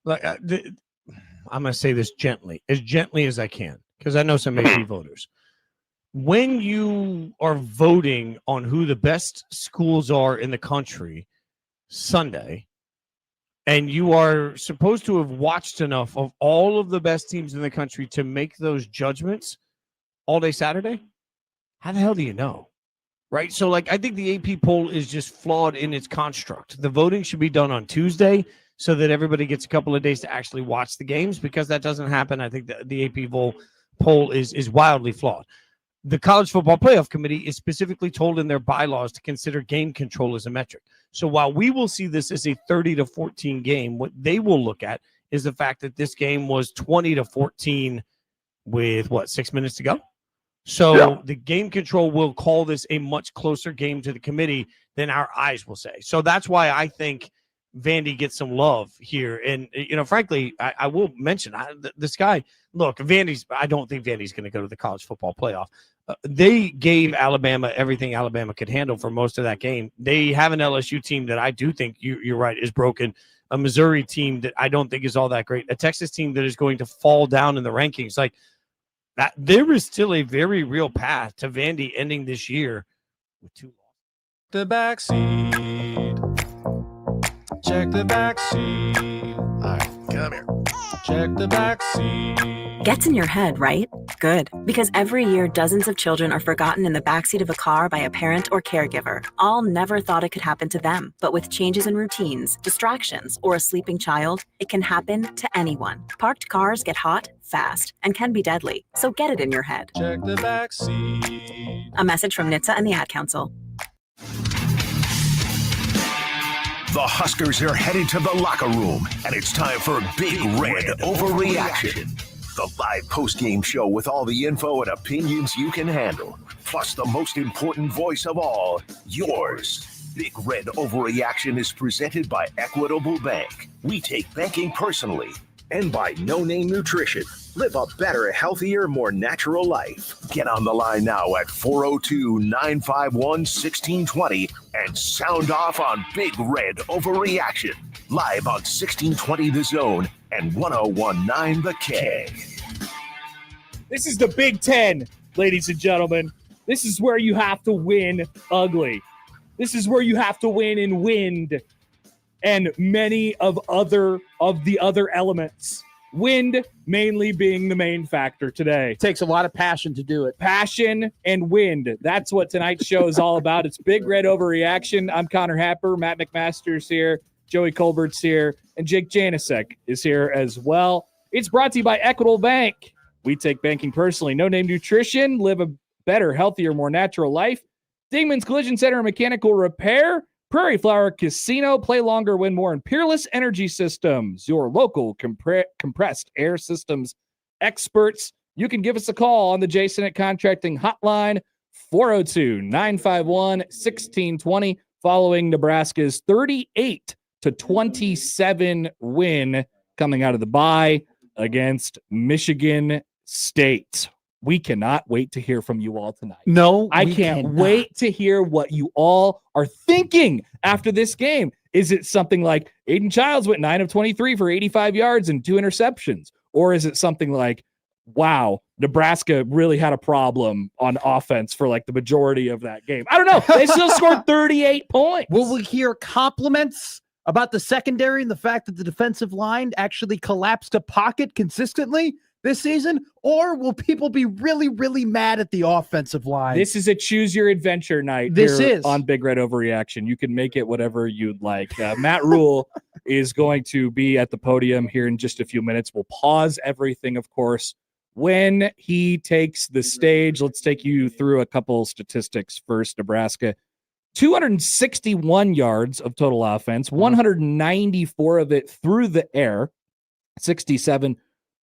Like I'm going to say this gently as I can, because I know some AP voters. When you are voting on who the best schools are in the country Sunday, and you are supposed to have watched enough of all of the best teams in the country to make those judgments all day Saturday, how the hell do you know? Right? So, I think the AP poll is just flawed in its construct. The voting should be done on Tuesday so that everybody gets a couple of days to actually watch the games. Because that doesn't happen, I think the AP poll is wildly flawed. The College Football Playoff Committee is specifically told in their bylaws to consider game control as a metric. So while we will see this as a 30-14 game, what they will look at is the fact that this game was 20-14 with 6 minutes to go. So the game control will call this a much closer game to the committee than our eyes will say. So that's why I think Vandy gets some love here. And, frankly, I will mention this guy. Look, I don't think Vandy's going to go to the college football playoff. They gave Alabama everything Alabama could handle for most of that game. They have an LSU team that I do think, you're right, is broken. A Missouri team that I don't think is all that great. A Texas team that is going to fall down in the rankings. That, there is still a very real path to Vandy ending this year with 2 losses. The backseat. Check the backseat. All right, come here. Check the backseat. Gets in your head, right? Good. Because every year, dozens of children are forgotten in the backseat of a car by a parent or caregiver. All never thought it could happen to them. But with changes in routines, distractions, or a sleeping child, it can happen to anyone. Parked cars get hot, fast, and can be deadly. So get it in your head. Check the backseat. A message from NHTSA and the Ad Council. The Huskers are headed to the locker room, and it's time for Big Red Overreaction. The live post-game show with all the info and opinions you can handle. Plus the most important voice of all, yours. Big Red Overreaction is presented by Equitable Bank. We take banking personally. And by No Name Nutrition. Live a better, healthier, more natural life. Get on the line now at 402-951-1620 and sound off on Big Red Overreaction. Live on 1620 The Zone and 1019 The K. This is the Big Ten, ladies and gentlemen. This is where you have to win ugly. This is where you have to win in wind and many of the other elements. Wind mainly being the main factor today. It takes a lot of passion to do it. Passion and wind. That's what tonight's show is all about. It's Big Red Overreaction. I'm Connor Happer. Matt McMaster's here. Joey Colbert's here. And Jake Janicek is here as well. It's brought to you by Equitable Bank. We take banking personally. No Name Nutrition. Live a better, healthier, more natural life. Dingman's Collision Center and Mechanical Repair. Prairie Flower Casino, play longer, win more, and Peerless Energy Systems, your local compressed air systems experts. You can give us a call on the J-Senate Contracting Hotline, 402-951-1620, following Nebraska's 38-27 win coming out of the bye against Michigan State. We cannot wait to hear from you all tonight. No, I can't wait to hear what you all are thinking after this game. Is it something like Aiden Childs went 9 of 23 for 85 yards and 2 interceptions? Or is it something like, wow, Nebraska really had a problem on offense for the majority of that game? I don't know. They still scored 38 points. Will we hear compliments about the secondary and the fact that the defensive line actually collapsed a pocket consistently this season, or will people be really, really mad at the offensive line? This is a choose your adventure night. This is on Big Red Overreaction. You can make it whatever you'd like. Matt Rule is going to be at the podium here in just a few minutes. We'll pause everything, of course, when he takes the stage. Let's take you through a couple statistics first. Nebraska, 261 yards of total offense, 194 of it through the air, 67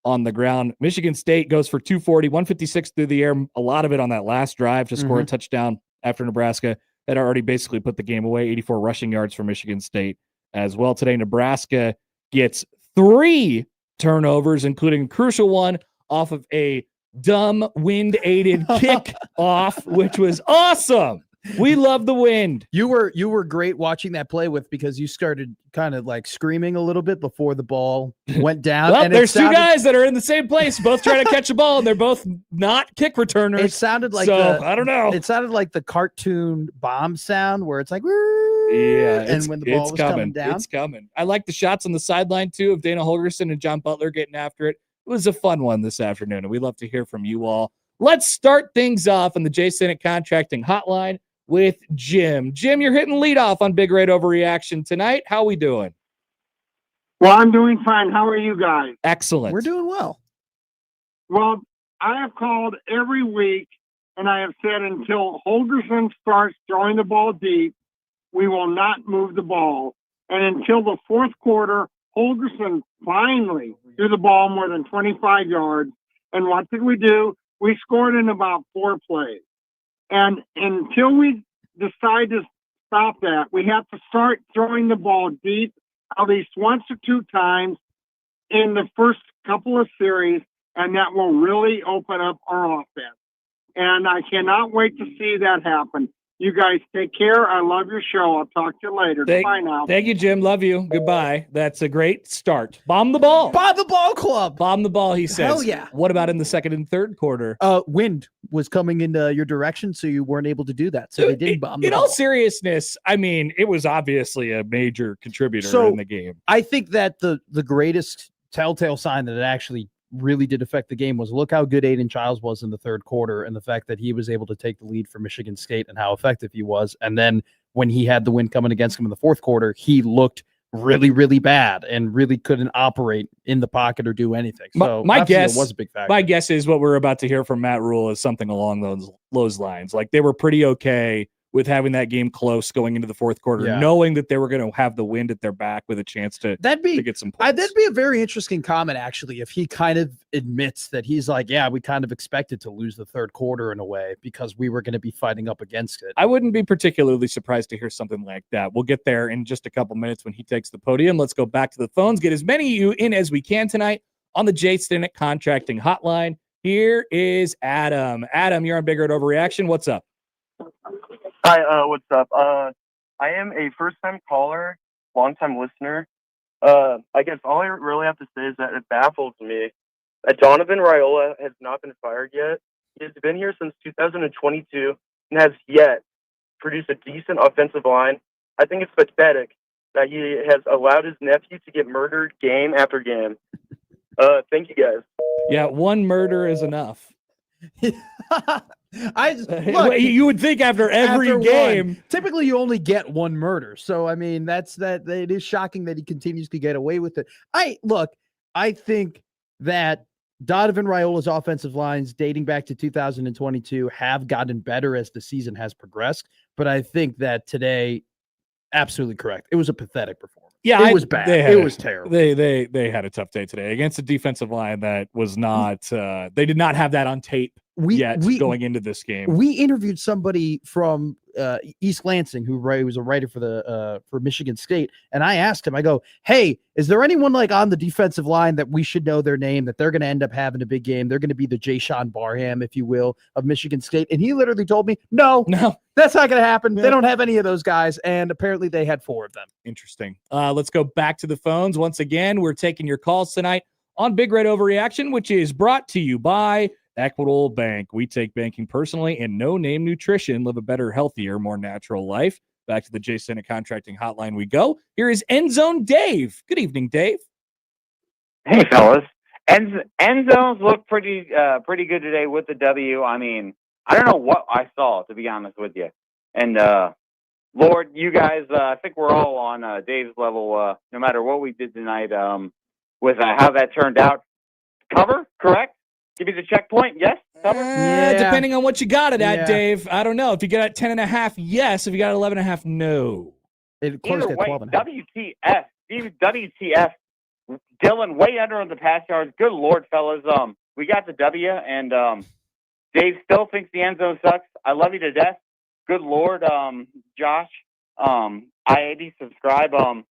on the ground. Michigan State goes for 240, 156 through the air, a lot of it on that last drive to score a touchdown after Nebraska had already basically put the game away. 84 rushing yards for Michigan State as well. Today, Nebraska gets 3 turnovers, including a crucial one off of a dumb wind-aided kick off, which was awesome. We love the wind. You were great watching that play because you started kind of like screaming a little bit before the ball went down. Well, and there's two guys that are in the same place, both trying to catch a ball, and they're both not kick returners. It sounded like I don't know. It sounded like the cartoon bomb sound where it's like, yeah, and when the ball was coming down. It's coming. I like the shots on the sideline too of Dana Holgerson and John Butler getting after it. It was a fun one this afternoon, and we'd love to hear from you all. Let's start things off on the J. Senate Contracting Hotline with Jim. Jim, you're hitting leadoff on Big Red Overreaction tonight. How we doing? Well, I'm doing fine. How are you guys? Excellent. We're doing well. Well, I have called every week, and I have said until Holgerson starts throwing the ball deep, we will not move the ball. And until the fourth quarter, Holgerson finally threw the ball more than 25 yards. And what did we do? We scored in about 4 plays. And until we decide to stop that, we have to start throwing the ball deep at least once or 2 times in the first couple of series, and that will really open up our offense. And I cannot wait to see that happen. You guys take care. I love your show. I'll talk to you later. Bye now. Thank you, Jim. Love you. Goodbye. That's a great start. Bomb the ball. Bomb the ball club. Bomb the ball, he says. Hell yeah. What about in the second and third quarter? Wind was coming into your direction, so you weren't able to do that. So they didn't bomb the In ball. all seriousness, I mean, it was obviously a major contributor in the game. I think that the greatest telltale sign that it actually really did affect the game was look how good Aiden Childs was in the third quarter, and the fact that he was able to take the lead for Michigan State and how effective he was. And then when he had the win coming against him in the fourth quarter, he looked really, really bad and really couldn't operate in the pocket or do anything. So my guess was a big factor. My guess is what we're about to hear from Matt Rule is something along those lines. Like they were pretty okay with having that game close going into the fourth quarter, knowing that they were going to have the wind at their back with a chance to get some points. That'd be a very interesting comment, actually, if he kind of admits that he's like, yeah, we kind of expected to lose the third quarter in a way because we were going to be fighting up against it. I wouldn't be particularly surprised to hear something like that. We'll get there in just a couple minutes when he takes the podium. Let's go back to the phones, get as many of you in as we can tonight on the J. Stinnett Contracting Hotline. Here is Adam. Adam, you're on Big Red Overreaction. What's up? Hi, what's up? I am a first-time caller, long-time listener. I guess all I really have to say is that it baffles me that Donovan Raiola has not been fired yet. He has been here since 2022 and has yet produced a decent offensive line. I think it's pathetic that he has allowed his nephew to get murdered game after game. Thank you, guys. Yeah, one murder is enough. Look, you would think after every game. Typically, you only get one murder. So, I mean, that it is shocking that he continues to get away with it. I think that Donovan Raiola's offensive lines dating back to 2022 have gotten better as the season has progressed. But I think that today, absolutely correct. It was a pathetic performance. Yeah, it was bad. It was terrible. They had a tough day today against a defensive line that was not. They did not have that on tape going into this game. We interviewed somebody from East Lansing who was a writer for Michigan State, and I asked him. I go, "Hey, is there anyone like on the defensive line that we should know their name that they're going to end up having a big game? They're going to be the Jayshon Barham, if you will, of Michigan State." And he literally told me, "No, that's not going to happen. Yeah. They don't have any of those guys." And apparently, they had 4 of them. Interesting. Let's go back to the phones once again. We're taking your calls tonight on Big Red Overreaction, which is brought to you by Equitable Bank. We take banking personally and no name nutrition. Live a better, healthier, more natural life. Back to the J. Stinnett Contracting Hotline we go. Here is End Zone Dave. Good evening, Dave. Hey, fellas. End zones look pretty good today with the W. I mean, I don't know what I saw, to be honest with you. And Lord, you guys, I think we're all on Dave's level, no matter what we did tonight with how that turned out. Cover, correct? Give me the checkpoint, yes? Cover? Depending on what you got it at, Dave. I don't know. If you got it 10.5, yes. If you got 11.5, no. It closed Either at way, 12.5. WTF. Dylan way under on the pass yards. Good Lord, fellas. We got the W, and Dave still thinks the end zone sucks. I love you to death. Good Lord, Josh. I-80, subscribe. I'm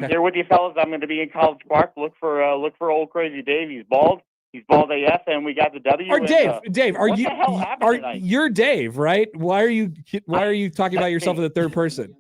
here with you, fellas. I'm going to be in College Park. Look for old crazy Dave. He's bald. He's bald AF, and we got the W. Or Dave, are what you? the hell happened tonight? You're Dave, right? Why are you talking about yourself in the third person?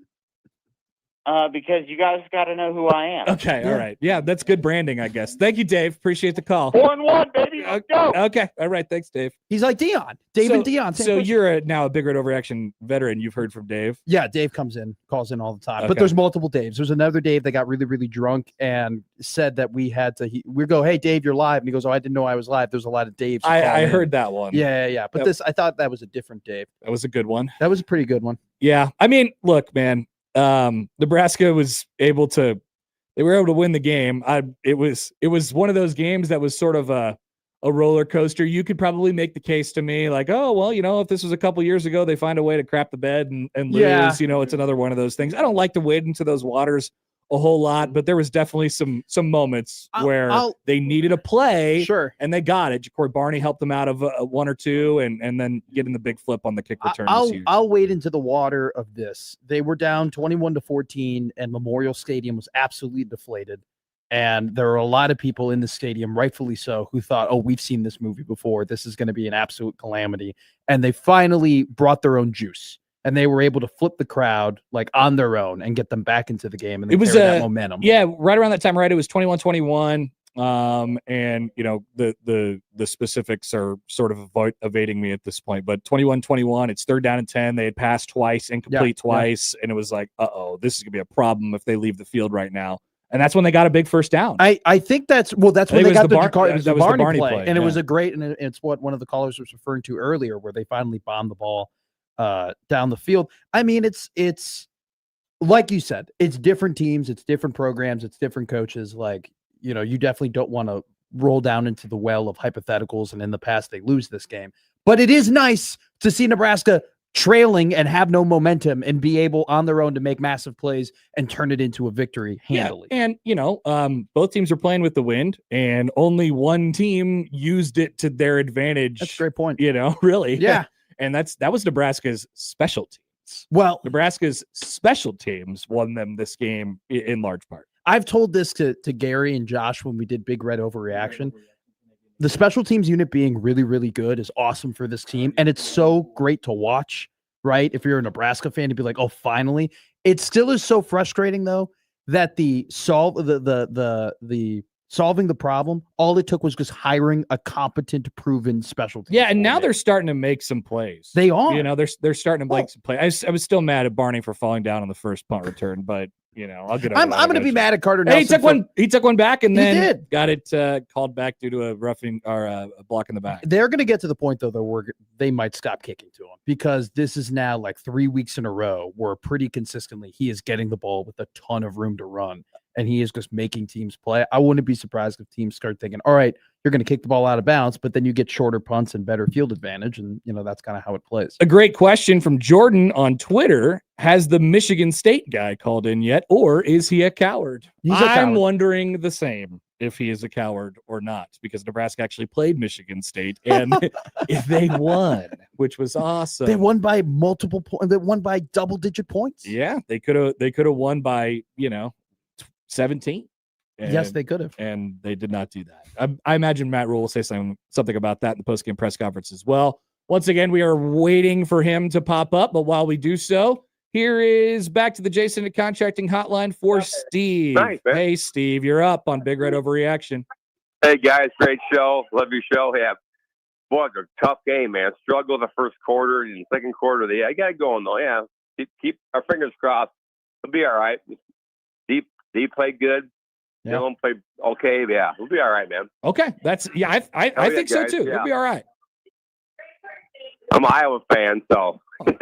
Because you guys got to know who I am. Okay, all right. Yeah, that's good branding, I guess. Thank you, Dave. Appreciate the call. 4-1, baby. Let's go. Okay, all right. Thanks, Dave. He's like Dion. Dave and Dion. So you're now a Big Red Overreaction veteran. You've heard from Dave. Yeah, Dave calls in all the time. Okay. But there's multiple Daves. There's another Dave that got really, really drunk and said that we had to. We go, hey, Dave, you're live. And he goes, oh, I didn't know I was live. There's a lot of Daves. I heard that one. Yeah. But I thought that was a different Dave. That was a good one. That was a pretty good one. Yeah. I mean, look, man. Nebraska was able to. They were able to win the game. It was one of those games that was sort of a roller coaster. You could probably make the case to me like, oh, well, if this was a couple years ago, they find a way to crap the bed and lose. Yeah. It's another one of those things. I don't like to wade into those waters a whole lot, but there was definitely some moments where they needed a play, sure, and they got it. Corey Barney helped them out of one or two, and then getting the big flip on the kick return. I'll wade into the water of this. They were down 21-14, and Memorial Stadium was absolutely deflated. And there were a lot of people in the stadium, rightfully so, who thought, oh, we've seen this movie before. This is going to be an absolute calamity. And they finally brought their own juice. And they were able to flip the crowd like on their own and get them back into the game. And it was that momentum. Yeah, right around that time, right? It was 21-21. And the specifics are sort of evading me at this point. But 21-21, it's 3rd down and 10. They had passed twice, incomplete twice, and it was like, this is gonna be a problem if they leave the field right now. And that's when they got a big first down. I think that's when they got the Barney play. And yeah. It was a great, and it's what one of the callers was referring to earlier, where they finally bombed the ball down the field. I mean, it's like you said, it's different teams, it's different programs, it's different coaches. Like, you definitely don't want to roll down into the well of hypotheticals. And in the past, they lose this game. But it is nice to see Nebraska trailing and have no momentum and be able on their own to make massive plays and turn it into a victory handily. Yeah. And, both teams are playing with the wind, and only one team used it to their advantage. That's a great point. Really. Yeah. And that was Nebraska's special teams. Well, Nebraska's special teams won them this game in large part. I've told this to Gary and Josh when we did Big Red Overreaction. The special teams unit being really, really good is awesome for this team. And it's so great to watch, right? If you're a Nebraska fan, to be like, oh, finally. It still is so frustrating, though, that the solving the problem, all it took was just hiring a competent, proven special team. Yeah, and now they're starting to make some plays. They are. They're starting to make some plays. I was still mad at Barney for falling down on the first punt return, but I'll get over I'm going to be mad at Carter Nelson. Hey, he took one back and then got it called back due to a roughing or a block in the back. They're going to get to the point, though, where they might stop kicking to him, because this is now like 3 weeks in a row where pretty consistently he is getting the ball with a ton of room to run, and he is just making teams play. I wouldn't be surprised if teams start thinking, all right, you're going to kick the ball out of bounds, but then you get shorter punts and better field advantage, and that's kind of how it plays. A great question from Jordan on Twitter. Has the Michigan State guy called in yet, or is he a coward? I'm wondering the same, if he is a coward or not, because Nebraska actually played Michigan State, and if they won, which was awesome. They won by multiple points. They won by double-digit points. Yeah, they could have won by 17. Yes, they could have, and they did not do that. I imagine Matt Rule will say something about that in the postgame press conference as well. Once again, we are waiting for him to pop up, but while we do so, here is back to the Jason at Contracting Hotline for Steve. Nice, man. Hey, Steve, you're up on Big Red Overreaction. Hey, guys, great show. Love your show. Yeah, boy, it's a tough game, man. Struggle the first quarter and the second quarter. I got it going, though. Yeah, keep our fingers crossed. It'll be all right. Deep played good. Yeah. Dylan played okay. Yeah, we'll be all right, man. Okay, I think so, too. Yeah. We'll be all right. I'm an Iowa fan, so the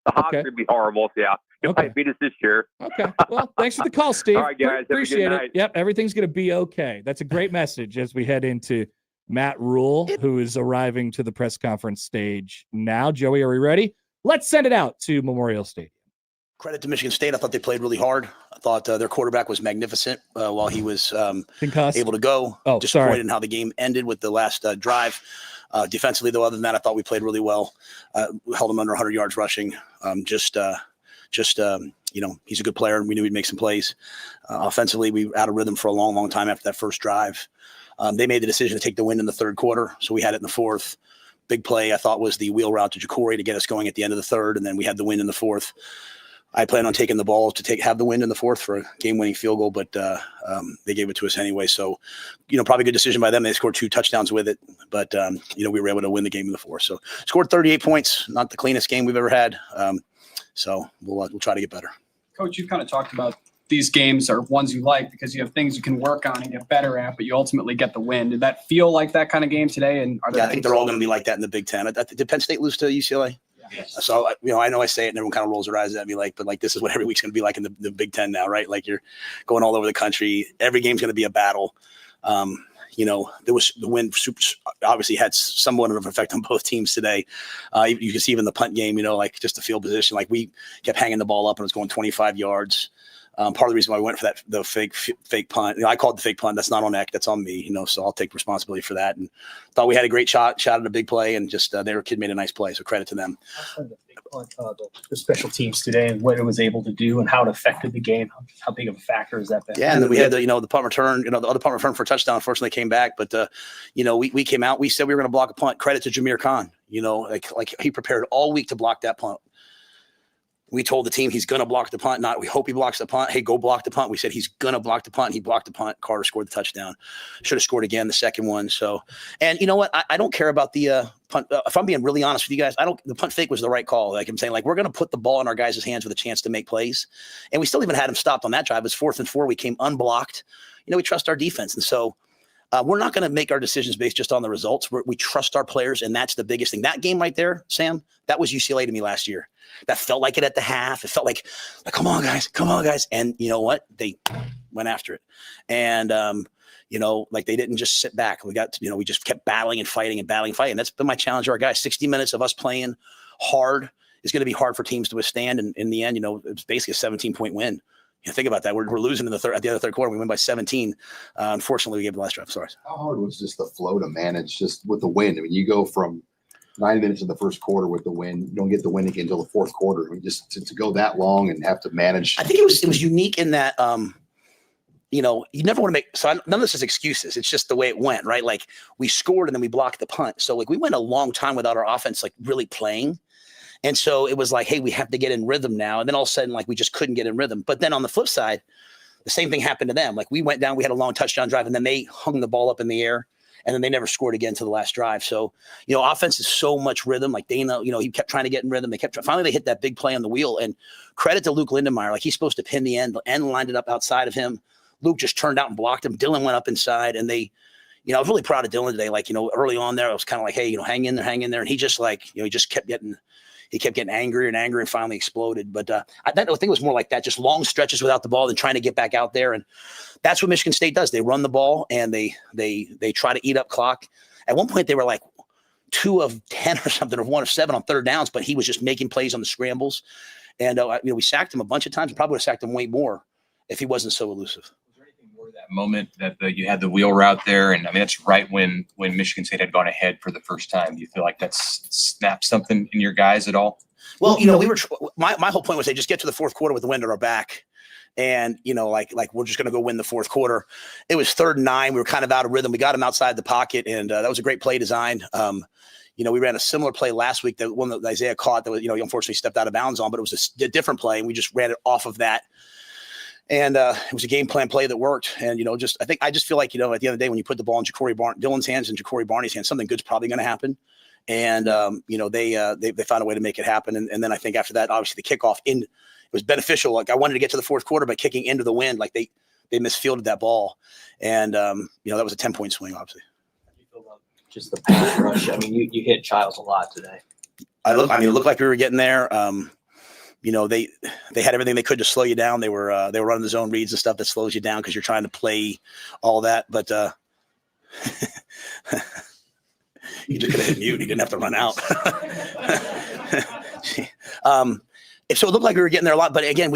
Hawks Okay. would be horrible. So yeah, they might beat us this year. Okay. Well, thanks for the call, Steve. All right, guys. Have a good Appreciate it. night. Yep. Everything's going to be okay. That's a great message as we head into Matt Rule, who is arriving to the press conference stage now. Joey, are we ready? Let's send it out to Memorial Stadium. Credit to Michigan State. I thought they played really hard. I thought their quarterback was magnificent while he was able to go. Disappointed in how the game ended with the last drive. Defensively, though, other than that, I thought we played really well. We held them under 100 yards rushing. he's a good player, and we knew he'd make some plays. Offensively, we were out of rhythm for a long, long time after that first drive. They made the decision to take the win in the third quarter, so we had it in the fourth. Big play, I thought, was the wheel route to Jacory to get us going at the end of the third, and then we had the win in the fourth. I plan on taking the ball to have the win in the fourth for a game-winning field goal, but they gave it to us anyway. So, probably a good decision by them. They scored 2 touchdowns with it, but we were able to win the game in the fourth. So, scored 38 points, not the cleanest game we've ever had. So we'll try to get better. Coach, you've kind of talked about these games are ones you like because you have things you can work on and get better at, but you ultimately get the win. Did that feel like that kind of game today? And I think they're all going to be like that in the Big Ten. Did Penn State lose to UCLA? Yes. So, I know I say it and everyone kind of rolls their eyes at me but this is what every week's going to be like in the Big Ten now, right? Like you're going all over the country. Every game's going to be a battle. There was the win obviously had somewhat of an effect on both teams today. You can see even the punt game, just the field position, like we kept hanging the ball up and it was going 25 yards. Part of the reason why we went for the fake punt, I called it the fake punt. That's not on Eck. That's on me, so I'll take responsibility for that. And thought we had a great shot at a big play, and just their kid made a nice play. So credit to them. The special teams today and what it was able to do and how it affected the game. How big of a factor is that been? Yeah, and then we had the punt return, the other punt return for a touchdown. Unfortunately, came back, but we came out. We said we were going to block a punt. Credit to Jameer Khan. Like he prepared all week to block that punt. We told the team he's going to block the punt. We hope he blocks the punt. Hey, go block the punt. We said he's going to block the punt. He blocked the punt. Carter scored the touchdown. Should have scored again the second one. So, and you know what? I don't care about the punt. If I'm being really honest with you guys, the punt fake was the right call. Like I'm saying, we're going to put the ball in our guys' hands with a chance to make plays. And we still even had him stopped on that drive. It was 4th and 4. We came unblocked. We trust our defense. And so we're not going to make our decisions based just on the results. We trust our players, and that's the biggest thing. That game right there, Sam, that was UCLA to me last year. That felt like it at the half. It felt like come on, guys. And you know what? They went after it. And, they didn't just sit back. We just kept battling and fighting. That's been my challenge to our guys. 60 minutes of us playing hard is going to be hard for teams to withstand. And in the end, it's basically a 17-point win. Think about that. We're losing at the end of the third quarter. We win by 17. Unfortunately, we gave the last drive. Sorry. How hard was just the flow to manage just with the win? I mean, you go from 9 minutes in the first quarter with the win. You don't get the win again until the fourth quarter. I mean, just to go that long and have to manage. I think it was unique in that, you never want to make – so none of this is excuses. It's just the way it went, right? Like we scored and then we blocked the punt. So we went a long time without our offense really playing. And so it was like, hey, we have to get in rhythm now. And then all of a sudden, we just couldn't get in rhythm. But then on the flip side, the same thing happened to them. We went down, we had a long touchdown drive, and then they hung the ball up in the air, and then they never scored again to the last drive. So, offense is so much rhythm. Dana, he kept trying to get in rhythm. Finally, they hit that big play on the wheel. And credit to Luke Lindenmeyer. He's supposed to pin the end. The end lined it up outside of him. Luke just turned out and blocked him. Dylan went up inside, and they – I was really proud of Dylan today. Early on there, I was kind of like, hey, hang in there. And he just he just kept getting – he kept getting angrier and angrier and finally exploded. But I think it was more like that, just long stretches without the ball and trying to get back out there. And that's what Michigan State does. They run the ball and they try to eat up clock. At one point, they were 2 of 10 or something, or 1 of 7 on third downs, but he was just making plays on the scrambles. And we sacked him a bunch of times. Probably would have sacked him way more if he wasn't so elusive. That moment that you had the wheel route there, and that's right when Michigan State had gone ahead for the first time. Do you feel like that snapped something in your guys at all? Well, we were my whole point was they just get to the fourth quarter with the wind at our back, and we're just going to go win the fourth quarter. It was 3rd and 9. We were kind of out of rhythm. We got him outside the pocket, and that was a great play design. We ran a similar play last week, that one that Isaiah caught that was, unfortunately stepped out of bounds on, but it was a different play, and we just ran it off of that. And it was a game plan play that worked. And, I just feel like, at the end of the day, when you put the ball in Dylan's hands and Jacory Barney's hands, something good's probably going to happen. And, they found a way to make it happen. And then I think after that, obviously the kickoff it was beneficial. I wanted to get to the fourth quarter, but kicking into the wind, they misfielded that ball. And, that was a 10-point swing, obviously. Just the pass rush. I mean, you hit Childs a lot today. It looked like we were getting there. They had everything they could to slow you down. They were running the zone reads and stuff that slows you down because you're trying to play all that. But you just could have hit mute. He didn't have to run out. So it looked like we were getting there a lot. But again,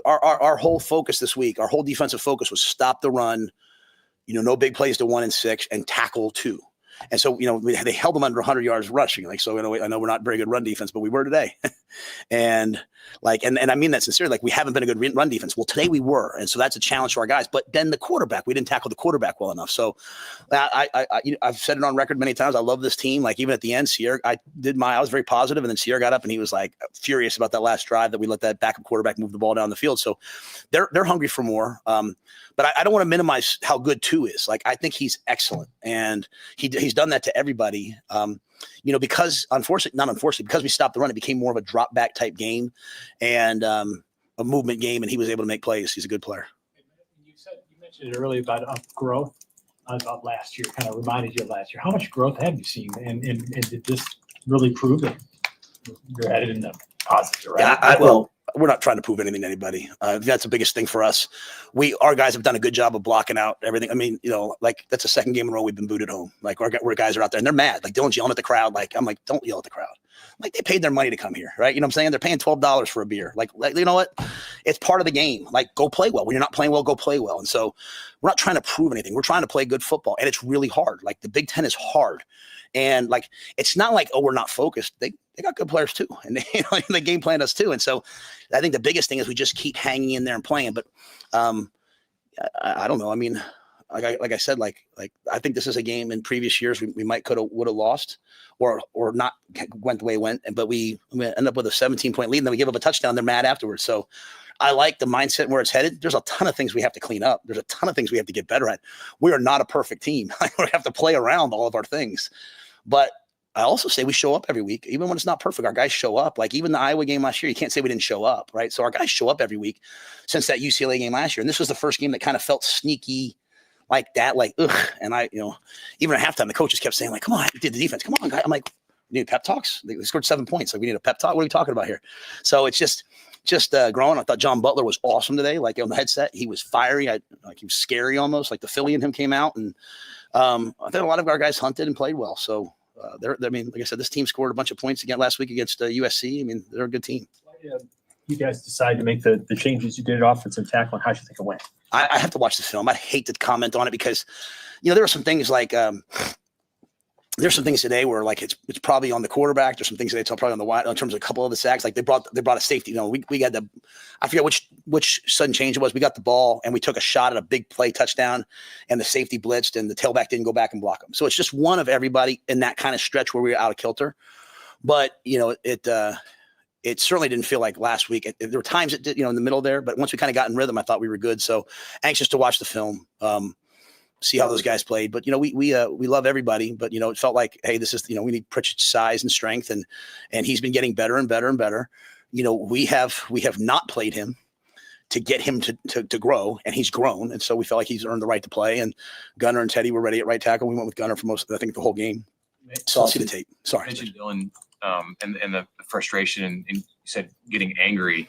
our whole focus this week, our whole defensive focus was stop the run. No big plays to 1 and 6 and tackle 2. And so, they held them under 100 yards rushing. Like, so I know we're not very good run defense, but we were today. And I mean that sincerely. Like, we haven't been a good run defense. Well, today we were. And so that's a challenge to our guys. But then the quarterback, we didn't tackle the quarterback well enough. So I've said it on record many times. I love this team. Like, even at the end, Sierra, I was very positive, and then Sierra got up and he was like furious about that last drive that we let that backup quarterback move the ball down the field. So they're hungry for more. But I don't want to minimize how good 2 is. Like, I think he's excellent, and he's done that to everybody. Because because we stopped the run, it became more of a drop back type game and a movement game, and he was able to make plays. He's a good player. You mentioned it earlier about growth. I thought last year kind of reminded you of last year. How much growth have you seen, and did this really prove that you're headed in the positive direction? Yeah, we're not trying to prove anything to anybody. That's the biggest thing for us. Our guys have done a good job of blocking out everything. I mean, like, that's the second game in a row we've been booted home. Like, our guys are out there and they're mad. Like, Dylan's yelling at the crowd. Like, I'm like, don't yell at the crowd. Like, they paid their money to come here, right? You know what I'm saying? They're paying $12 for a beer. Like, you know what? It's part of the game. Like, go play well. When you're not playing well, go play well. And so we're not trying to prove anything. We're trying to play good football, and it's really hard. Like, the Big Ten is hard. And like, it's not like, we're not focused. They got good players too. And they game planned us too. And so I think the biggest thing is we just keep hanging in there and playing. But I don't know. I mean, like I said, like I think this is a game in previous years we would have lost or not went the way it went. But we end up with a 17-point lead, and then we give up a touchdown. They're mad afterwards. So I like the mindset where it's headed. There's a ton of things we have to clean up. There's a ton of things we have to get better at. We are not a perfect team. We have to play around all of our things. But I also say we show up every week, even when it's not perfect. Our guys show up. Like, even the Iowa game last year, you can't say we didn't show up, right? So our guys show up every week since that UCLA game last year. And this was the first game that kind of felt sneaky like that, like, ugh. And even at halftime, the coaches kept saying, like, come on, I did the defense. Come on, guys. I'm like, we need pep talks. They scored 7 points. Like, we need a pep talk. What are we talking about here? So it's just growing. I thought John Butler was awesome today. Like, on the headset, he was fiery. He was scary almost. Like, the Philly in him came out. And I think a lot of our guys hunted and played well. So I mean, like I said, this team scored a bunch of points last week against USC. I mean, they're a good team. You guys decided to make the changes you did at offensive tackle, and how do you think it went? I have to watch the film. I hate to comment on it because, there were some things like there's some things today where, like, it's probably on the quarterback. There's some things today it's probably on the wide in terms of a couple of the sacks. Like, they brought a safety. We got I forget which sudden change it was. We got the ball and we took a shot at a big play touchdown, and the safety blitzed and the tailback didn't go back and block him. So it's just one of everybody in that kind of stretch where we were out of kilter. But it certainly didn't feel like last week. There were times it did, in the middle there, but once we kind of got in rhythm, I thought we were good. So anxious to watch the film. See how those guys played, but we love everybody, but it felt like, hey, this is, we need Pritchett's size and strength, and he's been getting better and better and better. We have not played him to get him to grow, and he's grown, and so we felt like he's earned the right to play. And Gunner and Teddy were ready at right tackle. We went with Gunner for I think the whole game. So I'll see the tape. Sorry. You mentioned Dylan and the frustration, and you said getting angry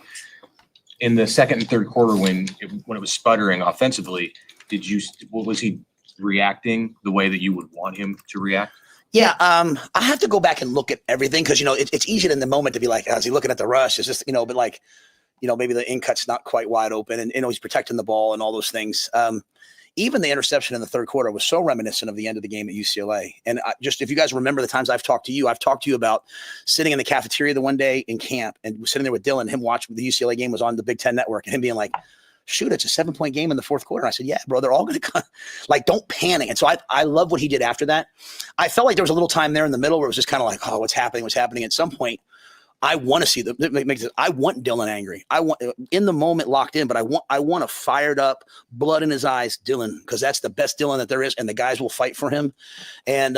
in the second and third quarter when it was sputtering offensively. Was he reacting the way that you would want him to react? Yeah, I have to go back and look at everything because it's easy in the moment to be like, is he looking at the rush? Is just but like, maybe the in cut's not quite wide open, and he's protecting the ball and all those things. Even the interception in the third quarter was so reminiscent of the end of the game at UCLA. And if you guys remember the times I've talked to you about sitting in the cafeteria the one day in camp and sitting there with Dylan, him watching the UCLA game was on the Big Ten Network, and him being like, shoot, it's a 7-point game in the fourth quarter. And I said, yeah, bro, they're all going to come. Like, don't panic. And so I love what he did after that. I felt like there was a little time there in the middle where it was just kind of like, oh, what's happening? At some point, I want to see I want Dylan angry. I want in the moment locked in, but I want a fired up, blood in his eyes Dylan, because that's the best Dylan that there is, and the guys will fight for him. And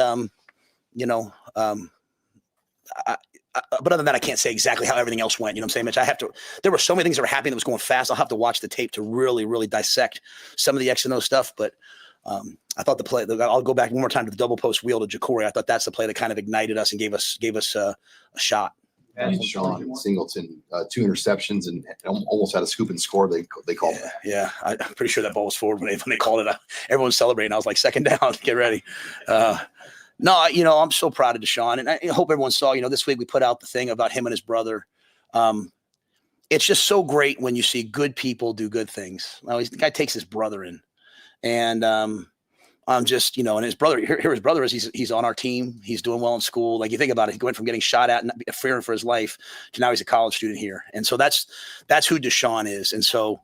but other than that, I can't say exactly how everything else went. You know what I'm saying, Mitch? There were so many things that were happening that was going fast. I'll have to watch the tape to really, really dissect some of the X and O stuff. But I thought the play, I'll go back one more time to the double post wheel to Ja'Cory. I thought that's the play that kind of ignited us and gave us a shot. And Sean Singleton, 2 interceptions and almost had a scoop and score. They called it. Yeah, I'm pretty sure that ball was forward when they called it. Everyone was celebrating. I was like, second down, get ready. No, I'm so proud of Deshaun, and I hope everyone saw, this week we put out the thing about him and his brother. It's just so great when you see good people do good things. Now, the guy takes his brother in, and just, and his brother, here his brother is, he's on our team. He's doing well in school. Like, you think about it, he went from getting shot at and fearing for his life to now he's a college student here. And so that's who Deshaun is. And so,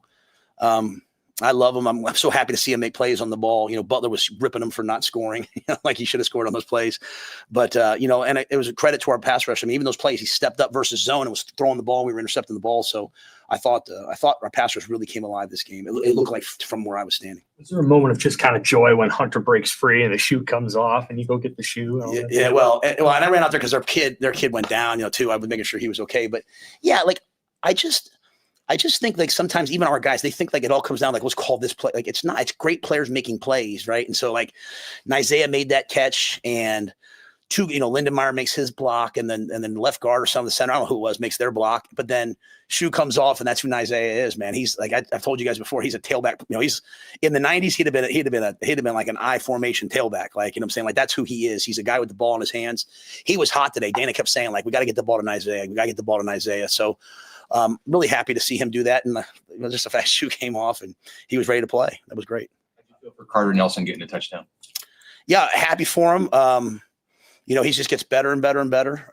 I love him. I'm so happy to see him make plays on the ball. Butler was ripping him for not scoring, like he should have scored on those plays. But, and it was a credit to our pass rush. I mean, even those plays, he stepped up versus zone and was throwing the ball. We were intercepting the ball. So I thought our pass rush really came alive this game. It looked like from where I was standing. Was there a moment of just kind of joy when Hunter breaks free and the shoe comes off and you go get the shoe? Yeah. Well, and I ran out there because their kid went down, too. I was making sure he was okay. But yeah, like I just think like sometimes even our guys, they think like it all comes down like, let's call this play. Like it's not, it's great players making plays. Right. And so like Isaiah made that catch and Lindenmeyer makes his block and then left guard or some of the center, I don't know who it was, makes their block, but then shoe comes off and that's who Isaiah is, man. He's like, I've told you guys before, he's a tailback. He's in the 90s. He'd have been like an I formation tailback. Like, I'm saying, like, that's who he is. He's a guy with the ball in his hands. He was hot today. Dana kept saying like, we got to get the ball to Isaiah. We got to get the ball to Isaiah. So really happy to see him do that. And just a fast shoe came off and he was ready to play. That was great. How do you feel for Carter Nelson getting a touchdown? Yeah. Happy for him. He just gets better and better and better.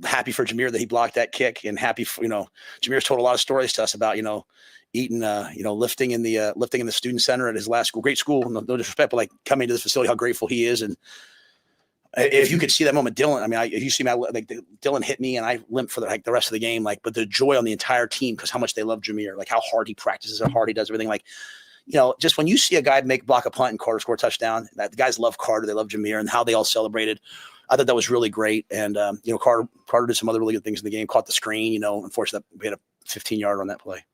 Happy for Jameer that he blocked that kick, and happy for, Jameer's told a lot of stories to us about, eating, lifting in the student center at his last school, great school, no disrespect, but like coming to this facility, how grateful he is. And if you could see that moment, Dylan, I mean, if you see me, Dylan hit me and I limped for the rest of the game, but the joy on the entire team, because how much they love Jameer, like how hard he practices, how hard he does everything. Like, just when you see a guy block a punt and Carter score a touchdown, the guys love Carter, they love Jameer, and how they all celebrated. I thought that was really great. And, Carter did some other really good things in the game, caught the screen, unfortunately we had a 15-yard on that play.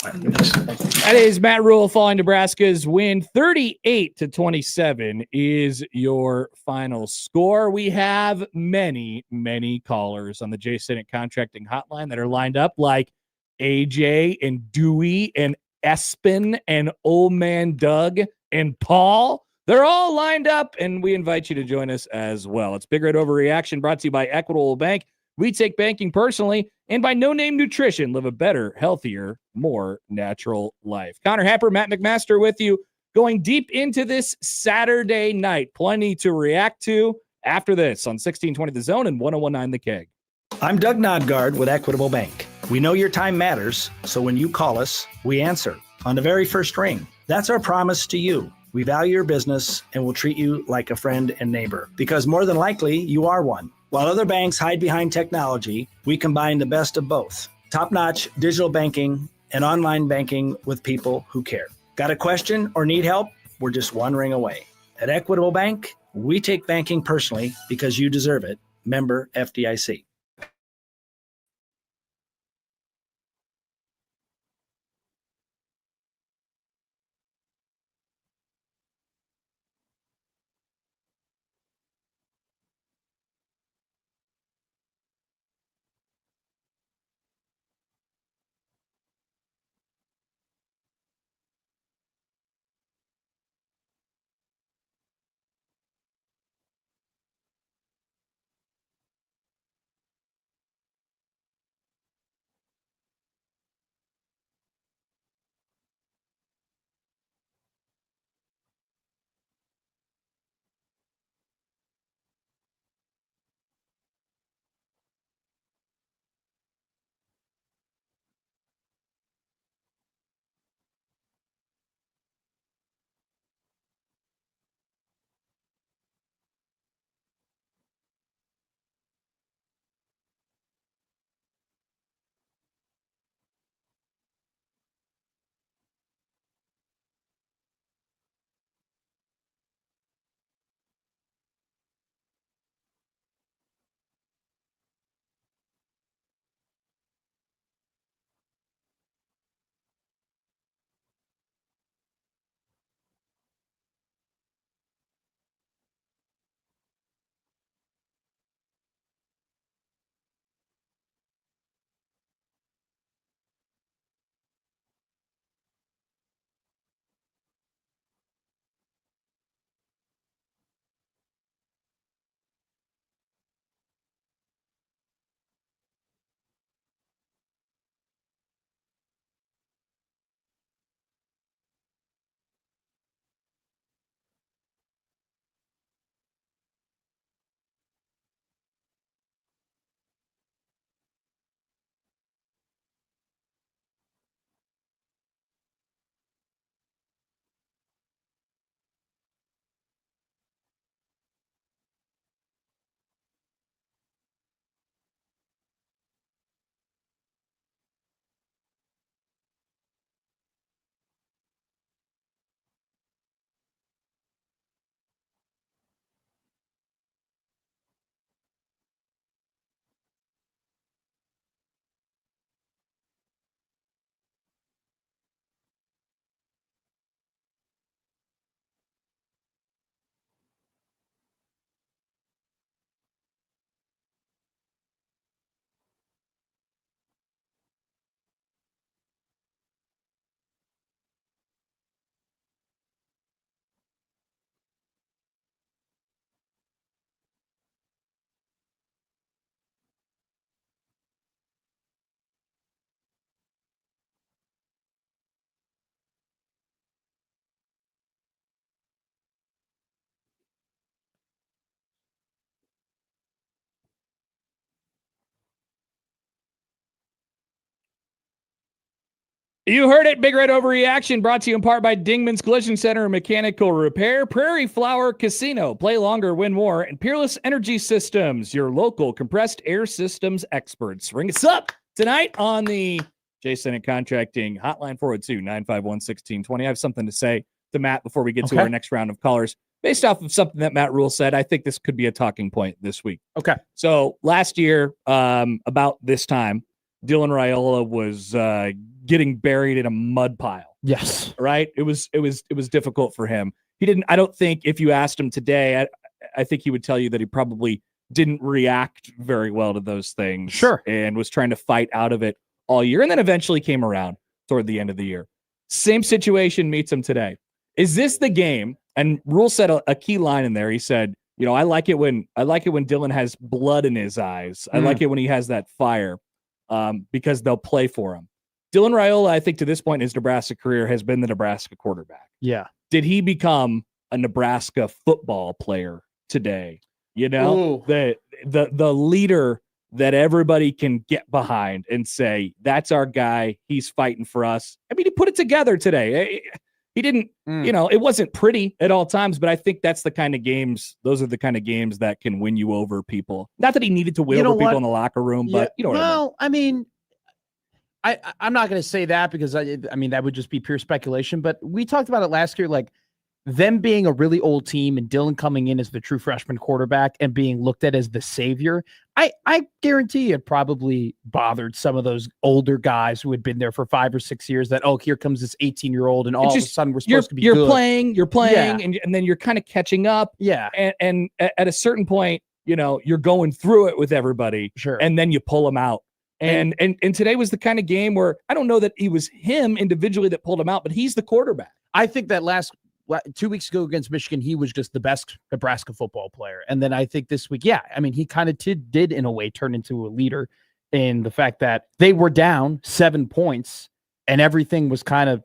That is Matt Rule following Nebraska's win. 38-27 is your final score. We have many, many callers on the Jay Sinnott contracting hotline that are lined up, like AJ and Dewey and Espen and old man Doug and Paul. They're all lined up, and we invite you to join us as well. It's Big Red Overreaction, brought to you by Equitable Bank. We take banking personally, and by No Name Nutrition. Live a better, healthier, more natural life. Connor Happer, Matt McMaster with you, going deep into this Saturday night. Plenty to react to after this on 1620 The Zone and 1019 The Keg. I'm Doug Nodgard with Equitable Bank. We know your time matters, so when you call us, we answer on the very first ring. That's our promise to you. We value your business and will treat you like a friend and neighbor, because more than likely, you are one. While other banks hide behind technology, we combine the best of both. Top-notch digital banking and online banking with people who care. Got a question or need help? We're just one ring away. At Equitable Bank, we take banking personally because you deserve it. Member FDIC. You heard it. Big Red Overreaction brought to you in part by Dingman's Collision Center and Mechanical Repair, Prairie Flower Casino, play longer, win more, and Peerless Energy Systems, your local compressed air systems experts. Ring us up tonight on the Jason and Contracting Hotline 402-951-1620. I have something to say to Matt before we get to our next round of callers. Based off of something that Matt Rule said, I think this could be a talking point this week. Okay. So last year, about this time, Dylan Raiola was getting buried in a mud pile. Yes. Right? It was difficult for him. He didn't, I don't think if you asked him today, I think he would tell you that he probably didn't react very well to those things. Sure. And was trying to fight out of it all year, and then eventually came around toward the end of the year. Same situation meets him today. Is this the game? And Rule said a key line in there. He said, you know, I like it when Dylan has blood in his eyes. I like it when he has that fire, because they'll play for him. Dylan Raiola, I think to this point in his Nebraska career, has been the Nebraska quarterback. Yeah. Did he become a Nebraska football player today? You know, the leader that everybody can get behind and say, that's our guy. He's fighting for us. I mean, he put it together today. He didn't, you know, it wasn't pretty at all times, but I think that's the kind of games, those are the kind of games that can win you over people. Not that he needed to win over people in the locker room, but you know what I mean. I'm not going to say that because I mean, that would just be pure speculation, but we talked about it last year, like them being a really old team and Dylan coming in as the true freshman quarterback and being looked at as the savior. I guarantee it probably bothered some of those older guys who had been there for 5 or 6 years that, oh, here comes this 18-year-old and all of a sudden we're supposed to be good. You're playing and then you're kind of catching up. Yeah. And at a certain point, you know, you're going through it with everybody. Sure. And then you pull them out. And today was the kind of game where I don't know that it was him individually that pulled him out, but he's the quarterback. I think that 2 weeks ago against Michigan, he was just the best Nebraska football player. And then I think this week, I mean, he kind of did in a way turn into a leader in the fact that they were down 7 points and everything was kind of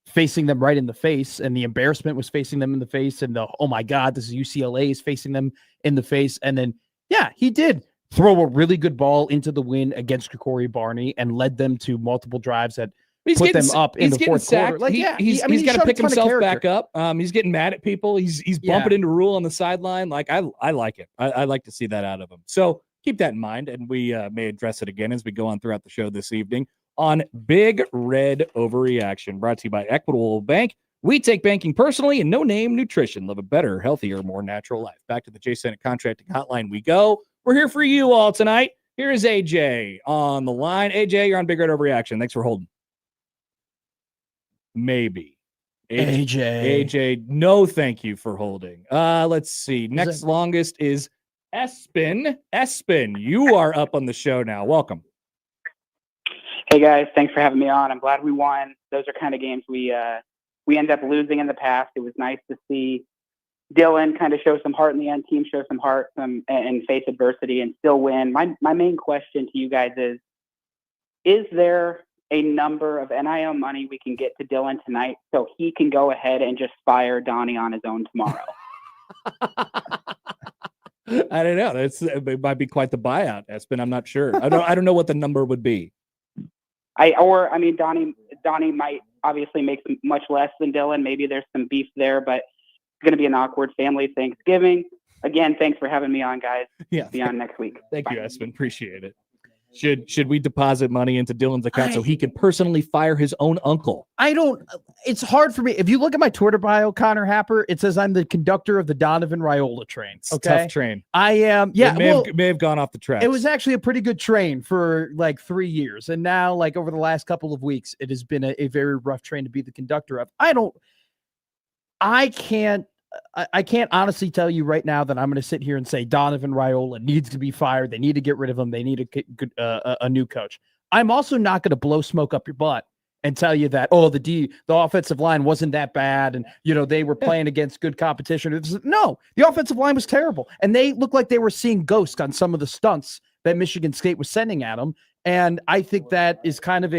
facing them right in the face. And the embarrassment was facing them in the face. And oh my God, this is UCLA is facing them in the face. And then, he did throw a really good ball into the win against Corey Barney and led them to multiple drives that put them up in the fourth quarter. Like, he's got to pick himself back up. He's getting mad at people. He's bumping into Rule on the sideline. Like, I like it. I like to see that out of him. So keep that in mind, and we may address it again as we go on throughout the show this evening on Big Red Overreaction, brought to you by Equitable Bank. We take banking personally and No Name Nutrition. Live a better, healthier, more natural life. Back to the J. Senate Contracting Hotline we go. We're here for you all tonight. Here is AJ on the line. AJ, you're on Big Red Overreaction. Thanks for holding. Maybe. AJ, no thank you for holding. Let's see. Next longest is Espen. Espen, you are up on the show now. Welcome. Hey, guys. Thanks for having me on. I'm glad we won. Those are kind of games we ended up losing in the past. It was nice to see Dylan kind of show some heart in the end, team show some heart and face adversity and still win. My main question to you guys is there a number of NIL money we can get to Dylan tonight so he can go ahead and just fire Donnie on his own tomorrow? I don't know. It might be quite the buyout, Espen. I'm not sure. I don't know what the number would be. Donnie might obviously make much less than Dylan. Maybe there's some beef there, but it's going to be an awkward family Thanksgiving. Again, thanks for having me on, guys. Yeah. Be on next week. Thank Bye. you, Espen. Appreciate it. Should we deposit money into Dylan's account so he can personally fire his own uncle? It's hard for me. If you look at my Twitter bio, Connor Happer, it says I'm the conductor of the Donovan Raiola train. It's a tough train. I am. Yeah. It may have gone off the track. It was actually a pretty good train for like 3 years. And now, like over the last couple of weeks, it has been a very rough train to be the conductor of. I can't honestly tell you right now that I'm going to sit here and say Donovan Raiola needs to be fired. They need to get rid of him. They need a new coach. I'm also not going to blow smoke up your butt and tell you that, the offensive line wasn't that bad. And, they were playing against good competition. No, the offensive line was terrible. And they looked like they were seeing ghosts on some of the stunts that Michigan State was sending at them. And I think that is kind of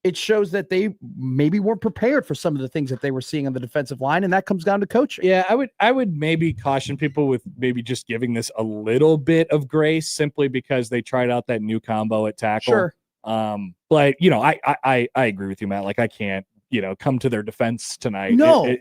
it shows that they maybe weren't prepared for some of the things that they were seeing on the defensive line, and that comes down to coaching. Yeah, I would maybe caution people with maybe just giving this a little bit of grace simply because they tried out that new combo at tackle. Sure. But I agree with you, Matt. Like I can't, come to their defense tonight. No.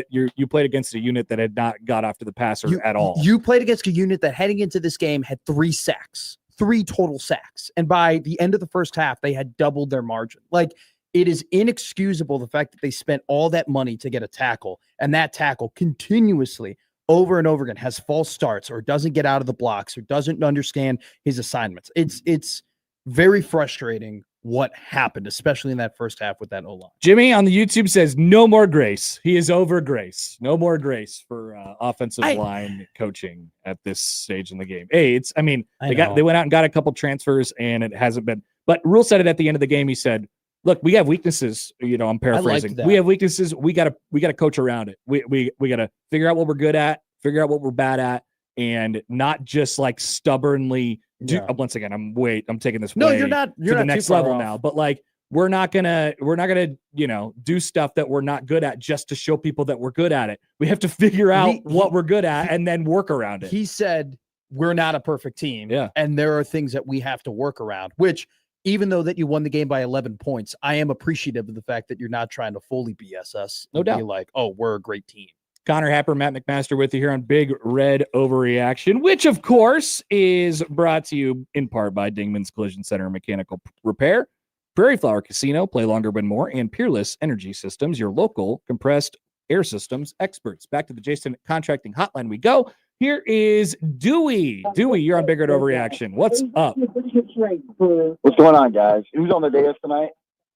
You played against a unit that had not got after the passer at all. You played against a unit that heading into this game had 3 sacks, 3 total sacks. And by the end of the first half, they had doubled their margin. Like, it is inexcusable the fact that they spent all that money to get a tackle, and that tackle continuously over and over again has false starts or doesn't get out of the blocks or doesn't understand his assignments. It's very frustrating what happened, especially in that first half with that O-line. Jimmy on the YouTube says no more grace. He is over grace. No more grace for offensive line coaching at this stage in the game. Hey, they went out and got a couple transfers, and it hasn't been. But Rule said it at the end of the game. He said, "Look, we have weaknesses. I'm paraphrasing. We have weaknesses. We gotta coach around it. We gotta figure out what we're good at, figure out what we're bad at, and not just like stubbornly do." Once again, I'm taking this way you're not to the next level off. now. But like, we're not gonna do stuff that we're not good at just to show people that we're good at it. We have to figure out what we're good at and then work around it. He said we're not a perfect team, and there are things that we have to work around, which, even though that you won the game by 11 points, I am appreciative of the fact that you're not trying to fully BS us. No doubt. Be like, oh, we're a great team. Connor Happer, Matt McMaster with you here on Big Red Overreaction, which, of course, is brought to you in part by Dingman's Collision Center and Mechanical Repair, Prairie Flower Casino, Play Longer, Win More, and Peerless Energy Systems, your local compressed air systems experts. Back to the Jason Contracting Hotline we go. Here is Dewey. Dewey, you're on Big Red Overreaction. What's up? What's going on, guys? Who's on the dais tonight?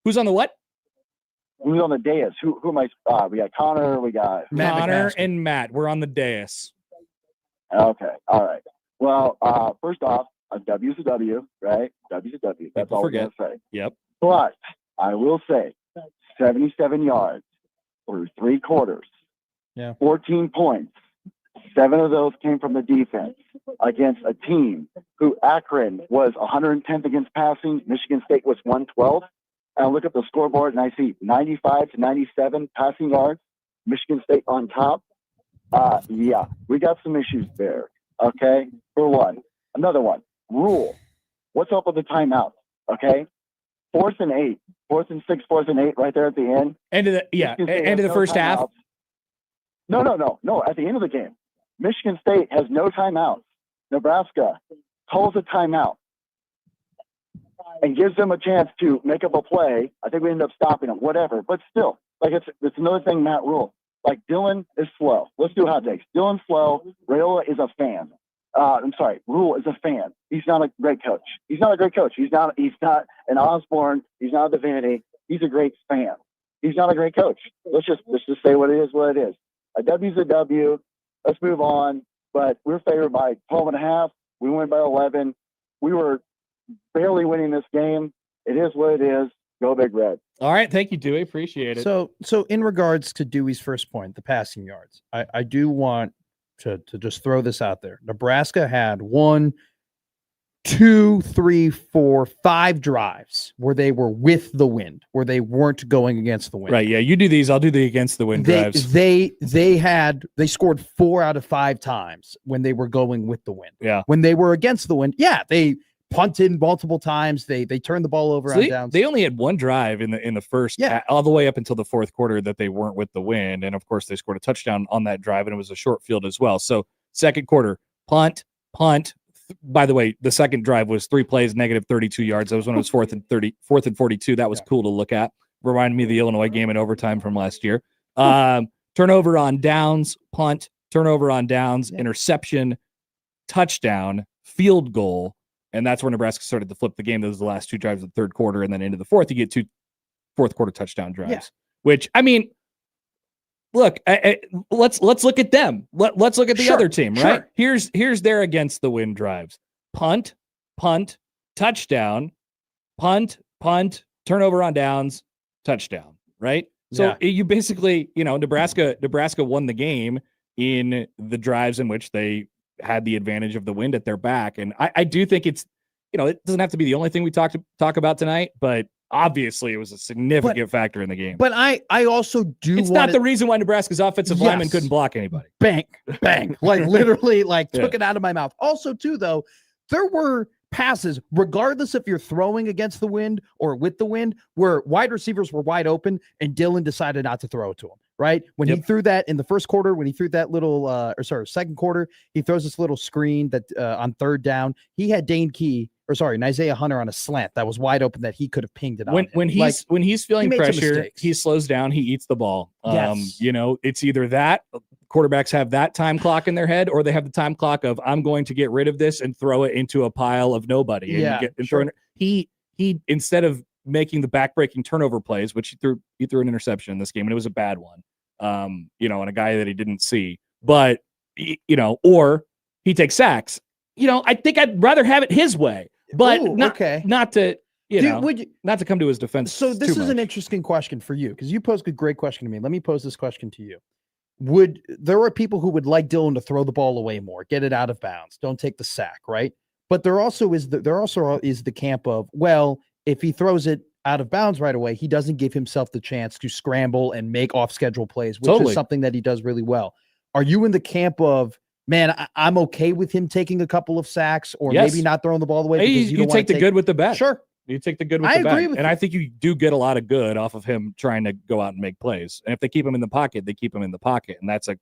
Who's on the what? Who's on the dais? Who am I? We got Connor. We got Connor and Matt. We're on the dais. Okay. All right. Well, first off, a W's a W, right? W's a W. That's all we're going to say. Yep. But I will say 77 yards through 3 quarters. Yeah. 14 points. 7 of those came from the defense against a team who Akron was 110th against passing. Michigan State was 112th. And I look at the scoreboard and I see 95 to 97 passing yards. Michigan State on top. Yeah, we got some issues there. Okay, for one. Another one. Rule. What's up with the timeout? Okay, 4th and 8, 4th and 6, 4th and 8, right there at the end. End of the first half. No. At the end of the game, Michigan State has no timeouts. Nebraska calls a timeout and gives them a chance to make up a play. I think we end up stopping them, whatever. But still, like it's another thing, Matt Rule. Like Dylan is slow. Let's do hot takes. Dylan's slow. Raiola is a fan. Rule is a fan. He's not a great coach. He's not an Osborne. He's not a Divinity. He's a great fan. He's not a great coach. Let's just say what it is. A W's a W. Let's move on. But we're favored by 12.5. We win by 11. We were barely winning this game. It is what it is. Go Big Red. All right. Thank you, Dewey. Appreciate it. So in regards to Dewey's first point, the passing yards, I do want to just throw this out there. Nebraska had 1, 2, 3, 4, 5 drives where they were with the wind, where they weren't going against the wind. Right. Yeah. You do these. I'll do the against the wind drives. They scored 4 out of 5 times when they were going with the wind. Yeah. When they were against the wind, they punted multiple times. They turned the ball over on downs. They only had 1 drive in the first, all the way up until the 4th quarter that they weren't with the wind. And of course they scored a touchdown on that drive, and it was a short field as well. So 2nd quarter, punt. By the way, the second drive was 3 plays, negative 32 yards. That was when it was 4th and 42. That was cool to look at. Reminded me of the Illinois game in overtime from last year. Turnover on downs, punt, turnover on downs, interception, touchdown, field goal. And that's where Nebraska started to flip the game. Those are the last 2 drives of the 3rd quarter. And then into the 4th, you get 2 4th quarter touchdown drives, which, I mean, look, let's look at them. Let's look at the other team, right? Here's their against the wind drives. Punt, touchdown, punt, turnover on downs, touchdown, right? So you basically, Nebraska won the game in the drives in which they had the advantage of the wind at their back. And I do think it's, it doesn't have to be the only thing we talk about tonight, but obviously it was a significant factor in the game. But I also do. It's not the reason why Nebraska's offensive lineman couldn't block anybody. Bang, like literally, took it out of my mouth. Also, too, though, there were passes, regardless if you're throwing against the wind or with the wind, where wide receivers were wide open and Dillon decided not to throw it to him, right? When he threw that in the first quarter, when he threw that little, second quarter, he throws this little screen that on third down, he had Isaiah Hunter on a slant that was wide open that he could have pinged it on. When he's feeling made some pressure, mistakes. he slows down, he eats the ball. Yes. It's either that quarterbacks have that time clock in their head, or they have the time clock of I'm going to get rid of this and throw it into a pile of nobody. And he instead of making the backbreaking turnover plays, which he threw an interception in this game, and it was a bad one. On a guy that he didn't see, but or he takes sacks. I think I'd rather have it his way, but not to come to his defense. So this is an interesting question for you, because you posed a great question to me. Let me pose this question to you. There are people who would like Dillon to throw the ball away more, get it out of bounds, don't take the sack, right? But there also is the camp of, well, if he throws it out of bounds right away, he doesn't give himself the chance to scramble and make off schedule plays, which is something that he does really well. Are you in the camp of, man, I'm okay with him taking a couple of sacks, or maybe not throwing the ball away? Because you take the good with the bad. Sure. You take the good with the bad. And I think you do get a lot of good off of him trying to go out and make plays. And if they keep him in the pocket, they keep him in the pocket. And that's a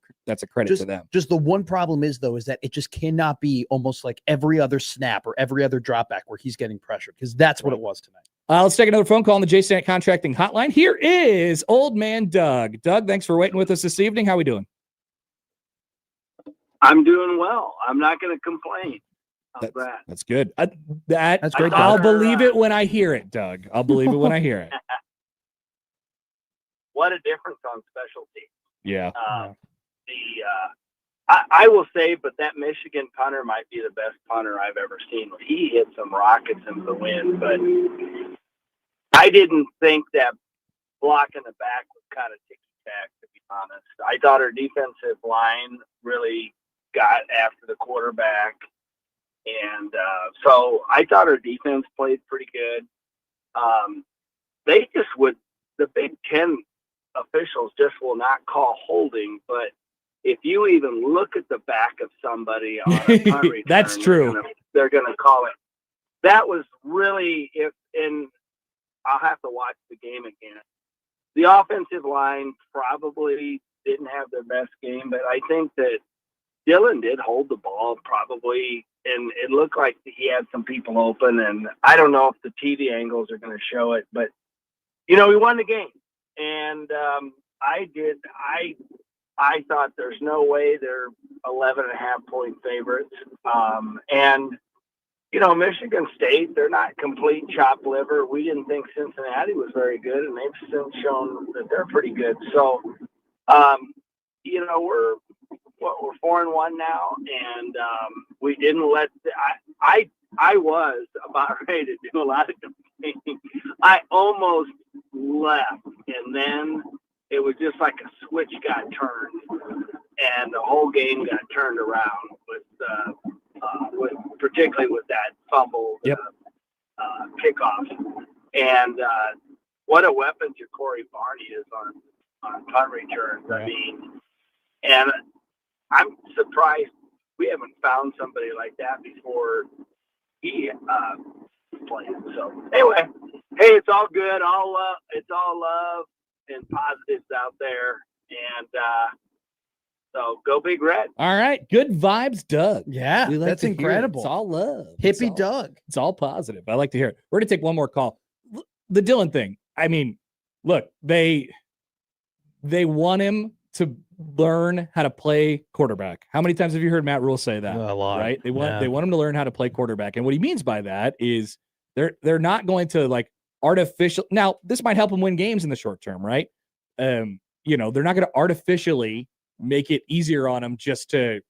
credit to them. Just the one problem is, though, is that it just cannot be almost like every other snap or every other drop back where he's getting pressured, because that's what it was tonight. Let's take another phone call on the J-Stant Contracting Hotline. Here is Old Man Doug. Doug, thanks for waiting with us this evening. How are we doing? I'm doing well. I'm not going to complain. How's that? That's good. That's great. I'll believe it when I hear it, Doug. I'll believe it when I hear it. What a difference on special teams. Yeah. I will say, but that Michigan punter might be the best punter I've ever seen. He hit some rockets into the wind, but I didn't think that block in the back was kind of ticky-tack, to be honest. I thought our defensive line really got after the quarterback. And so I thought our defense played pretty good. The Big Ten officials just will not call holding, but if you even look at the back of somebody on a punt return, that's true. They're going to call it. That was really, and I'll have to watch the game again. The offensive line probably didn't have their best game, but I think that Dillon did hold the ball probably, and it looked like he had some people open, and I don't know if the TV angles are going to show it, but, we won the game. And I thought there's no way they're 11.5-point favorites. And, Michigan State, they're not complete chopped liver. We didn't think Cincinnati was very good, and they've since shown that they're pretty good. So, we're 4-1 now, and we didn't let. I was about ready to do a lot of complaining. I almost left, and then it was just like a switch got turned, and the whole game got turned around with particularly with that fumble kickoff. And what a weapon Ja'Cory Barney is on punt returns. I mean, and I'm surprised we haven't found somebody like that before he played. So anyway, hey, it's all good. It's all love and positives out there. And so go Big Red. All right. Good vibes, Doug. Yeah, We like that's to hear it. incredible. It's all love. Hippie Doug. It's all positive. I like to hear it. We're going to take one more call. The Dillon thing. I mean, look, they want him to learn how to play quarterback. How many times have you heard Matt Rule say that? A lot. Right? They want him to learn how to play quarterback. And what he means by that is they're not going to like artificial. Now, this might help him win games in the short term, right? They're not going to artificially make it easier on him just to,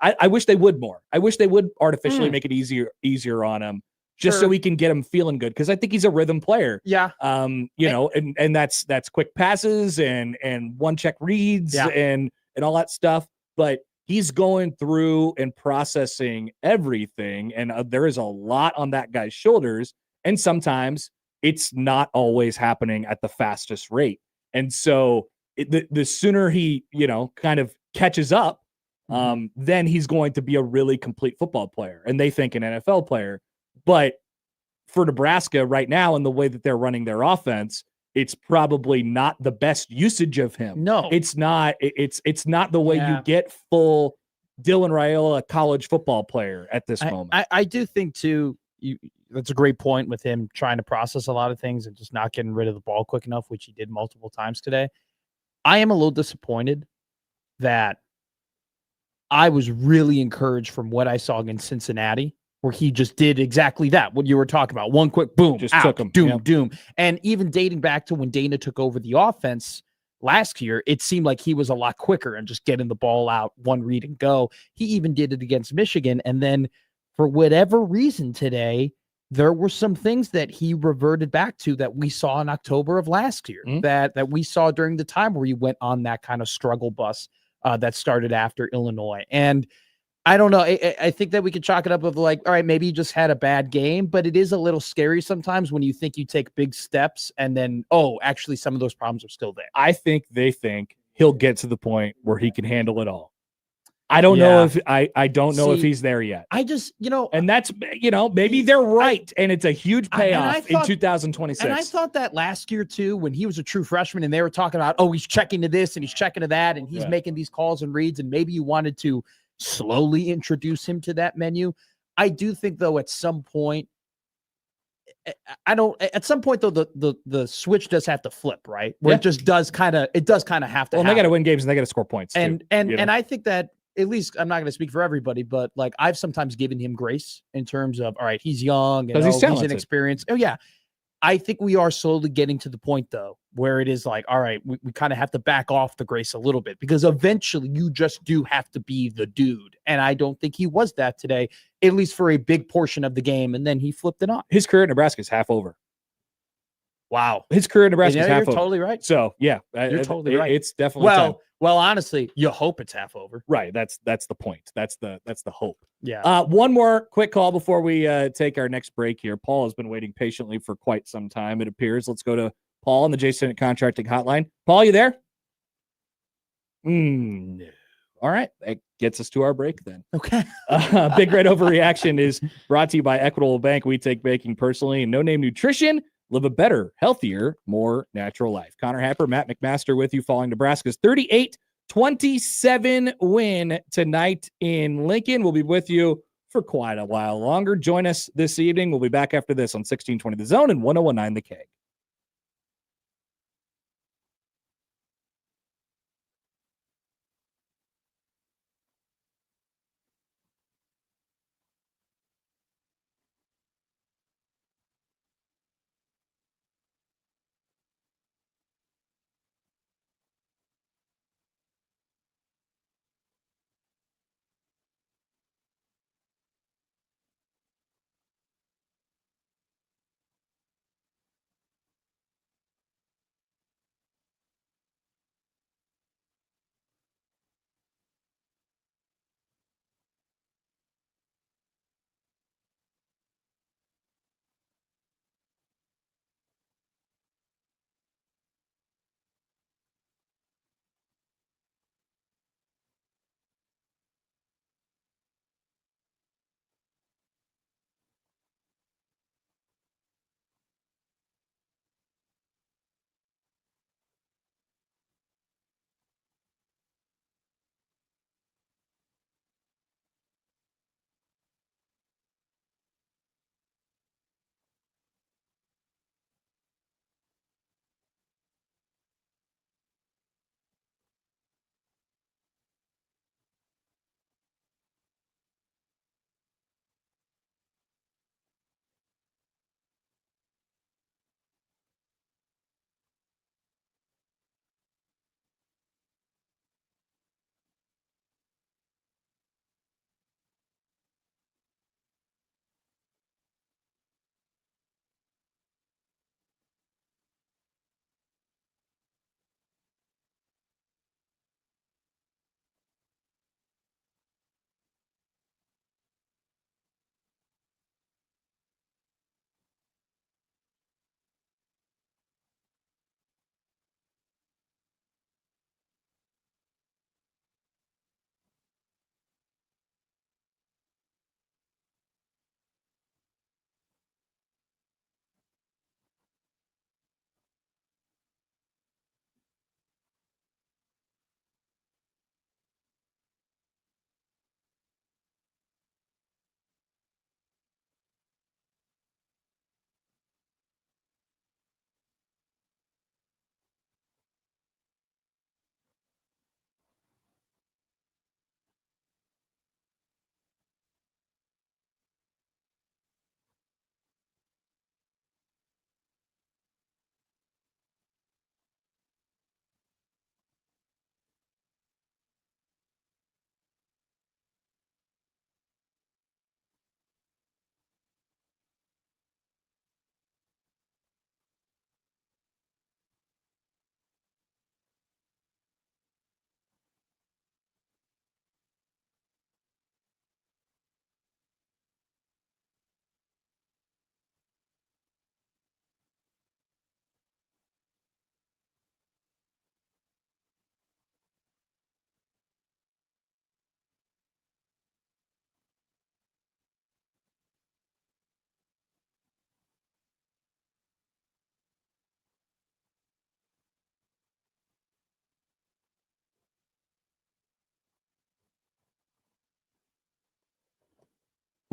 I wish they would more. I wish they would artificially make it easier on him just so we can get him feeling good. Cause I think he's a rhythm player. Yeah. And that's quick passes and one check reads and all that stuff. But he's going through and processing everything. And there is a lot on that guy's shoulders. And sometimes it's not always happening at the fastest rate. And so the sooner he, kind of catches up, then he's going to be a really complete football player. And they think an NFL player. But for Nebraska right now and the way that they're running their offense, it's probably not the best usage of him. No. It's not. It's not the way you get full Dylan Raiola, a college football player at this moment. I do think, too, that's a great point with him trying to process a lot of things and just not getting rid of the ball quick enough, which he did multiple times today. I am a little disappointed that I was really encouraged from what I saw against Cincinnati, where he just did exactly that, what you were talking about. One quick boom, just out, took him. doom, Yep. doom. And even dating back to when Dana took over the offense last year, it seemed like he was a lot quicker and just getting the ball out, one read and go. He even did it against Michigan. And then for whatever reason today, there were some things that he reverted back to that we saw in October of last year, that we saw during the time where he went on that kind of struggle bus that started after Illinois. And I don't know. I think that we could chalk it up with like, all right, maybe he just had a bad game, but it is a little scary sometimes when you think you take big steps and then, actually some of those problems are still there. I think they think he'll get to the point where he can handle it all. I don't know if I don't know if he's there yet. I just, and that's, maybe they're right. And it's a huge payoff in 2026. And I thought that last year too, when he was a true freshman and they were talking about, he's checking to this and he's checking to that and he's making these calls and reads, and maybe you wanted to slowly introduce him to that menu. I do think though, at some point, the switch does have to flip, right? Where it just does kind of have to. Well, they got to win games and they got to score points. And I think that, at least I'm not going to speak for everybody, but like I've sometimes given him grace in terms of, all right, he's young and he's inexperienced. Oh yeah. I think we are slowly getting to the point though, where it is like, all right, we kind of have to back off the grace a little bit, because eventually you just do have to be the dude. And I don't think he was that today, at least for a big portion of the game. And then he flipped it on. His career at Nebraska is half over. Wow. His career in Nebraska is half over. You're totally right. So yeah, you're totally right. It's definitely time. Well, honestly, you hope it's half over. Right. That's the point. That's the hope. Yeah. One more quick call before we take our next break here. Paul has been waiting patiently for quite some time, it appears. Let's go to Paul on the J Senate Contracting Hotline. Paul, you there? No. All right. That gets us to our break then. Okay. Big Red Overreaction is brought to you by Equitable Bank. We take banking personally, and No Name Nutrition. Live a better, healthier, more natural life. Connor Happer, Matt McMaster with you following Nebraska's 38-27 win tonight in Lincoln. We'll be with you for quite a while longer. Join us this evening. We'll be back after this on 1620 The Zone and 1019 The Keg.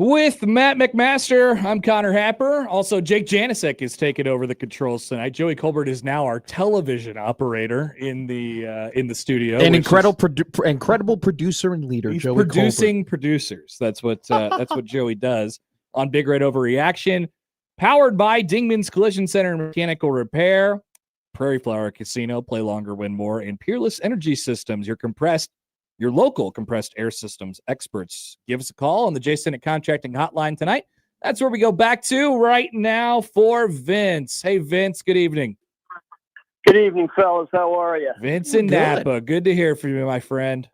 With Matt McMaster, I'm Connor Happer. Also, Jake Janicek is taking over the controls tonight. Joey Colbert is now our television operator in the studio. An incredible producer and leader. He's Joey producing producers. That's what Joey does on Big Red Overreaction. Powered by Dingman's Collision Center and Mechanical Repair, Prairie Flower Casino, play longer, win more, and Peerless Energy Systems, your local compressed air systems experts. Give us a call on the J. Senate Contracting Hotline tonight. That's where we go back to right now for Vince. Hey, Vince, good evening. Good evening, fellas. How are you? Vince in Napa. Good to hear from you, my friend.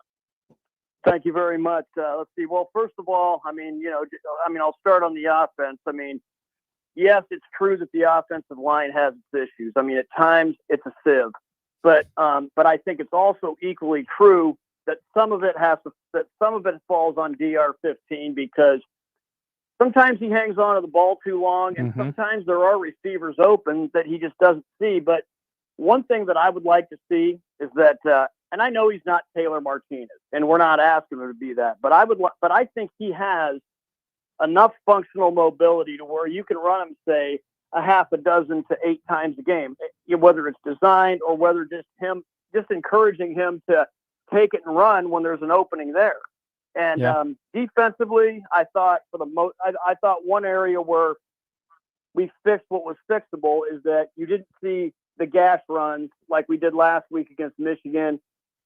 Thank you very much. Let's see. Well, first of all, I'll start on the offense. Yes, it's true that the offensive line has its issues. At times it's a sieve, but I think it's also equally true that some of it falls on DR15 because sometimes he hangs on to the ball too long, and sometimes there are receivers open that he just doesn't see. But one thing that I would like to see is that, and I know he's not Taylor Martinez, and we're not asking him to be that, but I think he has enough functional mobility to where you can run him, say, a half a dozen to 8 times a game, whether it's designed or whether just encouraging him to take it and run when there's an opening there. And defensively, I thought I thought one area where we fixed what was fixable is that you didn't see the gas runs like we did last week against Michigan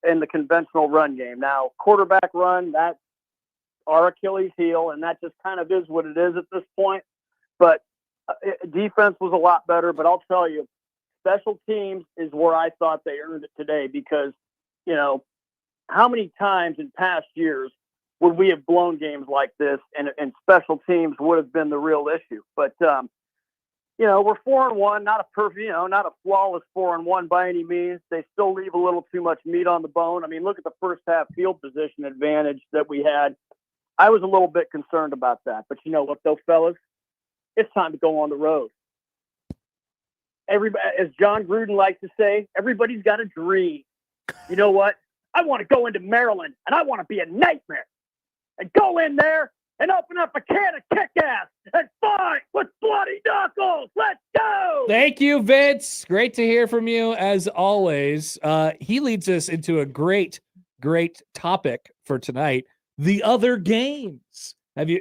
in the conventional run game. Now, quarterback run, that's our Achilles heel, and that just kind of is what it is at this point. But defense was a lot better. But I'll tell you, special teams is where I thought they earned it today because, how many times in past years would we have blown games like this and special teams would have been the real issue? But, we're 4-1, not a perfect, not a flawless 4-1 by any means. They still leave a little too much meat on the bone. Look at the first half field position advantage that we had. I was a little bit concerned about that. But you know what, though, fellas? It's time to go on the road. Everybody, as John Gruden likes to say, everybody's got a dream. You know what? I want to go into Maryland, and I want to be a nightmare. And go in there and open up a can of kick-ass and fight with bloody knuckles. Let's go! Thank you, Vince. Great to hear from you, as always. He leads us into a great topic for tonight, the other games.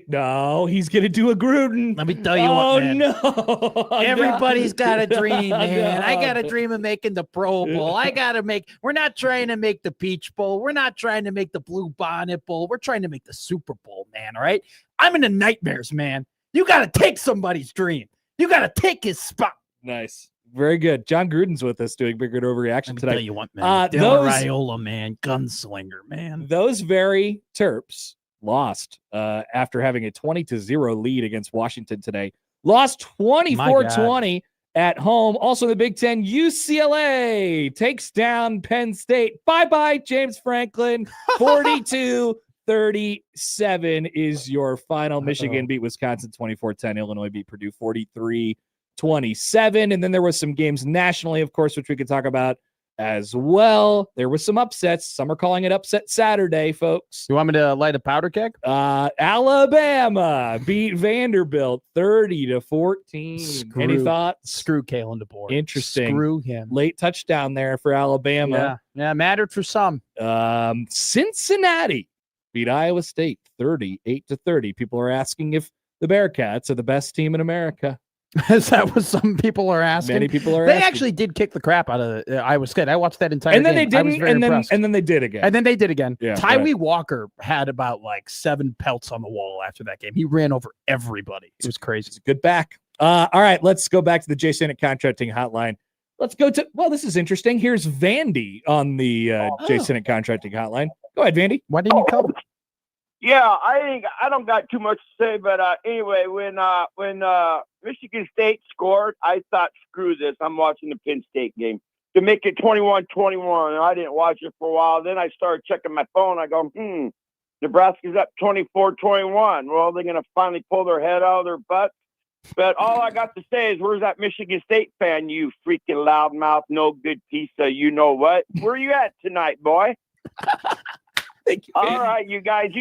No, he's going to do a Gruden. Let me tell you what, man. No. Everybody's got a dream, man. No. I got a dream of making the Pro Bowl. We're not trying to make the Peach Bowl. We're not trying to make the Blue Bonnet Bowl. We're trying to make the Super Bowl, man, all right? I'm into nightmares, man. You got to take somebody's dream. You got to take his spot. Nice. Very good. John Gruden's with us doing Big Red Overreaction tonight. Tell you what, man. Donovan Raiola, man. Gunslinger, man. Those very Terps lost after having a 20-0 lead against Washington today. Lost 24-20 at home. Also in the Big Ten, UCLA takes down Penn State. Bye-bye, James Franklin. 42-37 is your final. Michigan beat Wisconsin 24-10. Illinois beat Purdue 43-27. And then there was some games nationally, of course, which we could talk about as well. There was some upsets. Some are calling it Upset Saturday, folks. You want me to light a powder keg? Alabama beat Vanderbilt 30-14. Any thoughts? Screw Kalen DeBoer. Interesting. Screw him. Late touchdown there for Alabama. Yeah, mattered for some. Cincinnati beat Iowa State 38-30. People are asking if the Bearcats are the best team in America. Is that what some people are asking? Many people are They asking. actually did kick the crap out of Iowa State. I watched that entire And then game. they I was didn't, very and impressed. then they did again. And then they did again. Yeah, Tyree Walker had about 7 pelts on the wall after that game. He ran over everybody. It was crazy. It's a good back. All right, let's go back to the J. Senate Contracting Hotline. Let's go to, this is interesting. Here's Vandy on the J. Senate Contracting Hotline. Go ahead, Vandy. Why didn't you come? Yeah, I don't got too much to say, but anyway, when Michigan State scored, I thought, screw this. I'm watching the Penn State game to make it 21-21. And I didn't watch it for a while. Then I started checking my phone. I go, Nebraska's up 24-21. Well, they're going to finally pull their head out of their butt. But all I got to say is, where's that Michigan State fan, you freaking loudmouth, no good piece of you know what? Where you at tonight, boy? Thank you. All right, you guys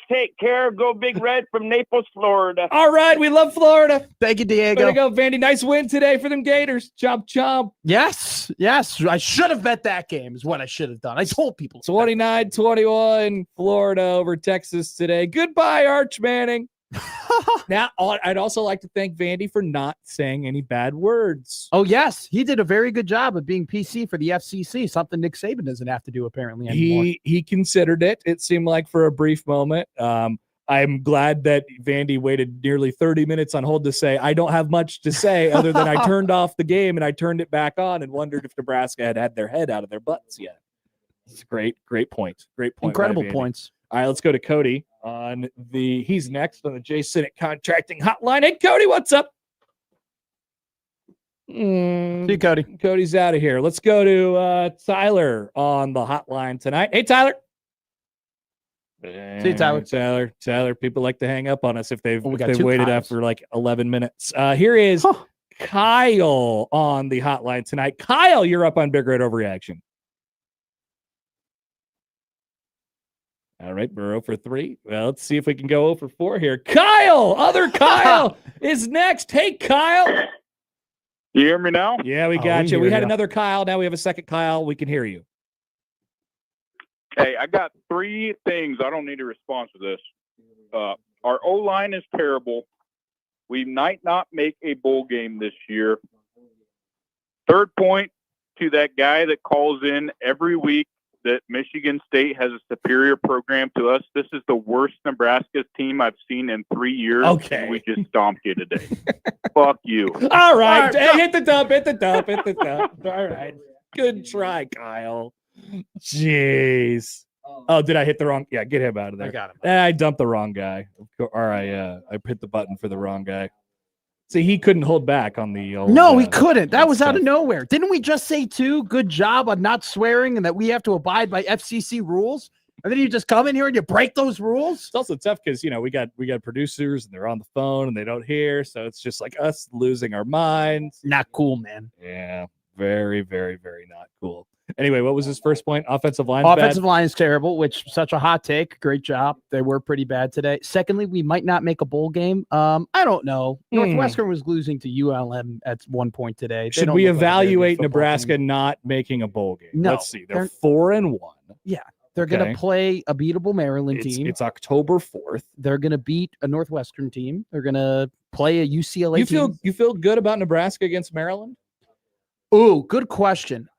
take care. Go Big Red from Naples, Florida. All right, we love Florida. Thank you, Diego. Way to go, Vandy. Nice win today for them Gators. Chomp, chomp. Yes. I should have bet that game is what I should have done. I told people. 29-21, Florida over Texas today. Goodbye, Arch Manning. Now, I'd also like to thank Vandy for not saying any bad words. Oh, yes. He did a very good job of being PC for the FCC, something Nick Saban doesn't have to do apparently anymore. He considered it. It seemed like for a brief moment. I'm glad that Vandy waited nearly 30 minutes on hold to say, I don't have much to say other than I turned off the game and I turned it back on and wondered if Nebraska had their head out of their butts yet. It's great point. Great point. Incredible points. All right, let's go to Cody he's next on the J Sinnott Contracting Hotline. Hey, Cody, what's up? See you, Cody. Cody's out of here. Let's go to Tyler on the hotline tonight. Hey, Tyler. See you, Tyler. Tyler, people like to hang up on us if they've two waited Kyles. up for like 11 minutes. Here is Kyle on the hotline tonight. Kyle, you're up on Big Red Overreaction. All right, we're 0 for 3. Well, let's see if we can go 0 for 4 here. Kyle, other Kyle is next. Hey, Kyle. You hear me now? Yeah, we got you. We had another Kyle. Now we have a second Kyle. We can hear you. Hey, I got 3 things. I don't need a response to this. Our O-line is terrible. We might not make a bowl game this year. Third point to that guy that calls in every week that Michigan State has a superior program to us. This is the worst Nebraska team I've seen in 3 years. Okay. And we just stomped you today. Fuck you. All right. Hey, hit the dump. All right. Good try, Kyle. Jeez. Oh, did I hit the wrong? Yeah, get him out of there. I got him. I dumped the wrong guy. Or I hit the button for the wrong guy. See, he couldn't hold back on the old. No, he couldn't. That was out of nowhere. Didn't we just say, too, good job on not swearing and that we have to abide by FCC rules? And then you just come in here and you break those rules? It's also tough because, we got producers and they're on the phone and they don't hear. So it's just like us losing our minds. Not cool, man. Yeah, very, very, very not cool. Anyway, what was his first point? Offensive line. Offensive line is terrible, which such a hot take. Great job. They were pretty bad today. Secondly, we might not make a bowl game. I don't know. Northwestern was losing to ULM at one point today. Should we evaluate Nebraska not making a bowl game? No. Let's see. They're 4-1. Yeah. They're going to play a beatable Maryland team. It's October 4th. They're going to beat a Northwestern team. They're going to play a UCLA team. You feel good about Nebraska against Maryland? Ooh, good question.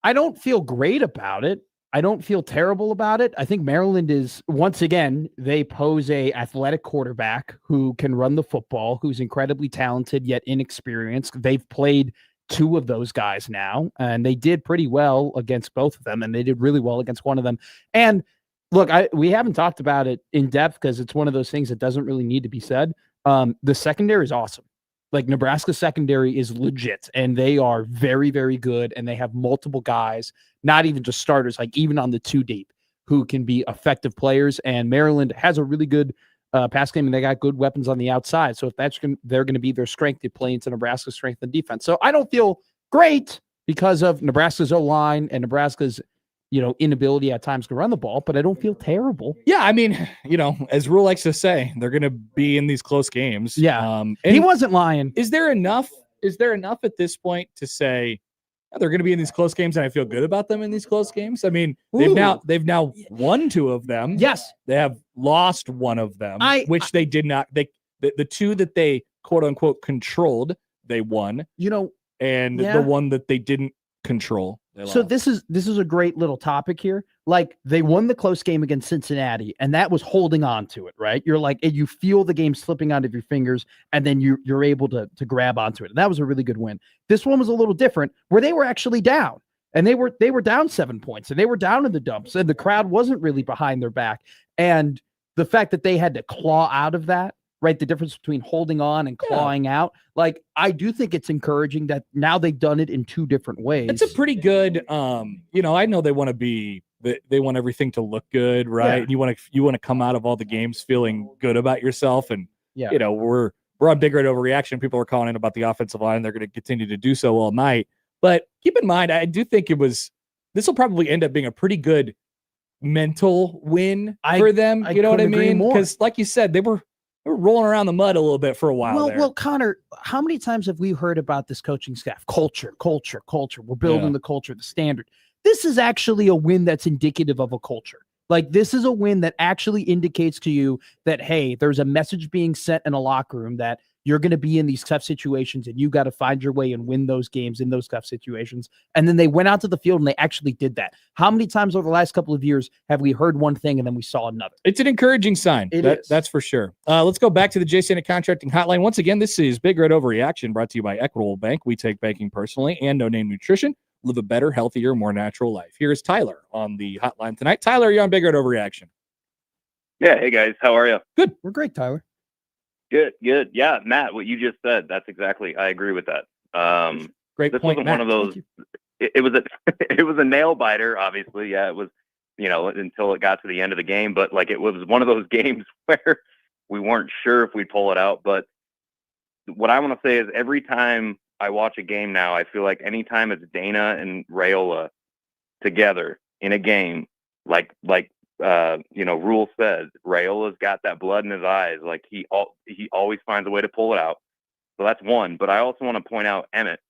I don't feel great about it. I don't feel terrible about it. I think Maryland is, once again, they pose a athletic quarterback who can run the football, who's incredibly talented yet inexperienced. They've played 2 of those guys now, and they did pretty well against both of them, and they did really well against one of them. And look, we haven't talked about it in depth because it's one of those things that doesn't really need to be said. The secondary is awesome. Like, Nebraska secondary is legit, and they are very, very good, and they have multiple guys, not even just starters, like even on the 2 deep, who can be effective players. And Maryland has a really good pass game, and they got good weapons on the outside. So if they're going to be their strength, they play into Nebraska's strength and defense. So I don't feel great because of Nebraska's O-line and Nebraska's inability at times to run the ball, but I don't feel terrible. Yeah, I mean, as Rule likes to say, they're going to be in these close games. Yeah, he wasn't lying. Is there enough at this point to say they're going to be in these close games and I feel good about them in these close games? I mean, they've now won 2 of them. Yes, they have lost 1 of them, which they did not. The 2 that they quote unquote controlled, they won. And the one that they didn't control. So this is a great little topic here. Like, they won the close game against Cincinnati, and that was holding on to it, right? You're like, you feel the game slipping out of your fingers, and then you're able to grab onto it. And that was a really good win. This one was a little different, where they were actually down, and they were down 7 points, and they were down in the dumps, and the crowd wasn't really behind their back. And the fact that they had to claw out of that, right? The difference between holding on and clawing out. Like, I do think it's encouraging that now they've done it in 2 different ways. It's a pretty good, I know they want to be, they want everything to look good, right? Yeah. You want to come out of all the games feeling good about yourself. And, yeah. We're on Big Red Overreaction. People are calling in about the offensive line. They're going to continue to do so all night. But keep in mind, I do think this will probably end up being a pretty good mental win for them. You know what I mean? Because like you said, they were rolling around the mud a little bit for a while there. Well, Connor, how many times have we heard about this coaching staff? Culture. We're building the culture, the standard. This is actually a win that's indicative of a culture. Like, this is a win that actually indicates to you that, hey, there's a message being sent in a locker room that you're going to be in these tough situations and you got to find your way and win those games in those tough situations. And then they went out to the field and they actually did that. How many times over the last couple of years have we heard one thing and then we saw another? It's an encouraging sign. It is. That's for sure. Let's go back to the J. Santa Contracting Hotline. Once again, this is Big Red Overreaction, brought to you by Equitable Bank. We take banking personally, and No Name Nutrition. Live a better, healthier, more natural life. Here's Tyler on the hotline tonight. Tyler, you're on Big Red Overreaction. Yeah. Hey, guys. How are you? Good. We're great, Tyler. Good. Yeah, Matt, what you just said, that's exactly, I agree with that. Great this point, wasn't Matt. one of those, it was a nail biter, obviously. Yeah, it was, until it got to the end of the game, but like, it was one of those games where we weren't sure if we'd pull it out. But what I want to say is every time I watch a game now, I feel like anytime it's Dana and Raiola together in a game, like Rule says, Raiola's got that blood in his eyes. Like he always finds a way to pull it out. So that's one. But I also want to point out Emmett.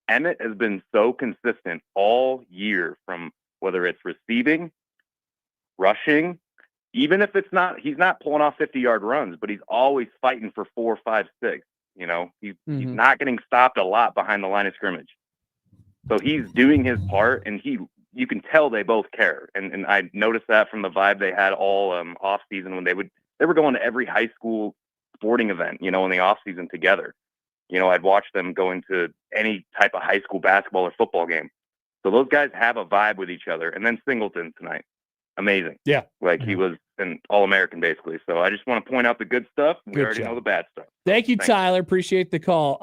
Emmett has been so consistent all year, from whether it's receiving, rushing, even if he's not pulling off 50-yard runs, but he's always fighting for 4, 5, 6. He's not getting stopped a lot behind the line of scrimmage. So he's doing his part, and you can tell they both care. And I noticed that from the vibe they had all off season when they were going to every high school sporting event, in the off season together. I'd watch them going to any type of high school basketball or football game. So those guys have a vibe with each other. And then Singleton tonight, amazing. Yeah. He was an All-American basically. So I just want to point out the good stuff. We Good already job. know the bad stuff. Thank you, Thanks. Tyler. Appreciate the call.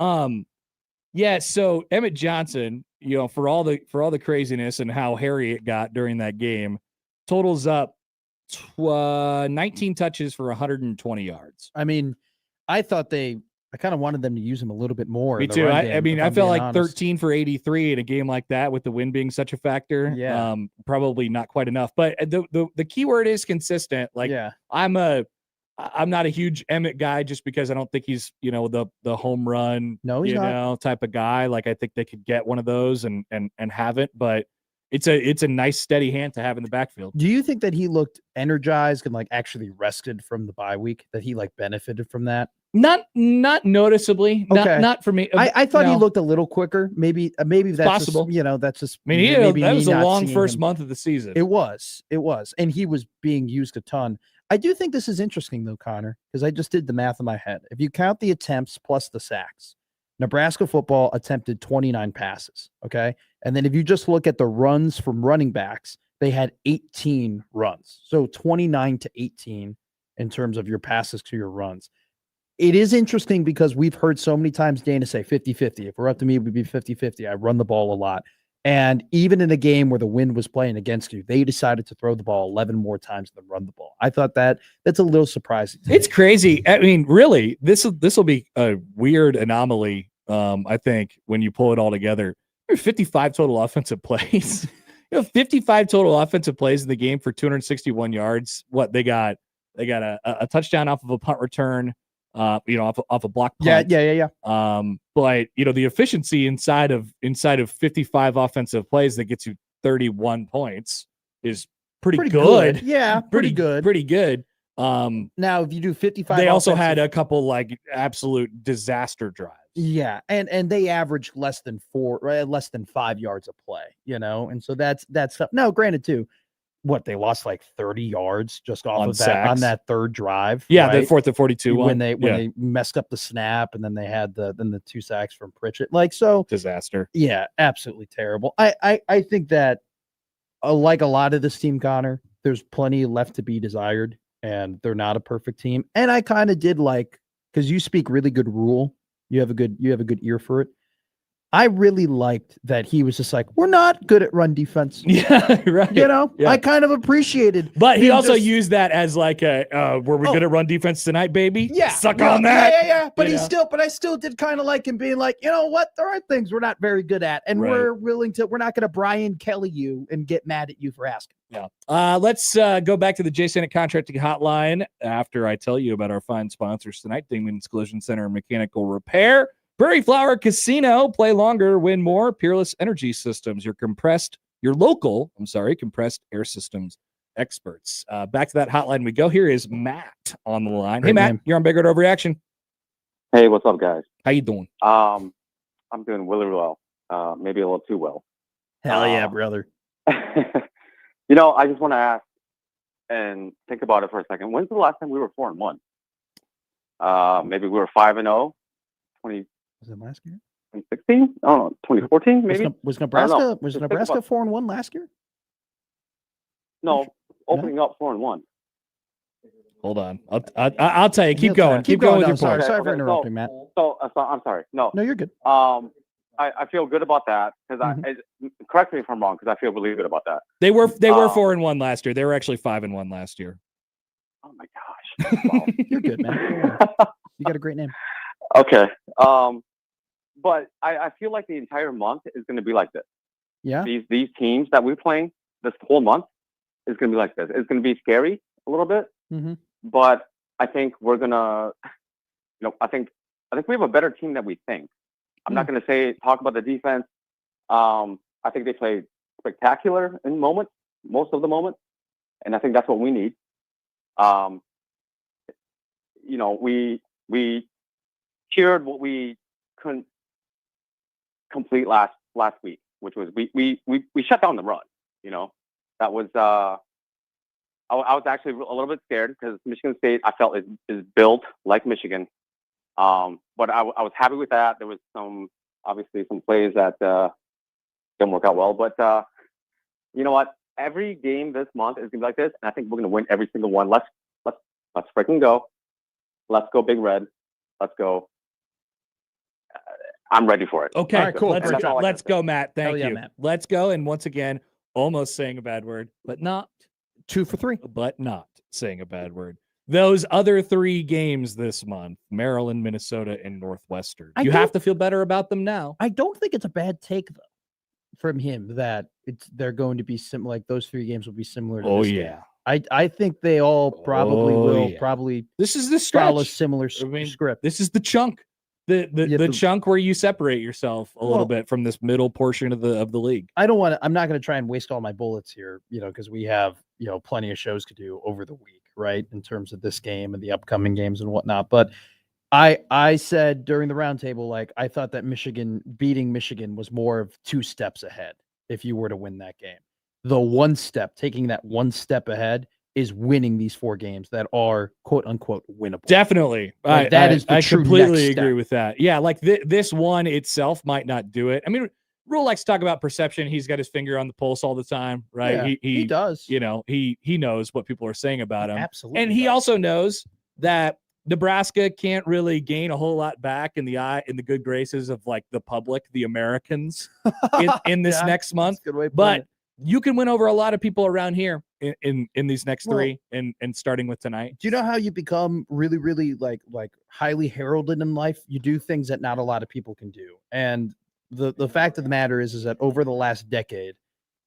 So Emmett Johnson, for all the craziness and how hairy it got during that game, totals up 19 touches for 120 yards. I mean, I kind of wanted them to use him a little bit more. Me in the too. run game, I if felt I'm like being honest. 13 for 83 in a game like that, with the wind being such a factor. Yeah. Probably not quite enough. But the key word is consistent. Like, Yeah. I'm not a huge Emmett guy just because I don't think he's, the home run, he's not. type of guy. Like, I think they could get one of those and have it, but it's a nice steady hand to have in the backfield. Do you think that he looked energized and actually rested from the bye week, that he benefited from that? Not noticeably. Okay. Not for me. I thought he No. looked a little quicker. Maybe that's possible. That's just. I mean, maybe that me was a not long seeing first him. month of the season. It was, and he was being used a ton. I do think this is interesting though, Connor, because I just did the math in my head. If you count the attempts plus the sacks, Nebraska football attempted 29 passes. Okay, and then if you just look at the runs from running backs, they had 18 runs. So 29 to 18 in terms of your passes to your runs. It is interesting because we've heard so many times Dana say 50-50. If we're up to me, it would be 50-50. I run the ball a lot. And even in a game where the wind was playing against you, they decided to throw the ball 11 more times than run the ball. I thought that's a little surprising. It's crazy. I mean, really, this will be a weird anomaly. I think when you pull it all together, there's 55 total offensive plays. 55 total offensive plays in the game for 261 yards. What they got a touchdown off of a punt return. Off a block punt. Yeah. But the efficiency inside of 55 offensive plays that gets you 31 points is pretty good. Yeah, pretty good. Pretty good. Now, if you do 55, they also had a couple absolute disaster drives. Yeah, and they averaged less than 5 yards a play. And so that's tough. Now, granted, too. What, they lost 30 yards just off On of that sacks. on that third drive. Yeah, right? the 4th and 42 when one. they messed up the snap, and then they had the 2 sacks from Pritchett. Disaster. Yeah, absolutely terrible. I think that like a lot of this team, Connor, there's plenty left to be desired, and they're not a perfect team. And I kind of did because you speak really good Rule. You have a good ear for it. I really liked that he was just like, we're not good at run defense. Yeah, right. You know, Yeah. I kind of appreciated. But he him also just- used that as like were we good at run defense tonight, baby? Yeah, Suck yeah, on that. Yeah. But You he know? I still did kind of like him being like, you know what? There are things we're not very good at, and Right. we're not going to Brian Kelly you and get mad at you for asking. Yeah. Let's go back to the J Senate contracting hotline after I tell you about our fine sponsors tonight: Dingman's Collision Center and Mechanical Repair, Prairie Flower Casino. Play longer, win more. Peerless Energy Systems, your local compressed air systems experts. Back to that hotline we go. Here is Matt on the line. Hey, Matt, you're on Big Red Overreaction. Hey, what's up, guys? How you doing? I'm doing really well. Maybe a little too well. Hell yeah, brother. I just want to ask and think about it for a second. When's the last time we were 4-1? Maybe we were 5-0. 20. Was it last year? 2016? I don't know. 2014, maybe. Was I don't know. Nebraska Just think about- 4-1 last year? No, opening up 4-1. Hold on. I'll tell you. Keep He'll going. tell you. Keep going with your Sorry point. for interrupting, Matt. So I'm sorry. No, you're good. I feel good about that because correct me if I'm wrong, because I feel really good about that. They were 4-1 last year. They were actually 5-1 last year. Oh my gosh. You're good, man. You got a great name. Okay. But I feel like the entire month is going to be like this. Yeah. These teams that we're playing this whole month is going to be like this. It's going to be scary a little bit, Mm-hmm. but I think we're gonna, I think we have a better team than we think. I'm not going to talk about the defense. I think they played spectacular in moments, most of the moments, and I think that's what we need. We cheered what we couldn't complete last week, which was we shut down the run. That was I was actually a little bit scared because Michigan State I felt is built like Michigan. But I was happy with that. There was obviously some plays that didn't work out well. But you know what? Every game this month is gonna be like this, and I think we're gonna win every single one. Let's freaking go. Let's go Big Red. Let's go. I'm ready for it. Okay, All right, cool. Let's go, Matt. Thank yeah, you. Matt. Let's go. And once again, almost saying a bad word, but not 2 for 3. But not saying a bad word. Those other 3 games this month: Maryland, Minnesota, and Northwestern. You have to feel better about them now. I don't think it's a bad take though from him that they're going to be similar. Like those 3 games will be similar. To this game. I think they all probably will. Probably this is the follow stretch. similar script. This is the chunk. The chunk where you separate yourself a little bit from this middle portion of the league. I'm not going to try and waste all my bullets here, because we have, plenty of shows to do over the week, right? In terms of this game and the upcoming games and whatnot. But I said during the roundtable, like, I thought that beating Michigan was more of 2 steps ahead if you were to win that game. Taking that 1 step ahead is winning these 4 games that are quote unquote winnable. Definitely. Like, that is the I true completely next agree step. with that. Yeah, like this one itself might not do it. I mean, Rule likes to talk about perception. He's got his finger on the pulse all the time, right? Yeah, he does. He knows what people are saying about him. Absolutely. And he also knows that Nebraska can't really gain a whole lot back in the good graces of like the public, the Americans in this Yeah, next month. that's a good way of putting But it. you can win over a lot of people around here in these next 3 and starting with tonight. Do you know how you become really, really like highly heralded in life? You do things that not a lot of people can do. And the fact of the matter is that over the last decade,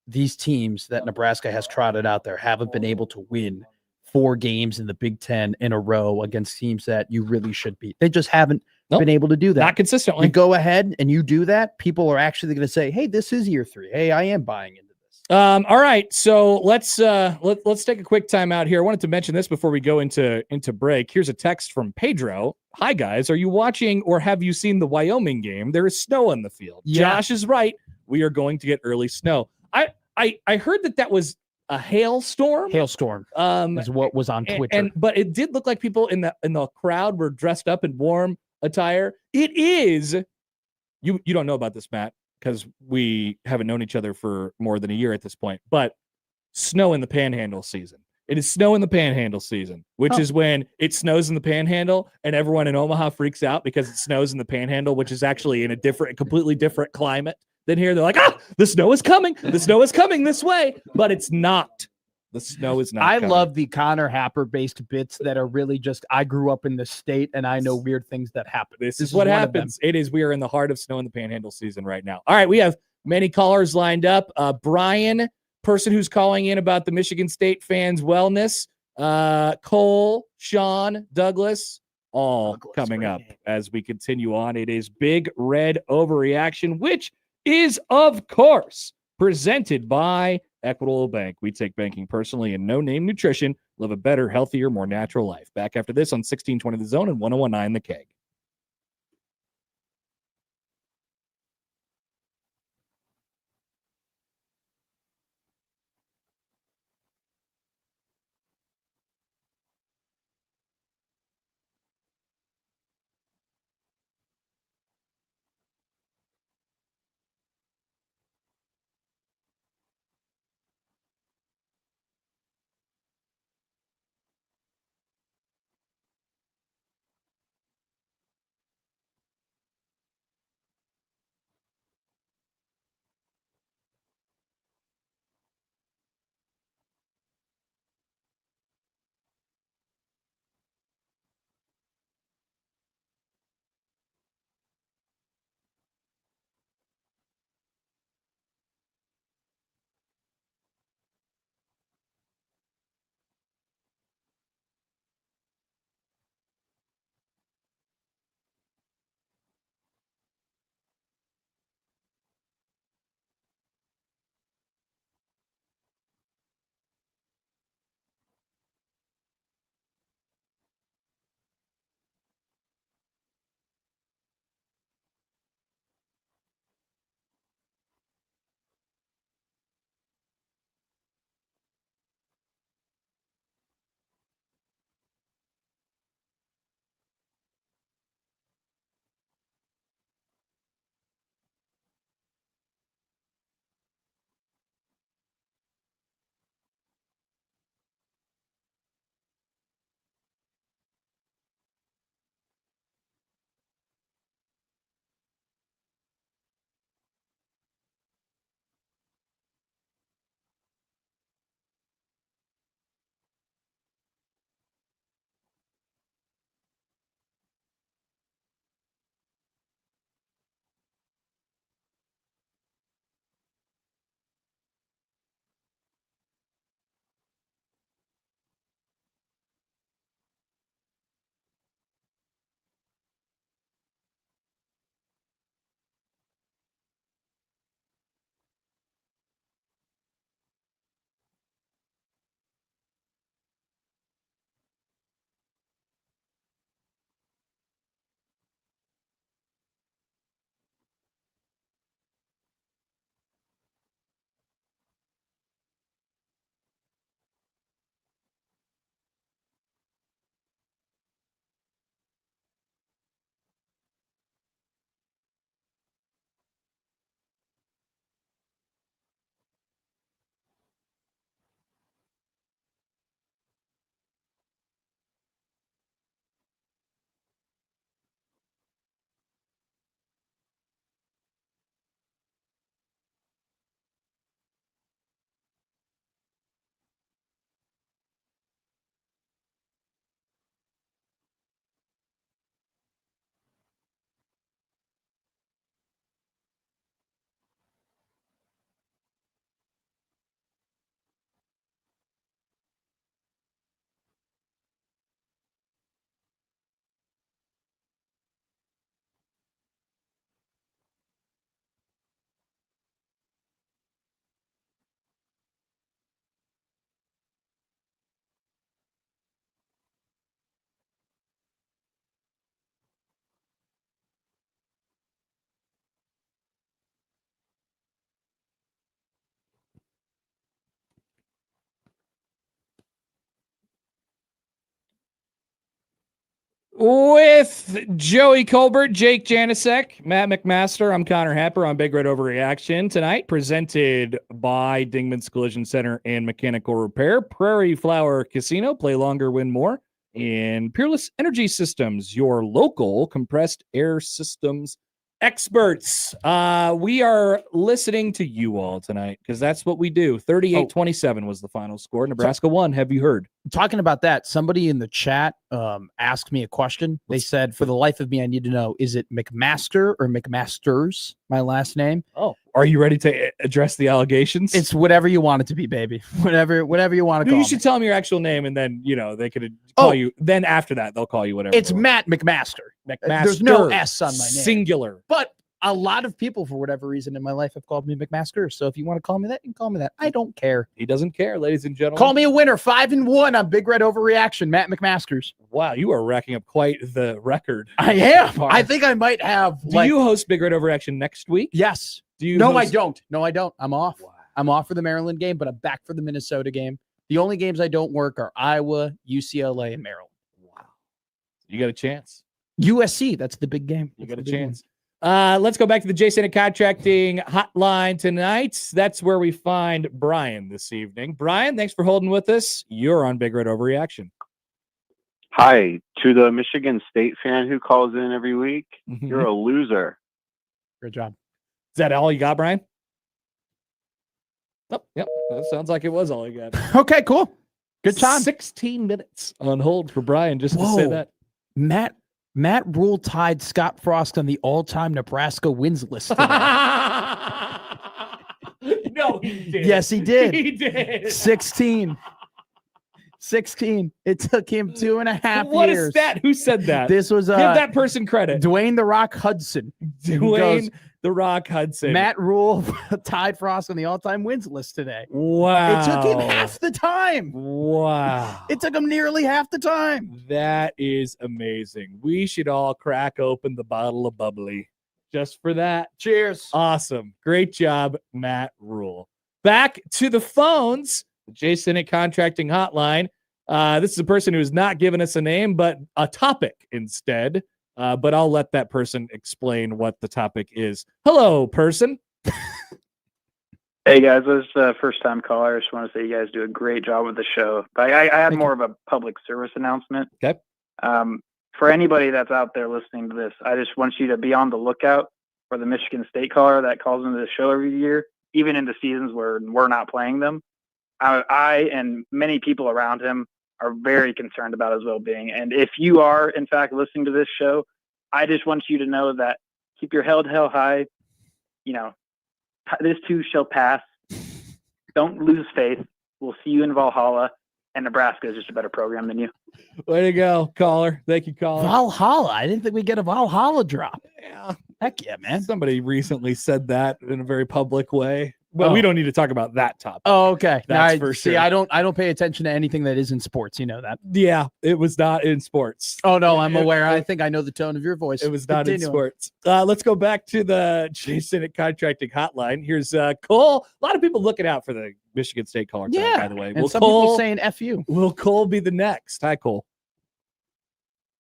these teams that Nebraska has trotted out there haven't been able to win 4 games in the Big Ten in a row against teams that you really should beat. They just haven't been able to do that. Not consistently. You go ahead and you do that, people are actually going to say, hey, this is year 3. Hey, I am buying into this. All right, so let's take a quick time out here. I wanted to mention this before we go into break. Here's a text from Pedro. Hi guys, are you watching or have you seen the Wyoming game? There is snow on the field. Yeah. Josh is right. We are going to get early snow. I heard that was a hailstorm. Hailstorm is what was on Twitter. But it did look like people in the crowd were dressed up in warm attire. It is you don't know about this, Matt, because we haven't known each other for more than a year at this point, but snow in the Panhandle season. It is snow in the Panhandle season, which is when it snows in the Panhandle and everyone in Omaha freaks out because it snows in the Panhandle, which is actually in a completely different climate than here. They're like, the snow is coming. The snow is coming this way, but it's not. The snow is not. I coming. love the Connor Happer based bits that are really just, I grew up in the state and I know weird things that happen. This is what happens. It is. We are in the heart of snow in the Panhandle season right now. All right. We have many callers lined up. Brian, person who's calling in about the Michigan State fans' wellness. Cole, Sean, Douglas, all coming up as we continue on. It is Big Red Overreaction, which is, of course, presented by Equitable Bank. We take banking personally and no-name nutrition. Live a better, healthier, more natural life. Back after this on 1620 The Zone and 1019 The Keg. With Joey Colbert, Jake Janicek, Matt McMaster, I'm Connor Happer on Big Red Overreaction tonight, presented by Dingman's Collision Center and Mechanical Repair, Prairie Flower Casino, play longer, win more, and Peerless Energy Systems, your local compressed air systems experts. We are listening to you all tonight because that's what we do. 38-27 was the final score. Nebraska won. Have you heard? Talking about that, somebody in the chat asked me a question. They said, for the life of me, I need to know, is it McMaster or McMasters, my last name? Oh, are you ready to address the allegations? It's whatever you want it to be, baby. Whatever you want to call You me. should tell them your actual name, and then, they could call you. Then after that, they'll call you whatever. It's Matt McMaster. McMaster. There's no S on my name. Singular. But a lot of people, for whatever reason in my life, have called me McMaster. So if you want to call me that, you can call me that. I don't care. He doesn't care, ladies and gentlemen. Call me a winner. 5-1 on Big Red Overreaction. Matt McMasters. Wow, you are racking up quite the record. I am. I think I might have. Do you host Big Red Overreaction next week? Yes. Do you? No, I don't. No, I don't. I'm off. Wow. I'm off for the Maryland game, but I'm back for the Minnesota game. The only games I don't work are Iowa, UCLA, and Maryland. Wow. You got a chance. USC. That's the big game. You got a chance. Let's go back to the Jason Contracting hotline tonight. That's where we find Brian this evening. Brian, thanks for holding with us. You're on Big Red Overreaction. Hi, to the Michigan State fan who calls in every week. Mm-hmm. You're a loser. Good job. Is that all you got, Brian? Oh, yep. That sounds like it was all you got. Okay, cool. Good time. 16 minutes on hold for Brian just to say that. Matt Rule tied Scott Frost on the all-time Nebraska wins list today. No, he did. Yes, he did. He did. 16. It took him 2.5 What years. a stat. Who said that? This was Give that person credit. Dwayne The Rock Hudson. Dwayne The Rock Hudson. Matt Rule tied Frost on the all-time wins list today. Wow. It took him half the time. Wow. It took him nearly half the time. That is amazing. We should all crack open the bottle of bubbly just for that. Cheers. Awesome. Great job, Matt Rule. Back to the phones. The Jason at Contracting Hotline. This is a person who has not given us a name, but a topic instead. But I'll let that person explain what the topic is. Hello, person. Hey, guys. This is a first-time caller. I just want to say you guys do a great job with the show. But I had more of a public service announcement. Okay. For anybody that's out there listening to this, I just want you to be on the lookout for the Michigan State caller that calls into the show every year, even in the seasons where we're not playing them. I and many people around him are very concerned about his well-being. And if you are, in fact, listening to this show, I just want you to know that keep your head held high. This too shall pass. Don't lose faith. We'll see you in Valhalla. And Nebraska is just a better program than you. Way to go, caller. Thank you, caller. Valhalla. I didn't think we'd get a Valhalla drop. Yeah. Heck yeah, man. Somebody recently said that in a very public way. But we don't need to talk about that topic. Oh, okay. That's for sure. See, I don't pay attention to anything that is in sports. You know that. Yeah, it was not in sports. Oh no, I'm aware. I think I know the tone of your voice. It was not in sports. Let's go back to the Jason at Contracting Hotline. Here's Cole. A lot of people looking out for the Michigan State caller tonight, by the way. And some people saying F you. Will Cole be the next? Hi, Cole.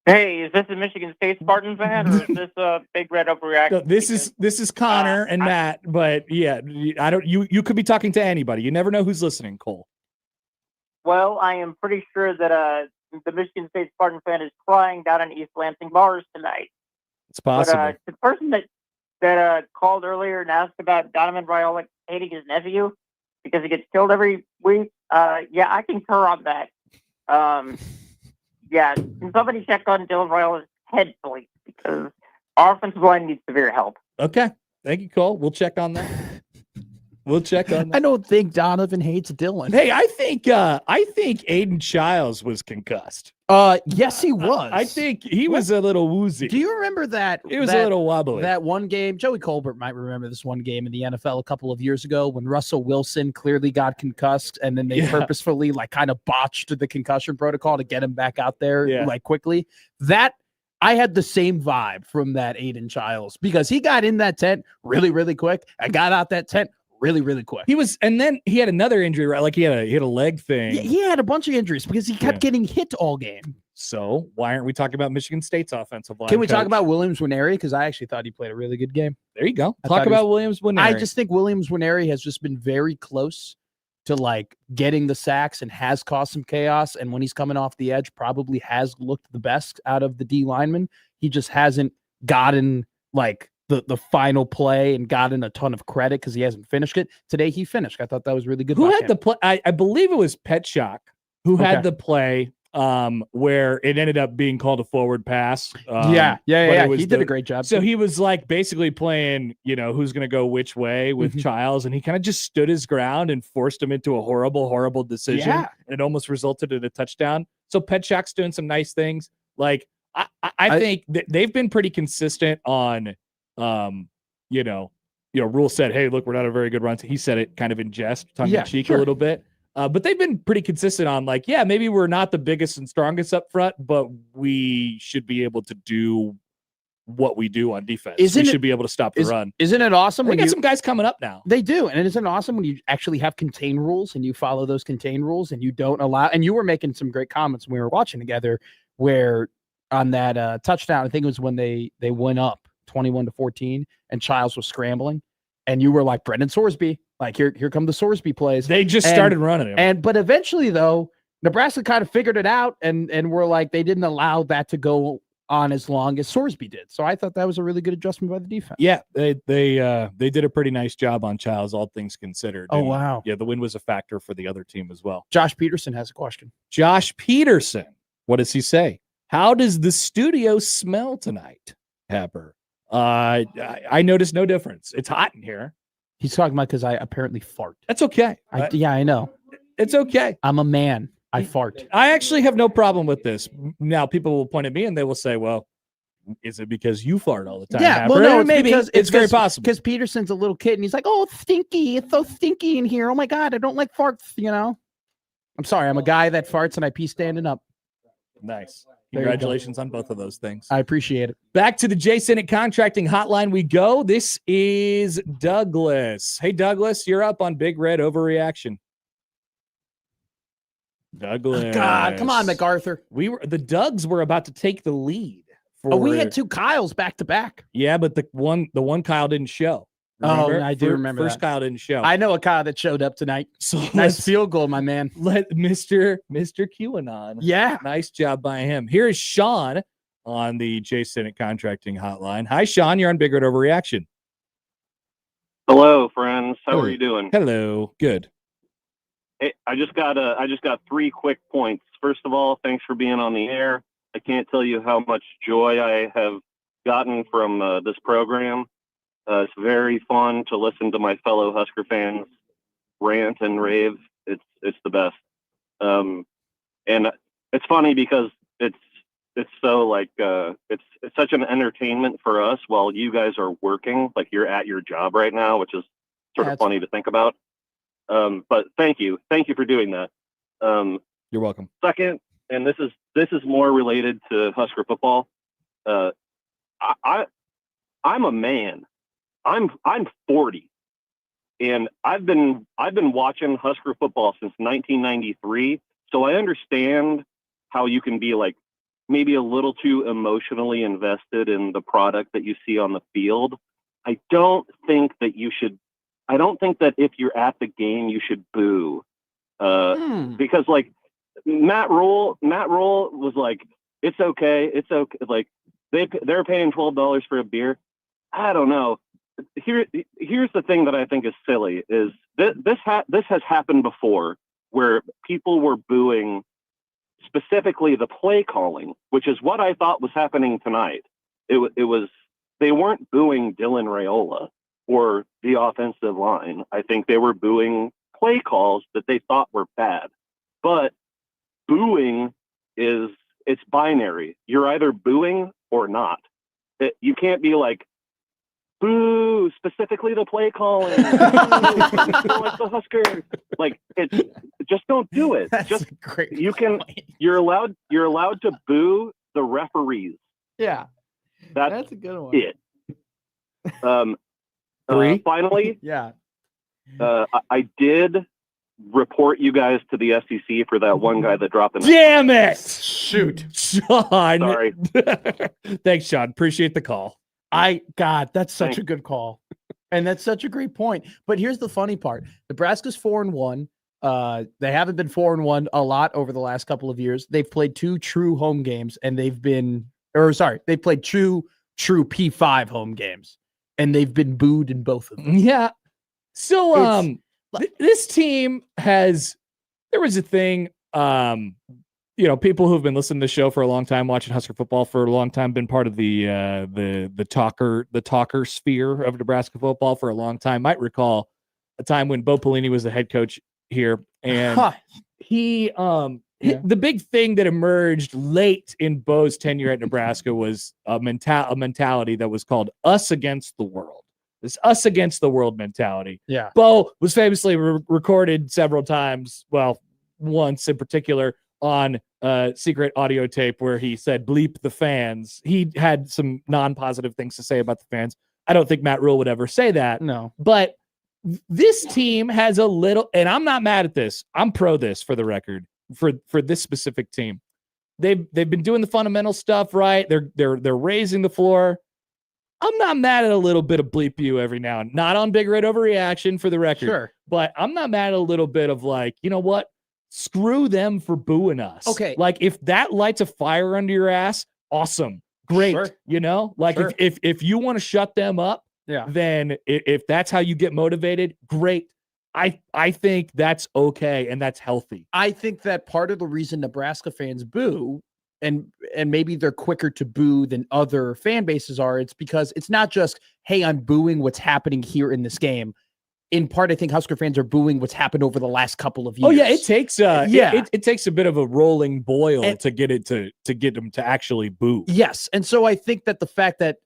Hey, is this a Michigan State Spartan fan or is this a Big Red Overreaction? No, this is Connor and Matt, but yeah, I don't. You could be talking to anybody. You never know who's listening, Cole. Well, I am pretty sure that the Michigan State Spartan fan is crying down in East Lansing bars tonight. It's possible. But the person that called earlier and asked about Donovan Raiola hating his nephew because he gets killed every week, yeah, I concur on that. Yeah, can somebody check on Dylan Raiola's head, please? Because our offensive line needs severe help. Okay. Thank you, Cole. We'll check on that. I don't think Donovan hates Dylan. Hey, I think Aiden Childs was concussed. Yes, he was. I think he was a little woozy. Do you remember that? It was a little wobbly. That one game, Joey Colbert might remember this one game in the NFL a couple of years ago when Russell Wilson clearly got concussed, and then they purposefully kind of botched the concussion protocol to get him back out there quickly. That I had the same vibe from that Aiden Childs because he got in that tent really, really quick. I got out that tent really, really quick. He was, and then he had another injury, right? Like he had a leg thing. Yeah, he had a bunch of injuries because he kept getting hit all game. So why aren't we talking about Michigan State's offensive line? Can we talk coach? about Williams Nwaneri? Because I actually thought he played a really good game. There you go. I Talk thought he about was- Williams Nwaneri. I just think Williams Nwaneri has just been very close to like getting the sacks and has caused some chaos. And when he's coming off the edge, probably has looked the best out of the D linemen. He just hasn't gotten like the final play and gotten a ton of credit because he hasn't finished it. Today he finished. I thought that was really good. Who by had him. the play? I believe it was Pet Shock who had Okay. the play where it ended up being called a forward pass. Yeah. but it was He did a great job. So he was like basically playing, who's going to go which way with Childs, and he kind of just stood his ground and forced him into a horrible decision. Yeah. And it almost resulted in a touchdown. So Pet Shock's doing some nice things. Like I think that they've been pretty consistent on, Rule said, hey, look, we're not a very good run. He said it kind of in jest, tongue in cheek a little bit. But they've been pretty consistent on like, yeah, maybe we're not the biggest and strongest up front, but we should be able to do what we do on defense. We should be able to stop the run. Isn't it awesome? They got some guys coming up now. They do. And isn't it awesome when you actually have contain rules and you follow those contain rules and you don't allow, and you were making some great comments when we were watching together where on that touchdown, I think it was when they went up 21-14 and Childs was scrambling and you were like, Brendan Sorsby, like here come the Sorsby plays. They just started running him. But eventually though, Nebraska kind of figured it out and we're like, they didn't allow that to go on as long as Sorsby did. So I thought that was a really good adjustment by the defense. Yeah, they did a pretty nice job on Childs, all things considered. Oh, And, wow. Yeah, the win was a factor for the other team as well. Josh Peterson has a question. Josh Peterson, what does he say? How does the studio smell tonight, Happer? I noticed no difference. It's hot in here. He's talking about because I apparently fart. That's okay. Yeah, I know. It's okay. I'm a man. I fart. I actually have no problem with this. Now, people will point at me and they will say, well, is it because you fart all the time? Yeah, Happer? well, no, maybe. It's very possible. Because Peterson's a little kid and he's like, oh, it's stinky. It's so stinky in here. Oh my God, I don't like farts, I'm sorry. I'm a guy that farts and I pee standing up. Nice. There you go. Congratulations on both of those things. I appreciate it. Back to the J Senate contracting hotline we go. This is Douglas. Hey, Douglas, you're up on Big Red Overreaction. Douglas. Oh, God, come on, MacArthur. The Dougs were about to take the lead. We had two Kyles back to back. Yeah, but the one Kyle didn't show. Oh, Remember? I do remember First that. Kyle didn't show. I know a Kyle that showed up tonight. So nice field goal, my man. Let Mr. QAnon. Yeah. Nice job by him. Here is Sean on the J Senate contracting hotline. Hi, Sean. You're on Big Red Overreaction. Hello, friends. How are you doing? Hello. Good. Hey, I just got 3 quick points. First of all, thanks for being on the air. I can't tell you how much joy I have gotten from this program. It's very fun to listen to my fellow Husker fans rant and rave. It's the best. And it's funny because it's so like it's such an entertainment for us while you guys are working, like you're at your job right now, which is sort of funny to think about. But thank you for doing that. You're welcome. Second, and this is more related to Husker football. I'm a man. I'm 40, and I've been watching Husker football since 1993. So I understand how you can be like maybe a little too emotionally invested in the product that you see on the field. I don't think that if you're at the game you should boo, because like Matt Rule was like, it's okay. Like they're paying $12 for a beer. I don't know. Here's the thing that I think is silly is this has happened before where people were booing specifically the play calling, which is what I thought was happening tonight. It was they weren't booing Dylan Raiola or the offensive line. I think they were booing play calls that they thought were bad. But booing it's binary. You're either booing or not. You can't be like, boo, specifically the play calling. Boo, like the Huskers. Like just don't do it. That's great. You're allowed to boo the referees. Yeah. That's a good one. It. 3. Finally, yeah. I did report you guys to the SEC for that one guy that dropped an Damn it! Shoot. Sean. Sorry. Thanks, Sean. Appreciate the call. God, that's such Thanks. a good call. And that's such a great point. But here's the funny part. Nebraska's 4-1. They haven't been 4-1 a lot over the last couple of years. They've played 2 true home games, and they've played true P5 home games, and they've been booed in both of them. Yeah. So this team has, there was a thing, people who've been listening to the show for a long time, watching Husker football for a long time, been part of the talker sphere of Nebraska football for a long time, might recall a time when Bo Pelini was the head coach here, and the big thing that emerged late in Bo's tenure at Nebraska was a mentality that was called us against the world. This us against the world mentality. Yeah. Bo was famously recorded several times, well, once in particular, on a secret audio tape where he said, bleep the fans. He had some non-positive things to say about the fans. I don't think Matt Rule would ever say that. No. But this team has a little, and I'm not mad at this. I'm pro this, for the record, for this specific team. They've been doing the fundamental stuff right. They're raising the floor. I'm not mad at a little bit of bleep you every now and not on Big Red Overreaction, for the record. Sure. But I'm not mad at a little bit of like, you know what? Screw them for booing us. Okay. Like if that lights a fire under your ass, awesome. Great. Sure. Like Sure. if you want to shut them up, Yeah. then if that's how you get motivated, great. I think that's okay and that's healthy. I think that part of the reason Nebraska fans boo, and maybe they're quicker to boo than other fan bases are, it's because it's not just, hey, I'm booing what's happening here in this game. In part, I think Husker fans are booing what's happened over the last couple of years. Oh yeah, it takes it takes a bit of a rolling boil to get it to get them to actually boo. Yes, and so I think that the fact that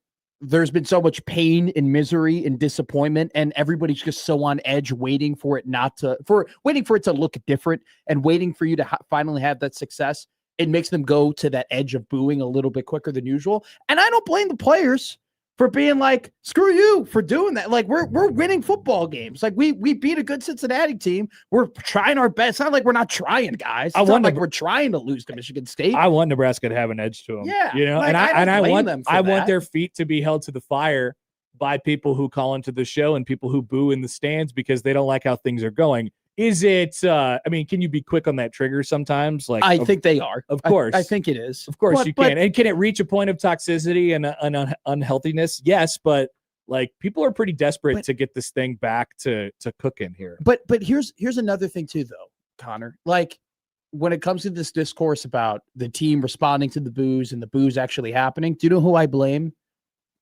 there's been so much pain and misery and disappointment, and everybody's just so on edge, waiting for it to look different, and waiting for you to finally have that success. It makes them go to that edge of booing a little bit quicker than usual. And I don't blame the players for being like, screw you for doing that. Like we're winning football games. Like we beat a good Cincinnati team. We're trying our best. It's not like we're not trying, guys. It's not like we're trying to lose to Michigan State. I want Nebraska to have an edge to them. Yeah. Like, I want that. their feet to be held to the fire by people who call into the show and people who boo in the stands because they don't like how things are going. Is it can you be quick on that trigger sometimes? Like I think they are. Of course. I think it is. Of course you can. And can it reach a point of toxicity and unhealthiness? Yes, but like people are pretty desperate to get this thing back to cooking here. But here's another thing too, though, Connor. Like when it comes to this discourse about the team responding to the boos and the boos actually happening, do you know who I blame?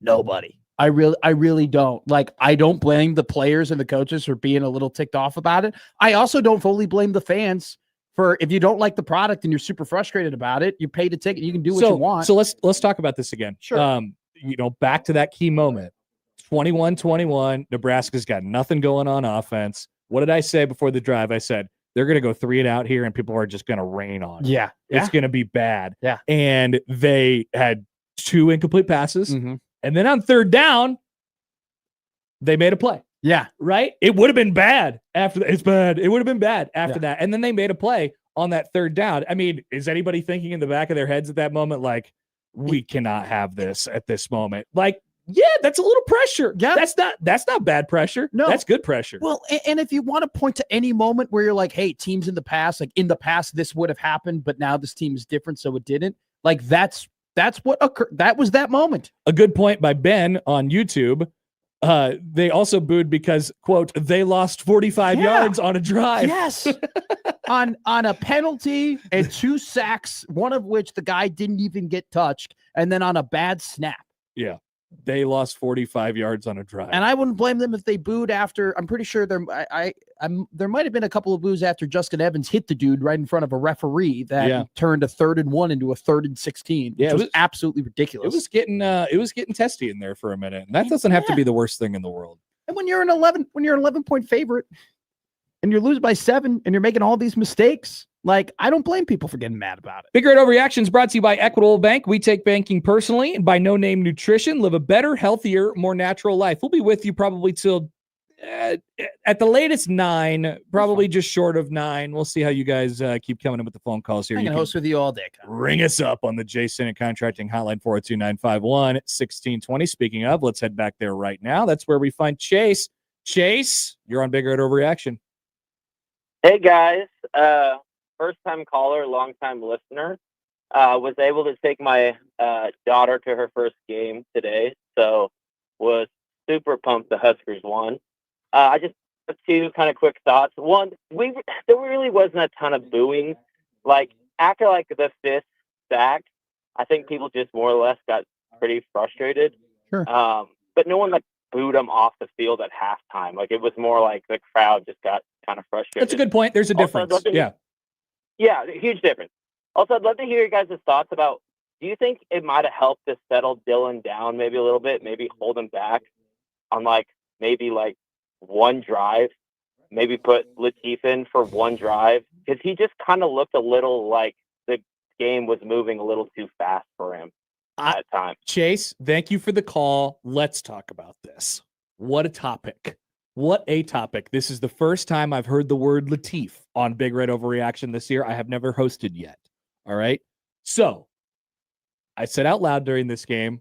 Nobody. I really don't. Like, I don't blame the players and the coaches for being a little ticked off about it. I also don't fully blame the fans for, if you don't like the product and you're super frustrated about it, you paid a ticket, you can do what you want. So let's talk about this again. Sure. Back to that key moment. 21-21, Nebraska's got nothing going on offense. What did I say before the drive? I said, they're going to go 3-and-out here and people are just going to rain on it. Yeah. It's going to be bad. Yeah. And they had 2 incomplete passes. Mm-hmm. And then on 3rd down, they made a play. Yeah. Right? It would have been bad after that. It's bad. It would have been bad after that. And then they made a play on that 3rd down. I mean, is anybody thinking in the back of their heads at that moment, like, we cannot have this at this moment? Like, yeah, that's a little pressure. Yeah. That's not bad pressure. No. That's good pressure. Well, and if you want to point to any moment where you're like, hey, teams in the past, this would have happened, but now this team is different, so it didn't. Like, that's what occurred. That was that moment. A good point by Ben on YouTube. They also booed because, quote, they lost 45 yards on a drive. Yes. on a penalty and 2 sacks, one of which the guy didn't even get touched, and then on a bad snap. Yeah. They lost 45 yards on a drive. And I wouldn't blame them if they booed after. I'm pretty sure there might have been a couple of boos after Justin Evans hit the dude right in front of a referee that turned a 3rd and 1 into a 3rd and 16. Yeah, it was absolutely ridiculous. It was getting testy in there for a minute. And that doesn't have to be the worst thing in the world. And when you're an 11-point favorite and you're losing by 7 and you're making all these mistakes, like, I don't blame people for getting mad about it. Big Red Overreaction is brought to you by Equitable Bank. We take banking personally, and by No Name Nutrition. Live a better, healthier, more natural life. We'll be with you probably till At the latest 9, probably just short of 9. We'll see how you guys keep coming in with the phone calls here. I You can can host with you all day. Kyle. ring us up on the Jason and Contracting Hotline 402-951-1620. Speaking of, let's head back there right now. That's where we find Chase. Chase, you're on Big Red Overreaction. Hey guys, first time caller, long time listener. Was able to take my daughter to her first game today, so was super pumped the Huskers won. I just have 2 kind of quick thoughts. One, there really wasn't a ton of booing. Like after like the 5th sack, I think people just more or less got pretty frustrated. Sure. But no one like booed them off the field at halftime. Like it was more like the crowd just got kind of frustrated. That's a good point. There's a difference. Yeah, huge difference. Also, I'd love to hear your guys' thoughts about, do you think it might have helped to settle Dylan down maybe a little bit, maybe hold him back on maybe one drive, maybe put Latif in for one drive? Because he just kind of looked a little like the game was moving a little too fast for him at times. Chase, thank you for the call. Let's talk about this. What a topic. What a topic. This is the first time I've heard the word Latif on Big Red Overreaction this year. I have never hosted yet. All right. So I said out loud during this game,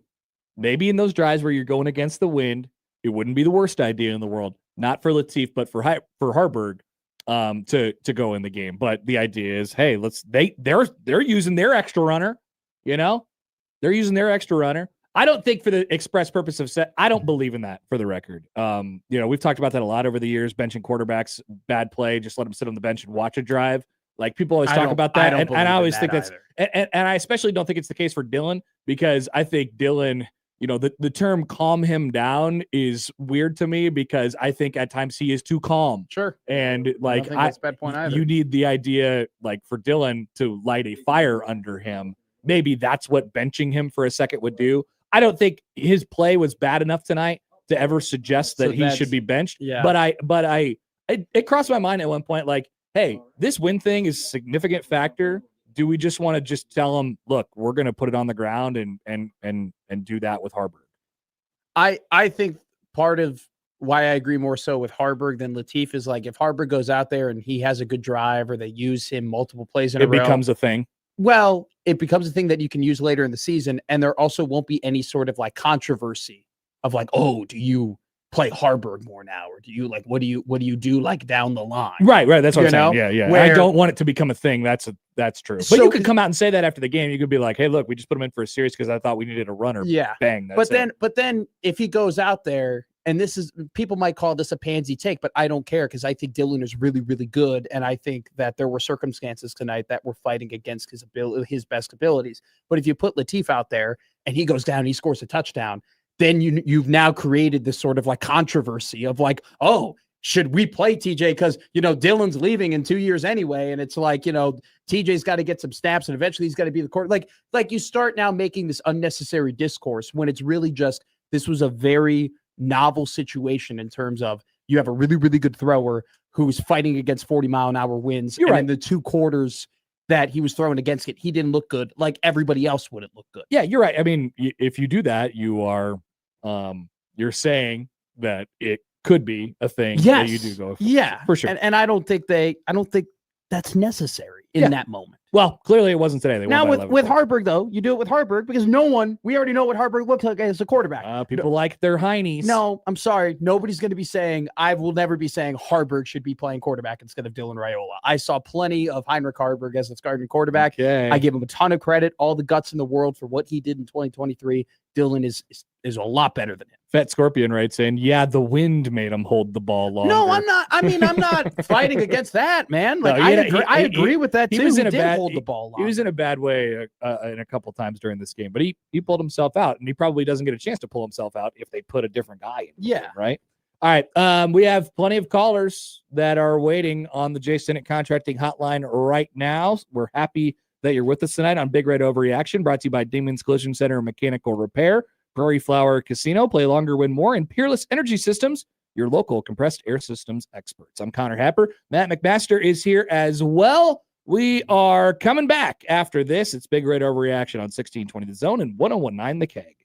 maybe in those drives where you're going against the wind, it wouldn't be the worst idea in the world. Not for Latif, but for Harburg to go in the game. But the idea is, hey, they're using their extra runner, they're using their extra runner. I don't think for the express purpose of I don't believe in that, for the record. We've talked about that a lot over the years, benching quarterbacks, bad play, just let them sit on the bench and watch a drive. Like people always talk about that. And I always think that's, and I especially don't think it's the case for Dylan, because I think Dylan, the term calm him down is weird to me, because I think at times he is too calm. Sure. And I think that's a bad point either. You need the idea, for Dylan to light a fire under him. Maybe that's what benching him for a second would do. I don't think his play was bad enough tonight to ever suggest that he should be benched. Yeah. But it crossed my mind at one point, hey, this win thing is a significant factor. Do we just want to just tell him, look, we're going to put it on the ground and do that with Harburg? I think part of why I agree more so with Harburg than Latif is if Harburg goes out there and he has a good drive, or they use him multiple plays in a row, it becomes a thing. Well, it becomes a thing that you can use later in the season, and there also won't be any sort of controversy of oh, do you play Harburg more now, or do you what do you do down the line? Right. That's what I'm saying. Yeah. I don't want it to become a thing. That's true. But So you could come out and say that after the game. You could be like, hey, look, we just put him in for a series because I thought we needed a runner. Yeah. Bang. That's But then if he goes out there, and this is, people might call this a pansy take, but I don't care, because I think Dylan is really, really good, and I think that there were circumstances tonight that were fighting against his best abilities. But if you put Latif out there and he goes down and he scores a touchdown, then you've now created this sort of controversy of oh, should we play TJ? Because, Dylan's leaving in 2 years anyway. And it's TJ's got to get some snaps, and eventually he's got to be the court. You start now making this unnecessary discourse when it's really just, this was a very novel situation in terms of, you have a really, really good thrower who's fighting against 40-mile-an-hour winds. You're and right. in the 2 quarters that he was throwing against it, he didn't look good like everybody else wouldn't look good. Yeah, you're right. I mean, if you do that, you are you're saying that it could be a thing that you do go for sure. And I don't think that's necessary in that moment. Well, clearly it wasn't today. They Now won by 11 with points. Harburg, though, you do it with Harburg because we already know what Harburg looks like as a quarterback. People like their heinies. No, I'm sorry. Nobody's going to be saying, I will never be saying Harburg should be playing quarterback instead of Dylan Raiola. I saw plenty of Heinrich Harburg as a starting quarterback. Okay. I give him a ton of credit, all the guts in the world for what he did in 2023. Dylan is a lot better than him. Fat Scorpion, right? Saying, yeah, the wind made him hold the ball longer. No, I'm not. I mean, I'm not fighting against that, man. I agree with that too. He was in did hold the ball longer. He was in a bad way in a couple times during this game, but he pulled himself out, and he probably doesn't get a chance to pull himself out if they put a different guy in. Yeah. Right. All right. We have plenty of callers that are waiting on the J Senate Contracting Hotline right now. We're happy that you're with us tonight on Big Red Overreaction, brought to you by Demons Collision Center and Mechanical Repair, Prairie Flower Casino, play longer, win more, and Peerless Energy Systems, your local compressed air systems experts. I'm Connor Happer. Matt McMaster is here as well. We are coming back after this. It's Big Red Overreaction on 1620 The Zone and 1019 The Keg.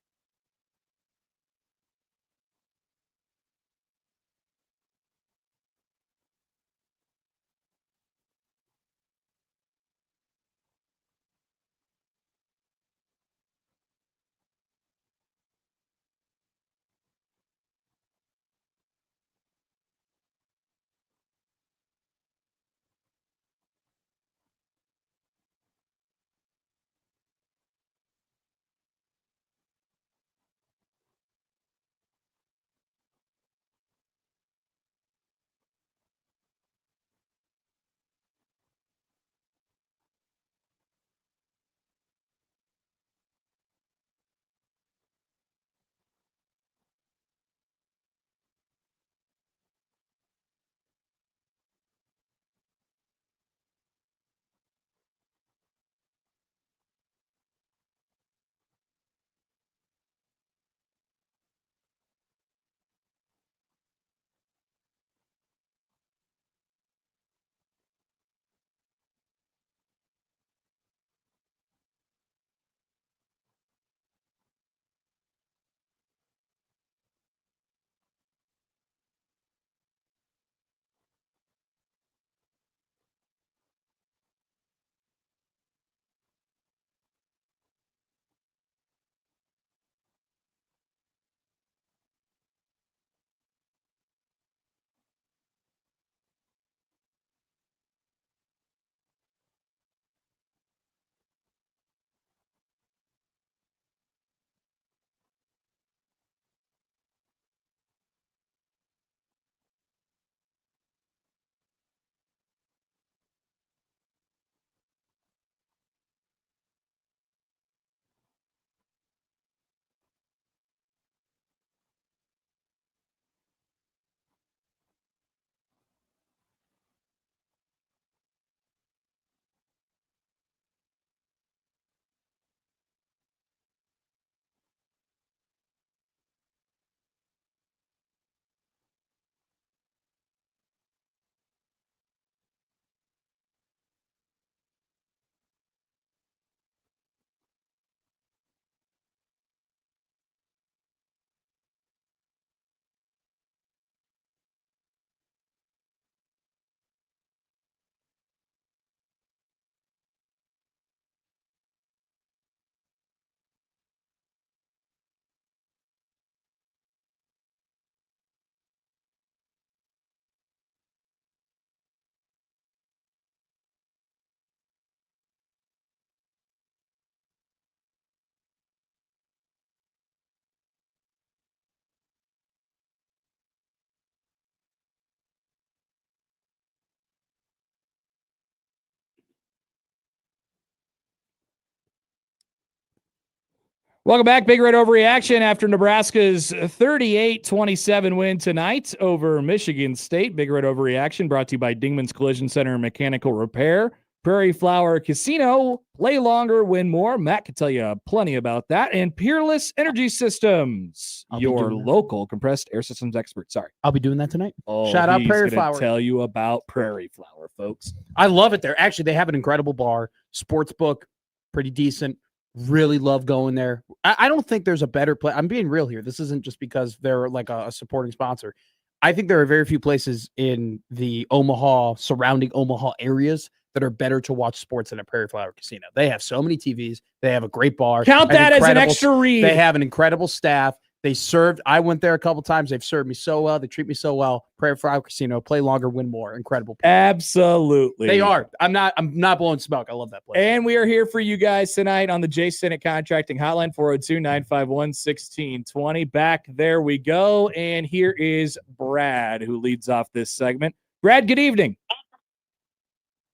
Welcome back. Big Red Overreaction after Nebraska's 38-27 win tonight over Michigan State. Big Red Overreaction brought to you by Dingman's Collision Center and Mechanical Repair. Prairie Flower Casino. Play longer, win more. Matt can tell you plenty about that. And Peerless Energy Systems, your local compressed air systems expert. Sorry. I'll be doing that tonight. Oh, Shout out he's Prairie gonna Flower. tell you about Prairie Flower, folks. I love it there. Actually, they have an incredible bar, sports book, pretty decent. Really love going there. I don't think there's a better place. I'm being real here. This isn't just because they're like a supporting sponsor. I think there are very few places in the Omaha, surrounding Omaha areas that are better to watch sports than a Prairie Flower Casino. They have so many TVs. They have a great bar. Count that as an extra read. They have an incredible staff. They served. I went there a couple times. They've served me so well. They treat me so well. Prairie Flower Casino. Play longer, win more. Incredible people. Absolutely. They are. I'm not blowing smoke. I love that place. And we are here for you guys tonight on the J. Senate Contracting Hotline, 402-951-1620. Back there we go. And here is Brad, who leads off this segment. Brad, good evening.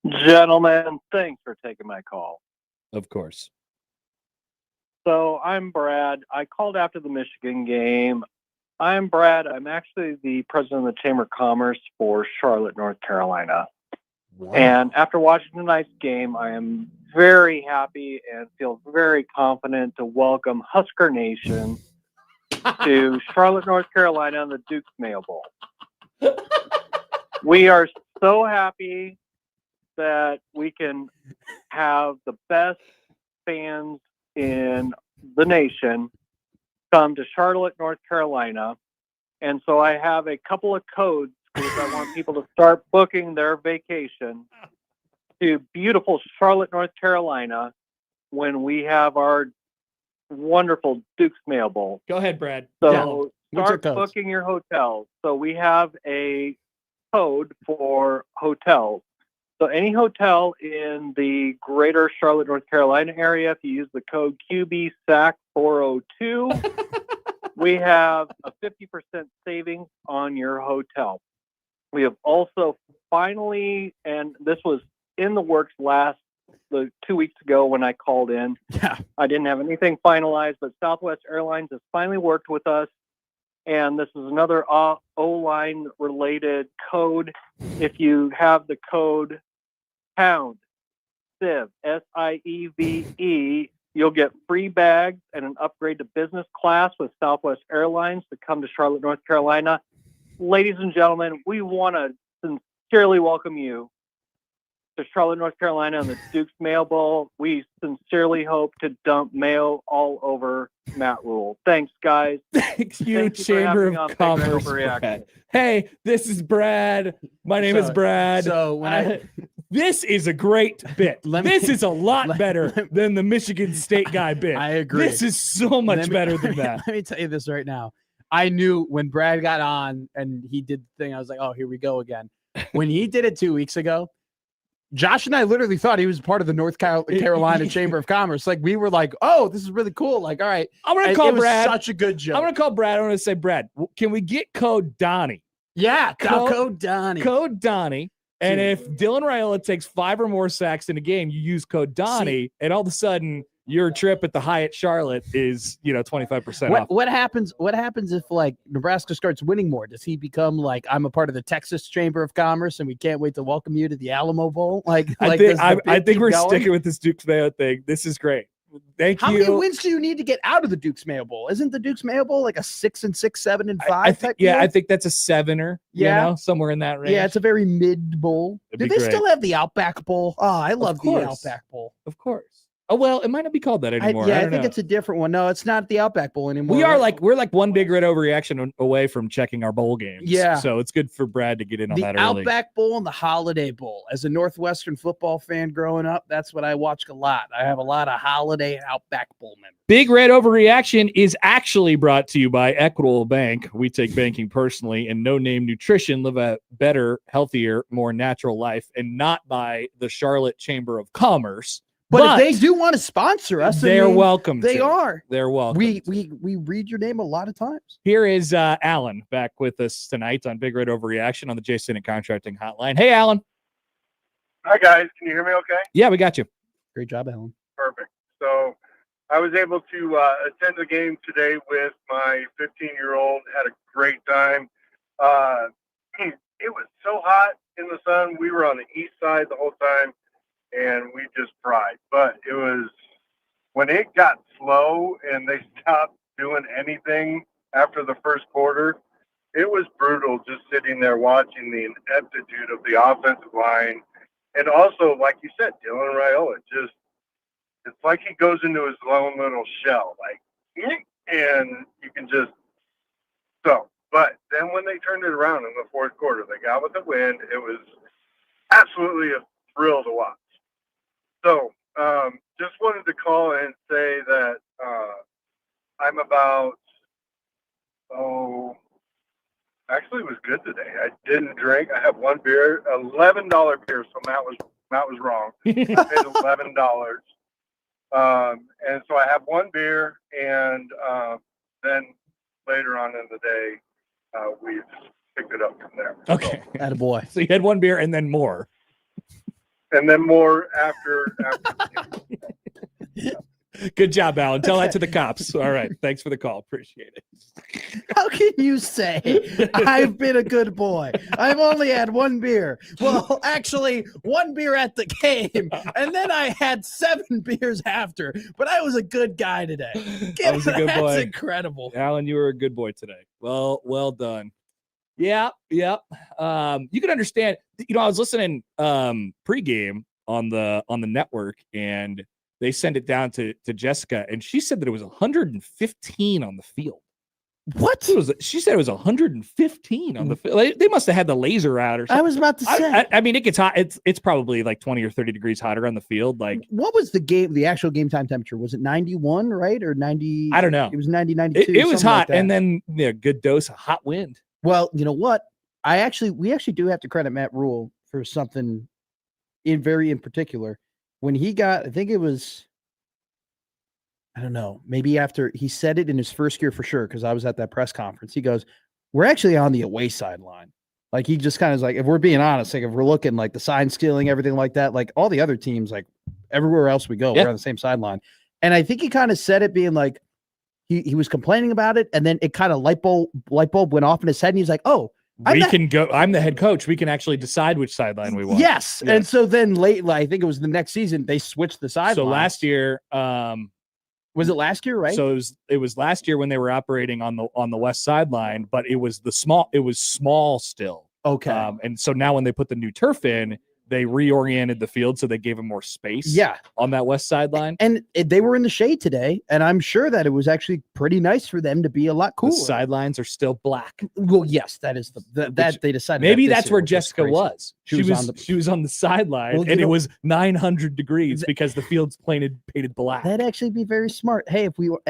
Gentlemen, thanks for taking my call. Of course. So I'm Brad. I called after the Michigan game. I'm Brad. I'm actually the president of the Chamber of Commerce for Charlotte, North Carolina. Wow. And after watching tonight's game, I am very happy and feel very confident to welcome Husker Nation to Charlotte, North Carolina on the Duke's Mayo Bowl. We are so happy that we can have the best fans in the nation come to Charlotte, North Carolina. And so I have a couple of codes because I want people to start booking their vacation to beautiful Charlotte, North Carolina when we have our wonderful Duke's Mayo Bowl. Go ahead, Brad. So What's your start codes? booking your hotels. So we have a code for hotels. So any hotel in the greater Charlotte, North Carolina area, if you use the code QBSAC402, we have a 50% savings on your hotel. We have also finally, and this was in the works the 2 weeks ago when I called in. Yeah. I didn't have anything finalized, but Southwest Airlines has finally worked with us. And this is another O-line related code. If you have the code pound SIVE, SIEVE, you'll get free bags and an upgrade to business class with Southwest Airlines to come to Charlotte, North Carolina. Ladies and gentlemen, we want to sincerely welcome you to Charlotte, North Carolina on the Duke's Mayo Bowl. We sincerely hope to dump mayo all over Matt Rule. Thanks, guys. Thank you, Thank you for Chamber having me of on Big Red Commerce. Overreaction. Brad. Hey, this is Brad. My name is Brad. So when this is a great bit. This is a lot better than the Michigan State guy bit. I agree. This is so much better than that. Let me tell you this right now. I knew when Brad got on and he did the thing, I was like, oh, here we go again. When he did it 2 weeks ago, Josh and I literally thought he was part of the North Carolina Chamber of Commerce. Like, we were like, oh, this is really cool. Like, all right. I'm going to call Brad. Such a good joke. I'm going to call Brad. I'm going to say, Brad, can we get code Donnie? Yeah, code Donnie. Code Donnie. And if Dylan Raiola takes 5 or more sacks in a game, you use code Donnie, and all of a sudden your trip at the Hyatt Charlotte is, 25% off. What happens if like Nebraska starts winning more? Does he become like, I'm a part of the Texas Chamber of Commerce and we can't wait to welcome you to the Alamo Bowl? I think we're sticking with this Duke's Mayo thing. This is great. Thank you. How many wins do you need to get out of the Duke's Mayo Bowl? Isn't the Duke's Mayo Bowl like a 6-6, 7-5? I think that's a 7-er. Yeah. Somewhere in that range. Yeah, it's a very mid bowl. It'd Do be they great. still have the Outback Bowl? Oh, I love the course. Outback Bowl. Of course. Oh, well, it might not be called that anymore. I don't think know. it's a different one. No, it's not the Outback Bowl anymore. We're like one big red overreaction away from checking our bowl games. Yeah. So it's good for Brad to get in on the that early. Outback Bowl and the Holiday Bowl. As a Northwestern football fan growing up, that's what I watched a lot. I have a lot of Holiday and Outback Bowl members. Big Red Overreaction is actually brought to you by Equitable Bank. We take banking personally, and No Name Nutrition. Live a better, healthier, more natural life, and not by the Charlotte Chamber of Commerce. But if they do want to sponsor us, they're welcome. They are. They're welcome. We read your name a lot of times. Here is Alan back with us tonight on Big Red Overreaction on the J. Senate Contracting Hotline. Hey, Alan. Hi, guys. Can you hear me okay? Yeah, we got you. Great job, Alan. Perfect. So I was able to attend the game today with my 15-year-old. Had a great time. It was so hot in the sun. We were on the east side the whole time, and we just fried. But it was when it got slow and they stopped doing anything after the first quarter, it was brutal just sitting there watching the ineptitude of the offensive line. And also, like you said, Dylan Raiola, it's like he goes into his own little shell, and you can just but then when they turned it around in the fourth quarter, they got with the wind. It was absolutely a thrill to watch. So just wanted to call and say that I'm about, actually it was good today. I didn't drink. I have one beer, $11 beer. So Matt was wrong. I paid $11. And so I have one beer, and then later on in the day, we've picked it up from there. Okay. Attaboy. So you had one beer and then more. And then more after. Good job, Alan. Tell that to the cops. All right. Thanks for the call. Appreciate it. How can you say I've been a good boy? I've only had one beer. Well, actually, one beer at the game, and then I had 7 beers after. But I was a good guy today. I was a good boy. That's incredible. Alan, you were a good boy today. Well done. Yeah. You can understand. I was listening pregame on the network, and they sent it down to Jessica, and she said that it was 115 on the field. What? She said it was 115 on the field. They must have had the laser out or something. I was about to say. I mean, it gets hot. It's probably like 20 or 30 degrees hotter on the field. Like, what was the actual game time temperature? Was it 91, right? Or 90? I don't know. It was 90, 92. It was hot, like and then good dose of hot wind. Well, you know what? We actually do have to credit Matt Rule for something in particular. When he got, I think it was, I don't know, maybe after he said it in his first year for sure, because I was at that press conference. He goes, we're actually on the away sideline. Like, he just kind of is like, if we're being honest, like if we're looking like the sign stealing, everything like that, like all the other teams, like everywhere else we go, we're on the same sideline. And I think he kind of said it being like, he was complaining about it, and then it kind of light bulb went off in his head, and he's like, oh, I'm the head coach. We can actually decide which sideline we want. Yes. And so then late, I think it was the next season, they switched the sideline. So last year, was it last year, right? So it was last year when they were operating on the west sideline, but it was small still. Okay. And so now when they put the new turf in, they reoriented the field so they gave him more space. On that west sideline. And they were in the shade today, and I'm sure that it was actually pretty nice for them to be a lot cooler. The sidelines are still black. Well, yes, that is that they decided. Maybe that that's where Jessica was. She was on the sideline, Well, and it was 900 degrees because the field's painted black. That'd actually be very smart. Hey, if we want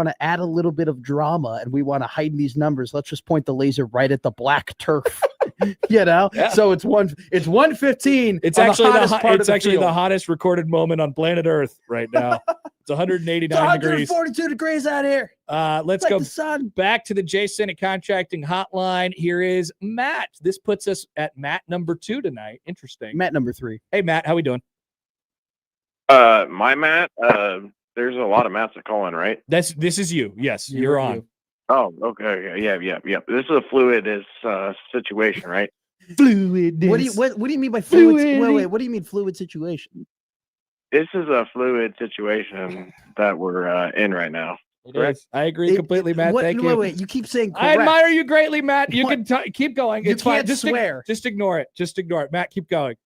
to add a little bit of drama and we want to heighten these numbers, let's just point the laser right at the black turf. So it's 115. It's actually the hottest recorded moment on planet Earth right now. It's 189 degrees. 142 degrees out here. Let's go back to the J Senate contracting hotline. Here is Matt. This puts us at Matt number 2 tonight. Interesting. Matt number 3. Hey, Matt, how we doing? My Matt. There's a lot of Matts that call in, right? This is you. Yes, you're on. Oh, okay. Yeah. This is a fluid situation, right? Fluid. What do you mean by fluid? Wait. What do you mean fluid situation? This is a fluid situation that we're in right now. Correct. I agree completely, Matt. Thank you. Wait. You keep saying correct. I admire you greatly, Matt. You can keep going. You It's fine. can't Just swear. Just ignore it. Just ignore it. Matt, keep going.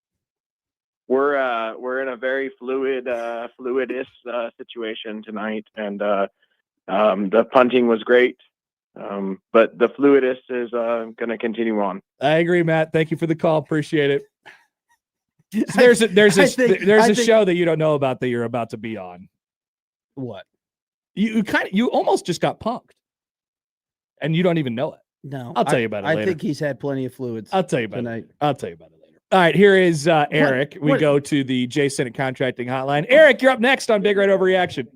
We're in a very fluidist situation tonight, and the punting was great. But the fluidist is going to continue on. I agree, Matt. Thank you for the call. Appreciate it. So there's a show that you don't know about that you're about to be on. What? You almost just got punked, and you don't even know it. No, I'll tell you about it later. I think he's had plenty of fluids. I'll tell you about tonight. it. I'll tell you about it later. All right, here is Eric. We go to the J Senate contracting hotline. Eric, you're up next on Big Red Overreaction.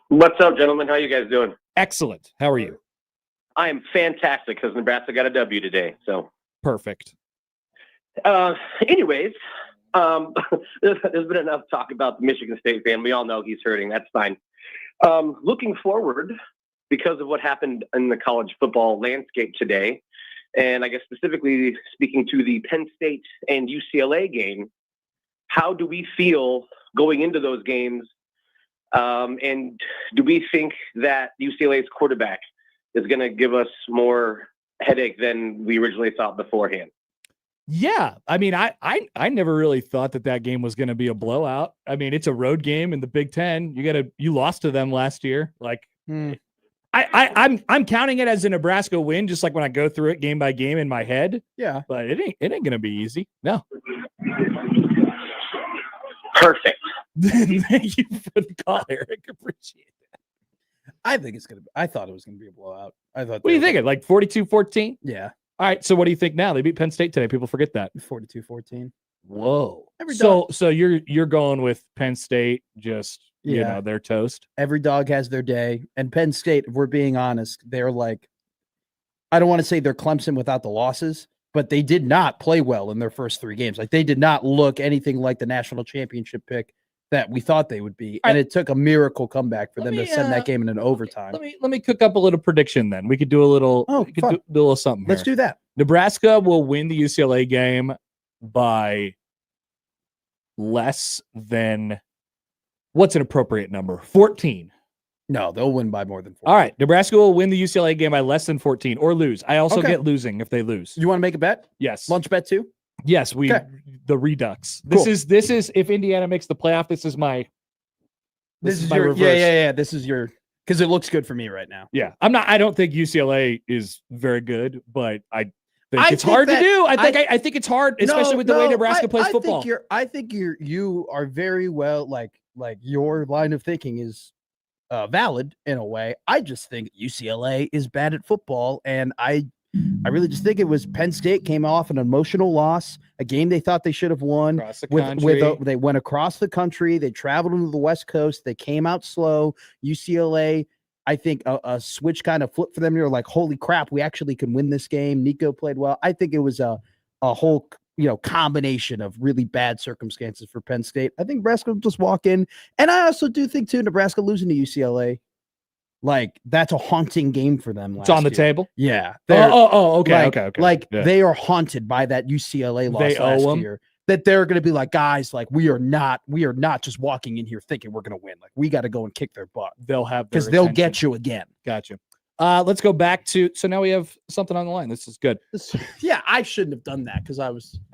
What's up, gentlemen? How you guys doing? Excellent. How are you? I am fantastic because Nebraska got a W today. So perfect. Anyways, There's been enough talk about the Michigan State fan. We all know he's hurting. That's fine. Looking forward, because of what happened in the college football landscape today, and I guess specifically speaking to the Penn State and UCLA game, how do we feel going into those games? And do we think that UCLA's quarterback is going to give us more headache than we originally thought beforehand? Yeah, I mean, I never really thought that game was going to be a blowout. I mean, it's a road game in the Big Ten. You lost to them last year. Like, I'm counting it as a Nebraska win, just like when I go through it game by game in my head. Yeah, but it ain't going to be easy. No. Perfect. Thank you for the call, Eric. Appreciate it. I thought it was gonna be a blowout. What are you thinking? Like 42-14? Yeah. All right. So what do you think now? They beat Penn State today. People forget that. 42-14. Whoa. So you're going with Penn State, just they're toast. Every dog has their day. And Penn State, if we're being honest, they're like, I don't want to say they're Clemson without the losses, but they did not play well in their first 3 games. Like, they did not look anything like the national championship pick that we thought they would be. And it took a miracle comeback for them to send that game in an overtime. Let me cook up a little prediction then. We could do a little do a little something Let's here. do that. Nebraska will win the UCLA game by less than, what's an appropriate number? 14. No, they'll win by more than 14. All right. Nebraska will win the UCLA game by less than 14 or lose. I also get losing if they lose. You want to make a bet? Yes. Lunch bet too? Yes, the Redux. This is if Indiana makes the playoff, this is my reverse. Yeah. This is your, because it looks good for me right now. Yeah. I don't think UCLA is very good, but I think it's hard to do. I think it's hard, especially with the way Nebraska plays football. I think you are very well, like your line of thinking is valid in a way. I just think UCLA is bad at football, and I really just think it was Penn State came off an emotional loss, a game they thought they should have won. They went across the country. They traveled into the West Coast. They came out slow. UCLA, I think a switch kind of flipped for them. You're like, holy crap, we actually can win this game. Nico played well. I think it was a whole combination of really bad circumstances for Penn State. I think Nebraska will just walk in. And I also do think too, Nebraska losing to UCLA, like, that's a haunting game for them. It's on the table. Yeah. Okay. They are haunted by that UCLA loss last year. That they're going to be like, guys, like, we are not just walking in here thinking we're going to win. Like, we got to go and kick their butt. They'll have, because they'll get you again. Gotcha. Let's go back to, so now we have something on the line. This is good. Yeah, I shouldn't have done that because I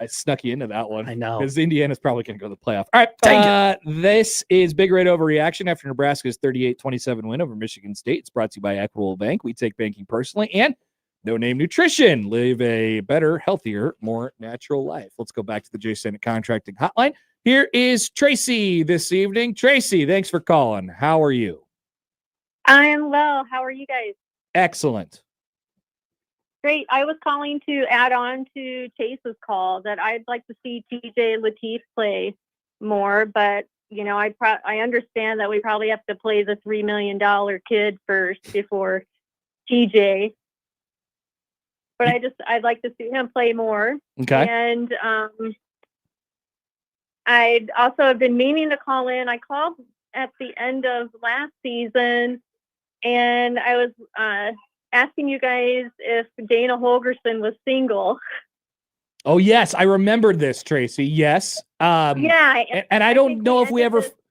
snuck you into that one. I know. Because Indiana's probably going to go to the playoff. All right. This is Big Red Overreaction after Nebraska's 38-27 win over Michigan State. It's brought to you by Equitable Bank. We take banking personally, and No Name Nutrition. Live a better, healthier, more natural life. Let's go back to the J. Senate Contracting Hotline. Here is Tracy this evening. Tracy, thanks for calling. How are you? I am well. How are you guys? Excellent. Great. I was calling to add on to Chase's call that I'd like to see TJ Lateef play more, but I understand that we probably have to play the $3 million kid first before TJ. But I'd like to see him play more. Okay. And I'd also have been meaning to call in. I called at the end of last season, and I was asking you guys if Dana Holgerson was single. Oh, yes. I remembered this, Tracy. Yes. Yeah. And I don't know if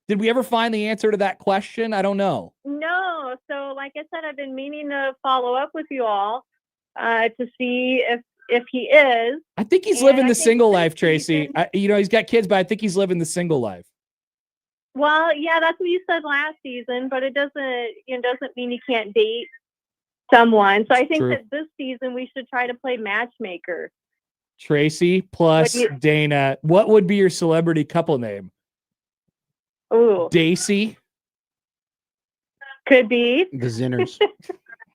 did we ever find the answer to that question? I don't know. No. So like I said, I've been meaning to follow up with you all to see if he is. I think he's living the single life, Tracy. He's got kids, but I think he's living the single life. Well, yeah, that's what you said last season, but it doesn't mean you can't date someone. So I think that this season we should try to play matchmaker. Tracy plus Dana. What would be your celebrity couple name? Ooh. Daisy? Could be. The Zinners.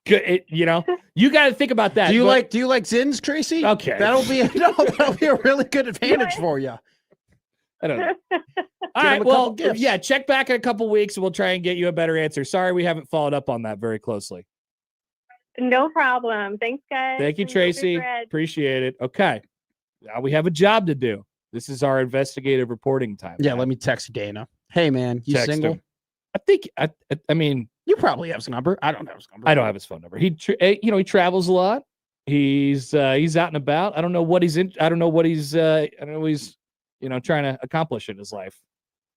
You got to think about that. Do you like Zins, Tracy? Okay. That'll be a really good advantage for you. I don't know. All right. Well, yeah, check back in a couple weeks and we'll try and get you a better answer. Sorry, we haven't followed up on that very closely. No problem. Thanks, guys. Thank you, Tracy. Appreciate it. Okay. Now we have a job to do. This is our investigative reporting time. Yeah, man. let me text Dana. Hey, man, you Text single? him. I think I mean, You probably have his number. I don't have his number. I don't have his phone number. He travels a lot. He's out and about. I don't know what he's in. I don't know what he's trying to accomplish in his life.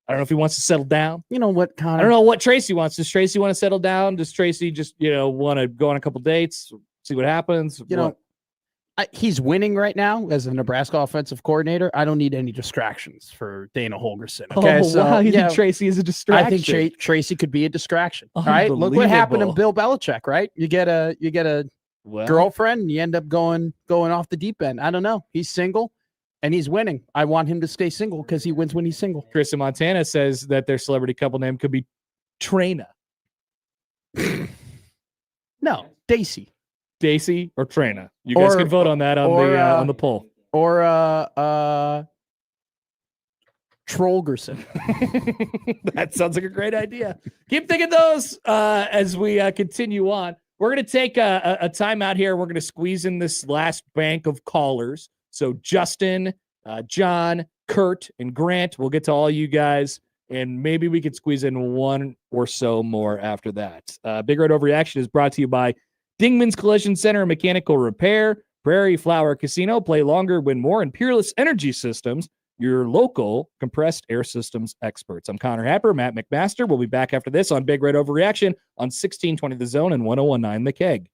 I don't know if he wants to settle down. You know what, Connor? I don't know what Tracy wants. Does Tracy want to settle down? Does Tracy just want to go on a couple dates, see what happens? He's winning right now as a Nebraska offensive coordinator. I don't need any distractions for Dana Holgerson. Okay, wow, you think Tracy is a distraction? I think Tracy could be a distraction. All right, look what happened to Bill Belichick. Right, you get a girlfriend, and you end up going off the deep end. I don't know. He's single, and he's winning. I want him to stay single because he wins when he's single. Chris in Montana says that their celebrity couple name could be Trina. No, Daisy. Daisy or Trina. You guys can vote on that on the poll. Or Trollgerson. That sounds like a great idea. Keep thinking those as we continue on. We're going to take a timeout here. We're going to squeeze in this last bank of callers. So Justin, John, Kurt, and Grant, we'll get to all you guys, and maybe we could squeeze in one or so more after that. Big Red Overreaction is brought to you by Dingman's Collision Center and Mechanical Repair, Prairie Flower Casino, play longer, win more, and Peerless Energy Systems, your local compressed air systems experts. I'm Connor Happer, Matt McMaster. We'll be back after this on Big Red Overreaction on 1620 The Zone and 1019 The Keg.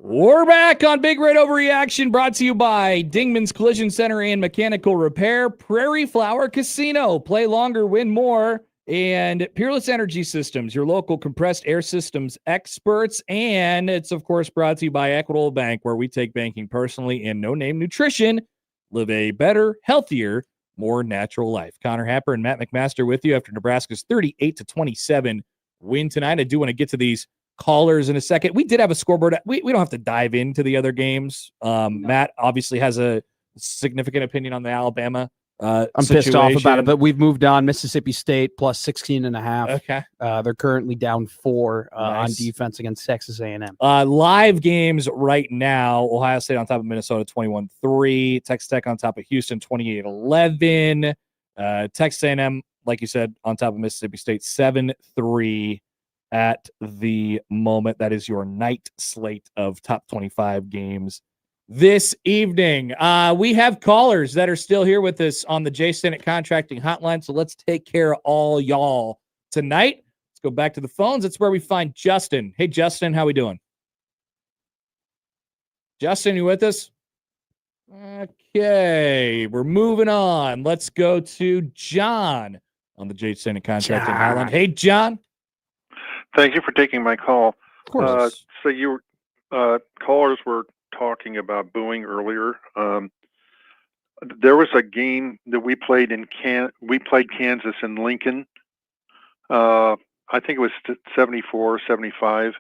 We're back on Big Red Overreaction, brought to you by Dingman's Collision Center and Mechanical Repair, Prairie Flower Casino. Play longer, win more, And Peerless Energy Systems, your local compressed air systems experts. And it's, of course, brought to you by Equitable Bank, where we take banking personally, and No Name Nutrition. Live a better, healthier, more natural life. Connor Happer and Matt McMaster with you after Nebraska's 38-27 win tonight. I do want to get to these callers in a second. We did have a scoreboard. We don't have to dive into the other games. Matt obviously has a significant opinion on the Alabama I'm pissed off about situation. it, but we've moved on. Mississippi State plus 16.5. Okay. They're currently down 4 on Nice. defense against Texas A&M. Live games right now, Ohio State on top of Minnesota 21-3, Texas Tech on top of Houston 28-11, Texas A&M, like you said, on top of Mississippi State 7-3 at the moment. That is your night slate of top 25 games this evening. We have callers that are still here with us on the J. Stinnett Contracting Hotline, so let's take care of all y'all tonight. Let's go back to the phones. That's where we find Justin. Hey, Justin, how we doing? Justin, you with us? Okay, we're moving on. Let's go to John on the J. Stinnett Contracting Hotline. Hey, John. Thank you for taking my call. Of course. So you callers were talking about booing earlier. There was a game that we played we played Kansas in Lincoln. I think it was 74-75. It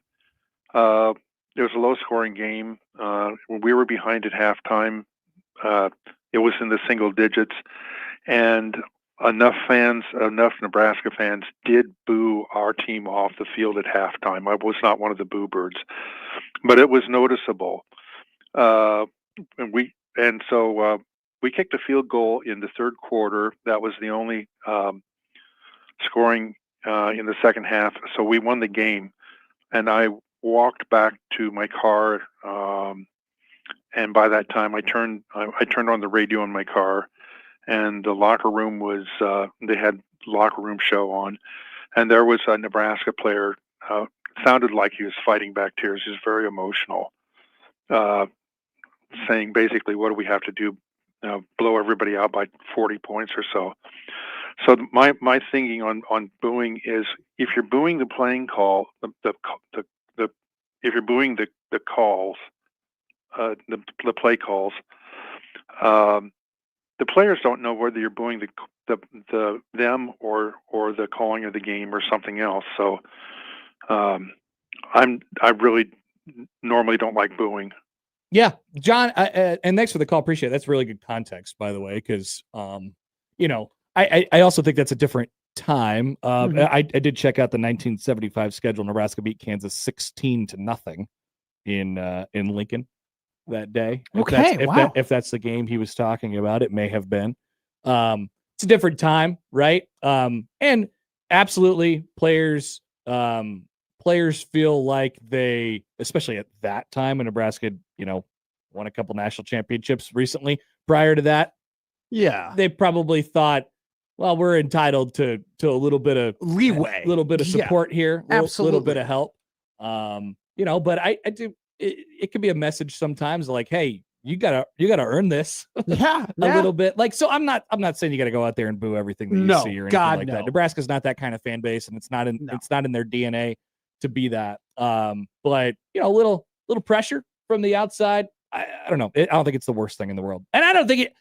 was a low-scoring game. We were behind at halftime. It was in the single digits, and enough Nebraska fans did boo our team off the field at halftime. I was not one of the boo birds, but it was noticeable. So we kicked a field goal in the third quarter. That was the only scoring in the second half. So we won the game, and I walked back to my car. And by that time, I turned on the radio in my car, and the locker room was they had locker room show on, and there was a Nebraska player. Sounded like he was fighting back tears. He was very emotional. Saying basically, what do we have to do? Blow everybody out by 40 points or so. So my thinking on booing is, if you're booing the playing call, if you're booing the calls, the play calls, the players don't know whether you're booing them or the calling of the game or something else. So I really normally don't like booing. Yeah, John, and thanks for the call. Appreciate it. That's really good context, by the way, because, I also think that's a different time. I did check out the 1975 schedule. Nebraska beat Kansas 16-0 in Lincoln that day. If that's the game he was talking about, it may have been. It's a different time, right? And absolutely, players feel like they, especially at that time when Nebraska, won a couple national championships recently. Prior to that, they probably thought, well, we're entitled to a little bit of leeway, a little bit of support here, a little bit absolutely. of help. But I do. It could be a message sometimes, like, hey, you gotta earn this. a little bit. Like, so I'm not saying you gotta go out there and boo everything that you see or anything like that. Nebraska's not that kind of fan base, and it's not in their DNA to be that. But a little pressure from the outside. I don't know. I don't think it's the worst thing in the world, and I don't think it.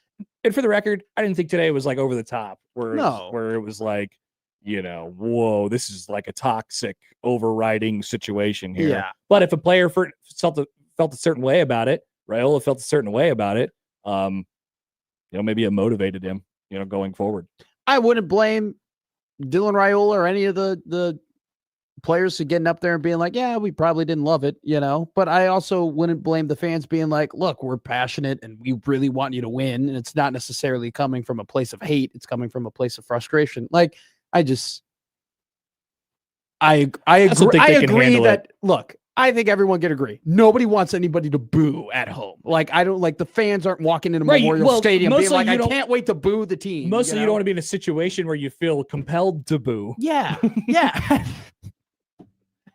And for the record, I didn't think today was like over the top, where it was like, whoa, this is like a toxic overriding situation here. Yeah. But if a player felt a certain way about it, Raiola felt a certain way about it, maybe it motivated him, going forward. I wouldn't blame Dylan Raiola or any of the players for getting up there and being like, yeah, we probably didn't love it, but I also wouldn't blame the fans being like, look, we're passionate and we really want you to win. And it's not necessarily coming from a place of hate. It's coming from a place of frustration. Like, I agree that, look, I think everyone can agree. Nobody wants anybody to boo at home. Like, I don't like the fans aren't walking into Memorial Stadium being like, I can't wait to boo the team. Mostly you don't want to be in a situation where you feel compelled to boo. Yeah. Yeah.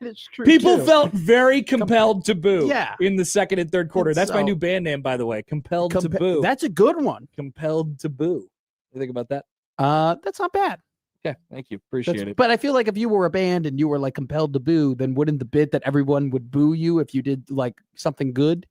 It's true. People felt very compelled to boo in the second and third quarter. That's my new band name, by the way. Compelled to boo. That's a good one. Compelled to boo. What do you think about that? That's not bad. Okay, thank you. Appreciate it. But I feel like if you were a band and you were like compelled to boo, then wouldn't the bit that everyone would boo you if you did like something good?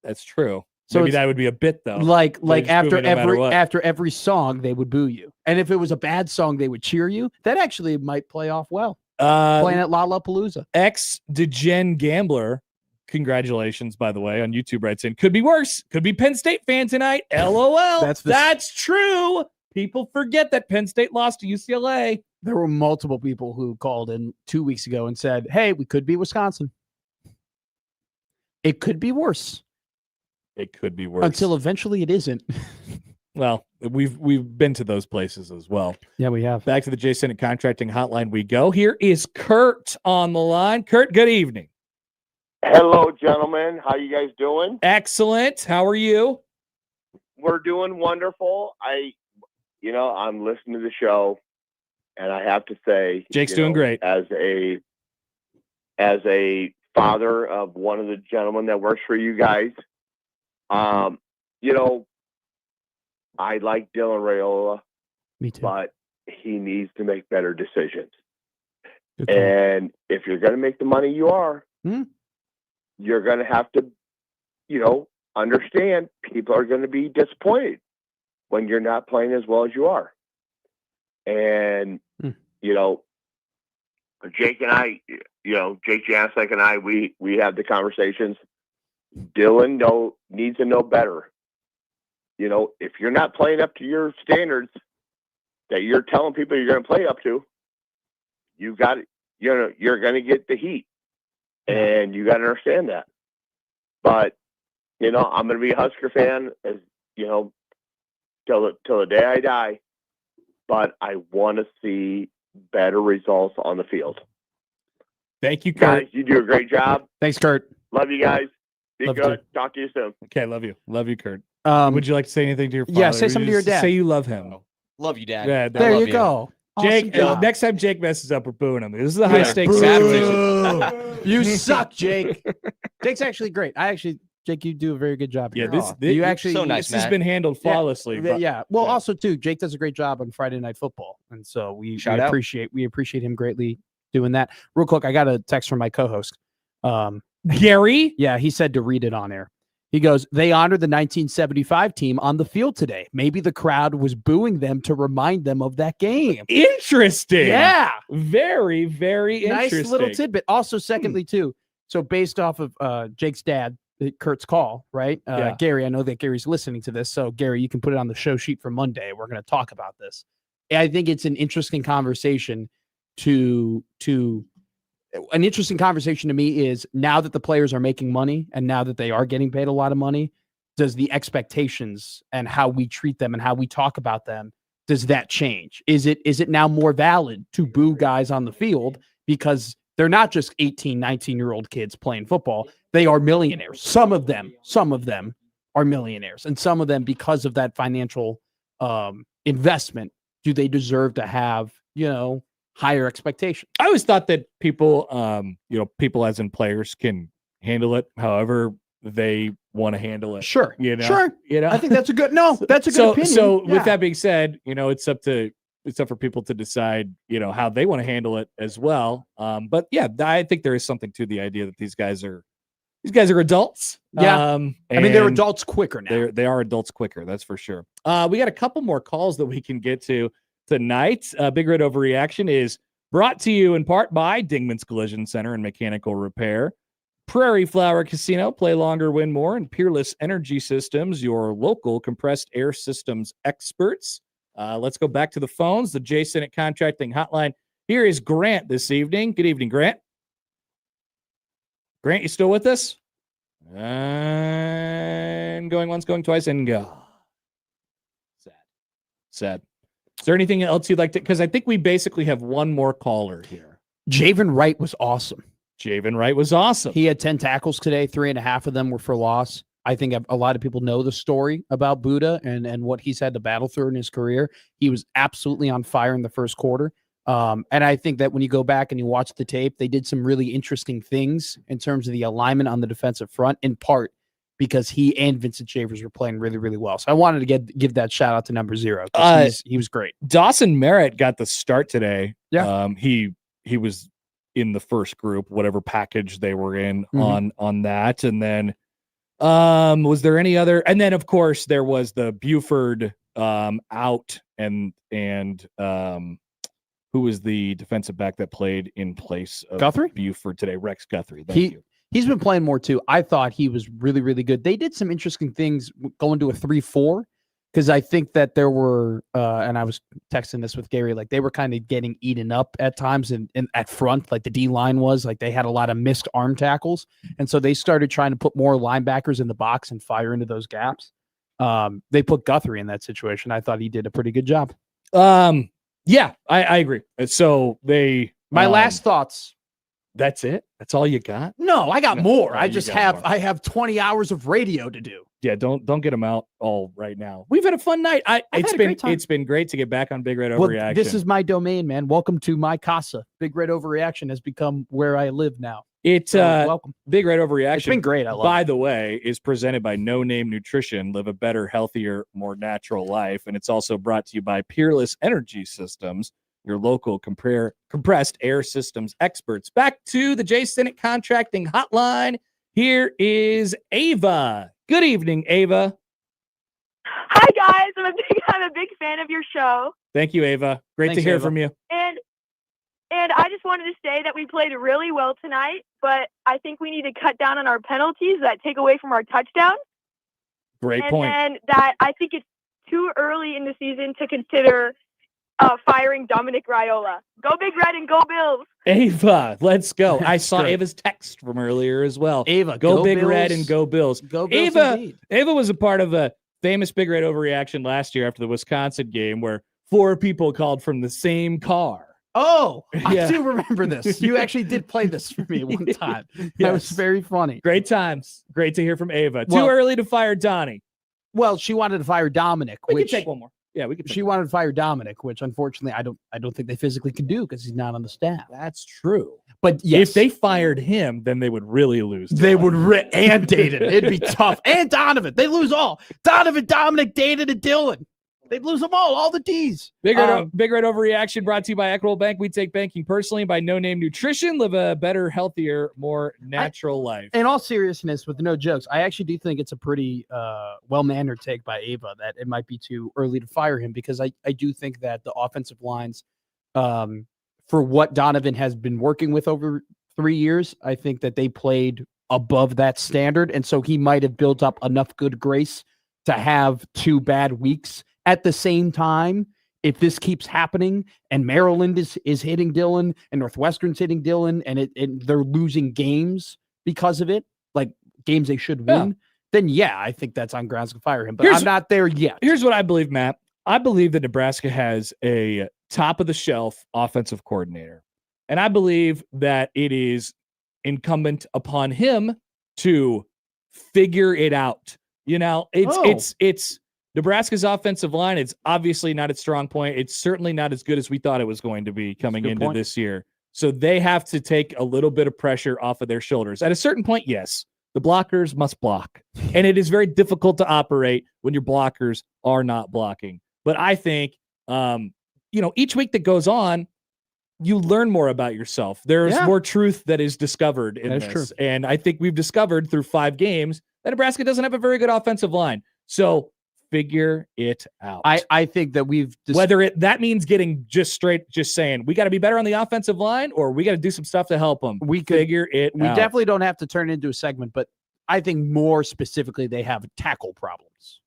That's true. So Maybe it's that would be a bit though. Like They just boo after me no matter what. every song they would boo you, and if it was a bad song they would cheer you. That actually might play off well. Playing at Lollapalooza. Ex-Degen Gambler, congratulations, by the way, on YouTube writes in, could be worse. Could be Penn State fan tonight. LOL. That's true. People forget that Penn State lost to UCLA. There were multiple people who called in 2 weeks ago and said, hey, we could be Wisconsin. It could be worse. It could be worse. Until eventually it isn't. Well, we've been to those places as well. Yeah, we have. Back to the J Senate Contracting Hotline we go. Here is Kurt on the line. Kurt, good evening. Hello, gentlemen. How you guys doing? Excellent. How are you? We're doing wonderful. I'm listening to the show, and I have to say, Jake's doing great. As a father of one of the gentlemen that works for you guys, I like Dylan Raiola. Me too. But he needs to make better decisions. And if you're going to make the money you are, you're going to have to, understand people are going to be disappointed when you're not playing as well as you are. And, Jake and I, Jake Janicek and I, we have the conversations. Dylan needs to know better. If you're not playing up to your standards that you're telling people you're going to play up to, you got it. You're going to get the heat, and you got to understand that. But I'm going to be a Husker fan, as till the day I die. But I want to see better results on the field. Thank you, Kurt. Guys, you do a great job. Thanks, Kurt. Love you guys. Be Love you good. too. Talk to you soon. Okay, love you. Love you, Kurt. Would you like to say anything to your father? Yeah, say something to your dad. Say you love him. Love you, Dad. Yeah, There love you go. Jake, Awesome job. next time Jake messes up, we're booing him. This is a high stakes Boo. situation. You suck, Jake. Jake's actually great. Jake, you do a very good job. Yeah, here. You actually this has been handled flawlessly. Yeah. Well, also too, Jake does a great job on Friday Night Football, and so we Shout out. appreciate him greatly doing that. Real quick, I got a text from my co-host, Gary. Yeah, he said to read it on air. He goes, they honored the 1975 team on the field today. Maybe the crowd was booing them to remind them of that game. Interesting. Yeah. Very, very interesting. Nice little tidbit. Also, secondly, too, so based off of Jake's dad, Kurt's call, right? Yeah. Gary, I know that Gary's listening to this. So, Gary, you can put it on the show sheet for Monday. We're going to talk about this. I think it's an interesting conversation an interesting conversation to me is now that the players are making money and now that they are getting paid a lot of money, does the expectations and how we treat them and how we talk about them, does that change? Is it now more valid to boo guys on the field because they're not just 18, 19-year-old kids playing football. They are millionaires. Some of them are millionaires. And some of them, because of that financial investment, do they deserve to have, higher expectations? I always thought that people, people as in players can handle it however they want to handle it. Sure. Sure. I think that's a good opinion. So Yeah. with that being said, it's up for people to decide, how they want to handle it as well. But yeah, I think there is something to the idea that these guys are adults. Yeah. They're and adults quicker now. They are adults quicker. That's for sure. We got a couple more calls that we can get to tonight. Big Red Overreaction is brought to you in part by Dingman's Collision Center and Mechanical Repair, Prairie Flower Casino, play longer, win more, and Peerless Energy Systems, your local compressed air systems experts. Let's go back to the phones, the J Senate Contracting Hotline. Here is Grant this evening. Good evening, Grant. Grant, you still with us? And going once, going twice, and go. Sad. Is there anything else you'd like to? Because I think we basically have one more caller here. Javin Wright was awesome. He had 10 tackles today. 3.5 of them were for loss. I think a lot of people know the story about Buddha and what he's had to battle through in his career. He was absolutely on fire in the first quarter. And I think that when you go back and you watch the tape, they did some really interesting things in terms of the alignment on the defensive front, in part because he and Vincent Shavers were playing really, really well. So I wanted to give that shout out to number 0 because he was great. Dawson Merritt got the start today. Yeah. He was in the first group, whatever package they were in Mhm. on that. And then was there any other? And then of course there was the Buford out and who was the defensive back that played in place of Guthrie? Buford today? Rex Guthrie. Thank you. He's been playing more too. I thought he was really, really good. They did some interesting things going to a 3-4 because I think that there were, and I was texting this with Gary, like they were kind of getting eaten up at times in at front, like the D line was. Like they had a lot of missed arm tackles. And so they started trying to put more linebackers in the box and fire into those gaps. They put Guthrie in that situation. I thought he did a pretty good job. Yeah, I agree. So My last thoughts. That's it? That's all you got? No, I got more. I you just got more. I have 20 hours of radio to do. Yeah, don't get them out all right now. We've had a fun night. It's been great to get back on Big Red Overreaction. Well, this is my domain, man. Welcome to my casa. Big Red Overreaction has become where I live now. It's welcome. Big Red Overreaction. It's been great. I love By it. the way, is presented by No Name Nutrition. Live a better, healthier, more natural life. And it's also brought to you by Peerless Energy Systems, your local compressed air systems experts. Back to the J. Stinnett Contracting Hotline. Here is Ava. Good evening, Ava. Hi guys, I'm a big fan of your show, Thank you, Ava. Great Thanks, to hear Ava. from you. and I just wanted to say that we played really well tonight, but I think we need to cut down on our penalties that take away from our touchdown. Great and point. then that I think it's too early in the season to consider firing Dominic Raiola. Go Big Red and go Bills. Ava, let's go. I saw Great. Ava's text from earlier as well. Ava, go Big Bills. Red and go Bills. Go Bills Ava, indeed. Ava was a part of a famous Big Red Overreaction last year after the Wisconsin game where 4 people called from the same car. Oh, Yeah. I do remember this. You actually did play this for me one time. That was Yes. very funny. Great times. Great to hear from Ava. Well- Too early to fire Donnie. Well, she wanted to fire Dominic, We which can take one more. Yeah, we can. she wanted to fire Dominic, which unfortunately I don't think they physically can do because he's not on the staff. That's true. But yes, If they fired him, then they would really lose. they would and Dated. It'd be tough. And Donovan. They lose all. Donovan, Dominic, Dated, and Dylan. They'd lose them all the D's. Big Red Overreaction brought to you by Equitable Bank. We take banking personally. By No Name Nutrition. Live a better, healthier, more natural life. In all seriousness, with no jokes, I actually do think it's a pretty well-mannered take by Ava that it might be too early to fire him because I do think that the offensive lines, for what Donovan has been working with over 3 years, I think that they played above that standard. And so he might have built up enough good grace to have 2 bad weeks. At the same time, if this keeps happening and Maryland is hitting Dylan and Northwestern's hitting Dylan and they're losing games because of it, like games they should win, then yeah, I think that's on grounds to fire him. But I'm not there yet. Here's what I believe, Matt. I believe that Nebraska has a top of the shelf offensive coordinator. And I believe that it is incumbent upon him to figure it out. You know, it's Nebraska's offensive line. It's obviously not its strong point. It's certainly not as good as we thought it was going to be coming into this year. So they have to take a little bit of pressure off of their shoulders. At a certain point, yes, the blockers must block. And it is very difficult to operate when your blockers are not blocking. But I think, each week that goes on, you learn more about yourself. There's more truth that is discovered in That's this. true. And I think we've discovered through 5 games that Nebraska doesn't have a very good offensive line. So figure it out. I think that we've whether that means getting just saying we got to be better on the offensive line or we got to do some stuff to help them. We could figure it We out. definitely don't have to turn it into a segment, but I think more specifically they have tackle problems.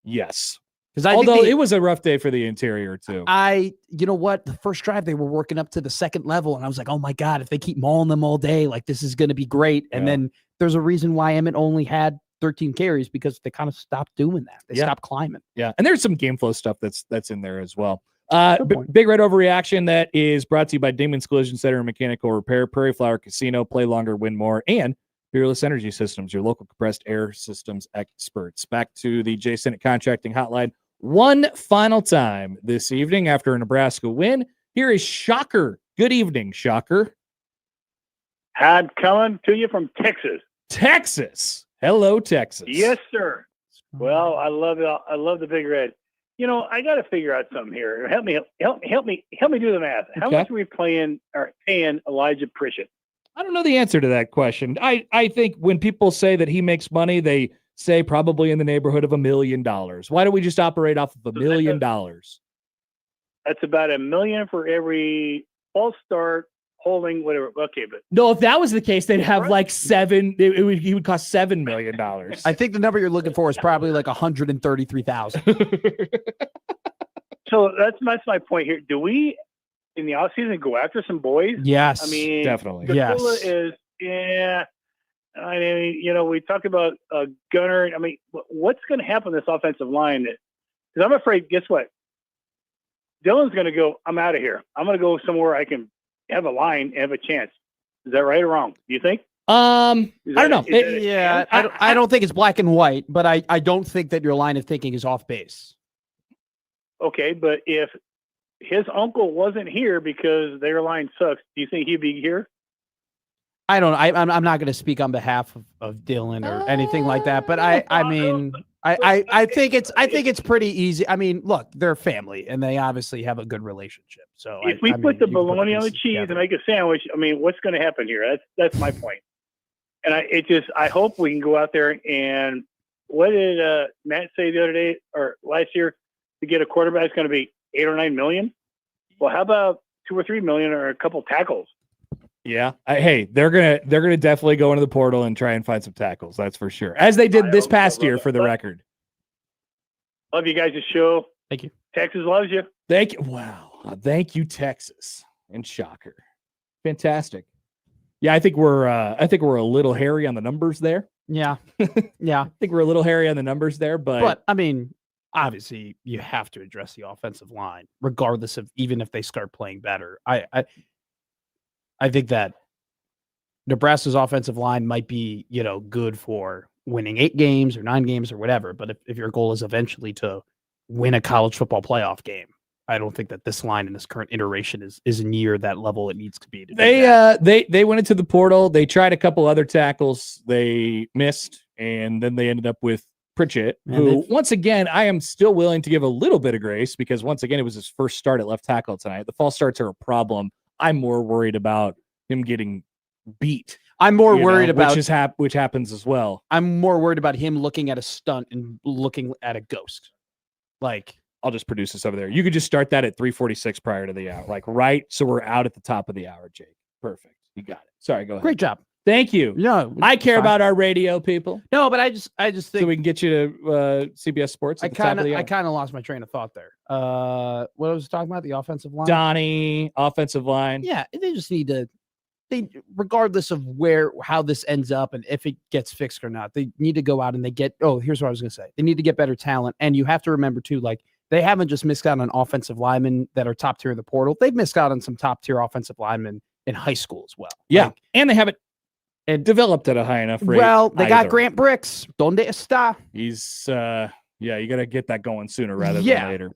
Yes. Because although it was a rough day for the interior too. You know what? The first drive they were working up to the second level, and I was like, oh my God, if they keep mauling them all day, like this is going to be great. And then there's a reason why Emmett only had 13 carries because they kind of stopped doing that. They stopped climbing. Yeah, and there's some game flow stuff that's in there as well. Big Red Overreaction that is brought to you by Dingman's Collision Center and Mechanical Repair, Prairie Flower Casino, play longer, win more, and Peerless Energy Systems, your local compressed air systems experts. Back to the J. Stinnett Contracting Hotline one final time this evening after a Nebraska win. Here is Shocker. Good evening, Shocker. Had coming to you from Texas. Texas. Hello, Texas. Yes, sir. Well, I love it. I love the Big Red. You know, I got to figure out something here. Help me do the math. How Okay. much are we paying Elijah Pritchett? I don't know the answer to that question. I think when people say that he makes money, they say probably in the neighborhood of $1 million. Why don't we just operate off of $1 million? That's about $1 million for every false start, holding, whatever. Okay, but No, if that was the case, they'd have like seven. He would cost $7 million. I think the number you're looking for is probably like 133,000. so that's my point here. Do we in the offseason go after some boys? Yes, I mean, definitely. Vasula Yes. is I mean, you know, we talk about Gunner. I mean, what's going to happen to this offensive line? Because I'm afraid. Guess what? Dylan's going to go. I'm out of here. I'm going to go somewhere I can have a line and have a chance. Is that right or wrong? Do you think? I don't know. Yeah, I don't think it's black and white, but I don't think that your line of thinking is off base. Okay, but if his uncle wasn't here because their line sucks, do you think he'd be here? I don't. I'm not going to speak on behalf of Dylan or anything like that. But I mean, I think it's pretty easy. I mean, look, they're family and they obviously have a good relationship. So If we put the bologna on the cheese and make a sandwich, I mean, what's going to happen here? That's my point. And I hope we can go out there and what did Matt say the other day or last year? To get a quarterback is going to be $8 or $9 million. Well, how about $2 or $3 million or a couple tackles? Yeah. Hey, they're gonna definitely go into the portal and try and find some tackles. That's for sure. As they did this past year, for the record. Love you guys' show. Thank you. Texas loves you. Thank you. Wow. Thank you, Texas. And shocker. Fantastic. Yeah, I think we're a little hairy on the numbers there. Yeah. Yeah. I think we're a little hairy on the numbers there, but I mean, obviously you have to address the offensive line, regardless of even if they start playing better. I think that Nebraska's offensive line might be, you know, good for winning 8 games or 9 games or whatever. But if your goal is eventually to win a college football playoff game, I don't think that this line in this current iteration is near that level it needs to be. they went into the portal. They tried a couple other tackles. They missed, and then they ended up with Pritchett, who, once again, I am still willing to give a little bit of grace because, once again, it was his first start at left tackle tonight. The false starts are a problem. I'm more worried about him getting beat. I'm more worried about which happens as well. I'm more worried about him looking at a stunt and looking at a ghost. Like, I'll just produce this over there. You could just start that at 3:46 prior to the hour, like right. So we're out at the top of the hour, Jake. Perfect. You got it. Sorry, go ahead. Great job. Thank you. Yeah, I care about our radio people. No, but I just think so we can get you to CBS Sports. At the top of the hour. I kind of lost my train of thought there. What I was talking about, the offensive line. Donnie, offensive line. Yeah, they just need to. Regardless of how this ends up and if it gets fixed or not, they need to go out and they get. Oh, here's what I was going to say. They need to get better talent, and you have to remember too, like they haven't just missed out on offensive linemen that are top tier in the portal. They've missed out on some top tier offensive linemen in high school as well. Yeah, and they haven't developed at a high enough rate. Well, they got either. Grant Bricks. Donde está? He's you got to get that going sooner rather than later.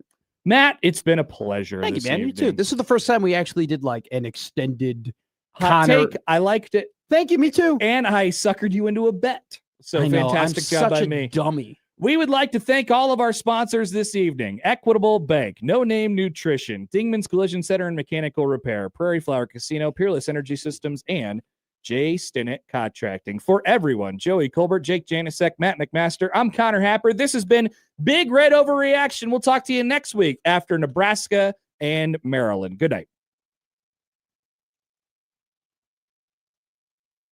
Matt, it's been a pleasure. Thank you, man. Evening. You too. This is the first time we actually did like an extended hot take. I liked it. Thank you. Me too. And I suckered you into a bet. So I know, fantastic I'm job such by a me. Dummy. We would like to thank all of our sponsors this evening: Equitable Bank, No Name Nutrition, Dingman's Collision Center and Mechanical Repair, Prairie Flower Casino, Peerless Energy Systems, and Jay Stinnett Contracting. For everyone, Joey Colbert, Jake Janisek, Matt McMaster, I'm Connor Happer. This has been Big Red Overreaction. We'll talk to you next week after Nebraska and Maryland. Good night.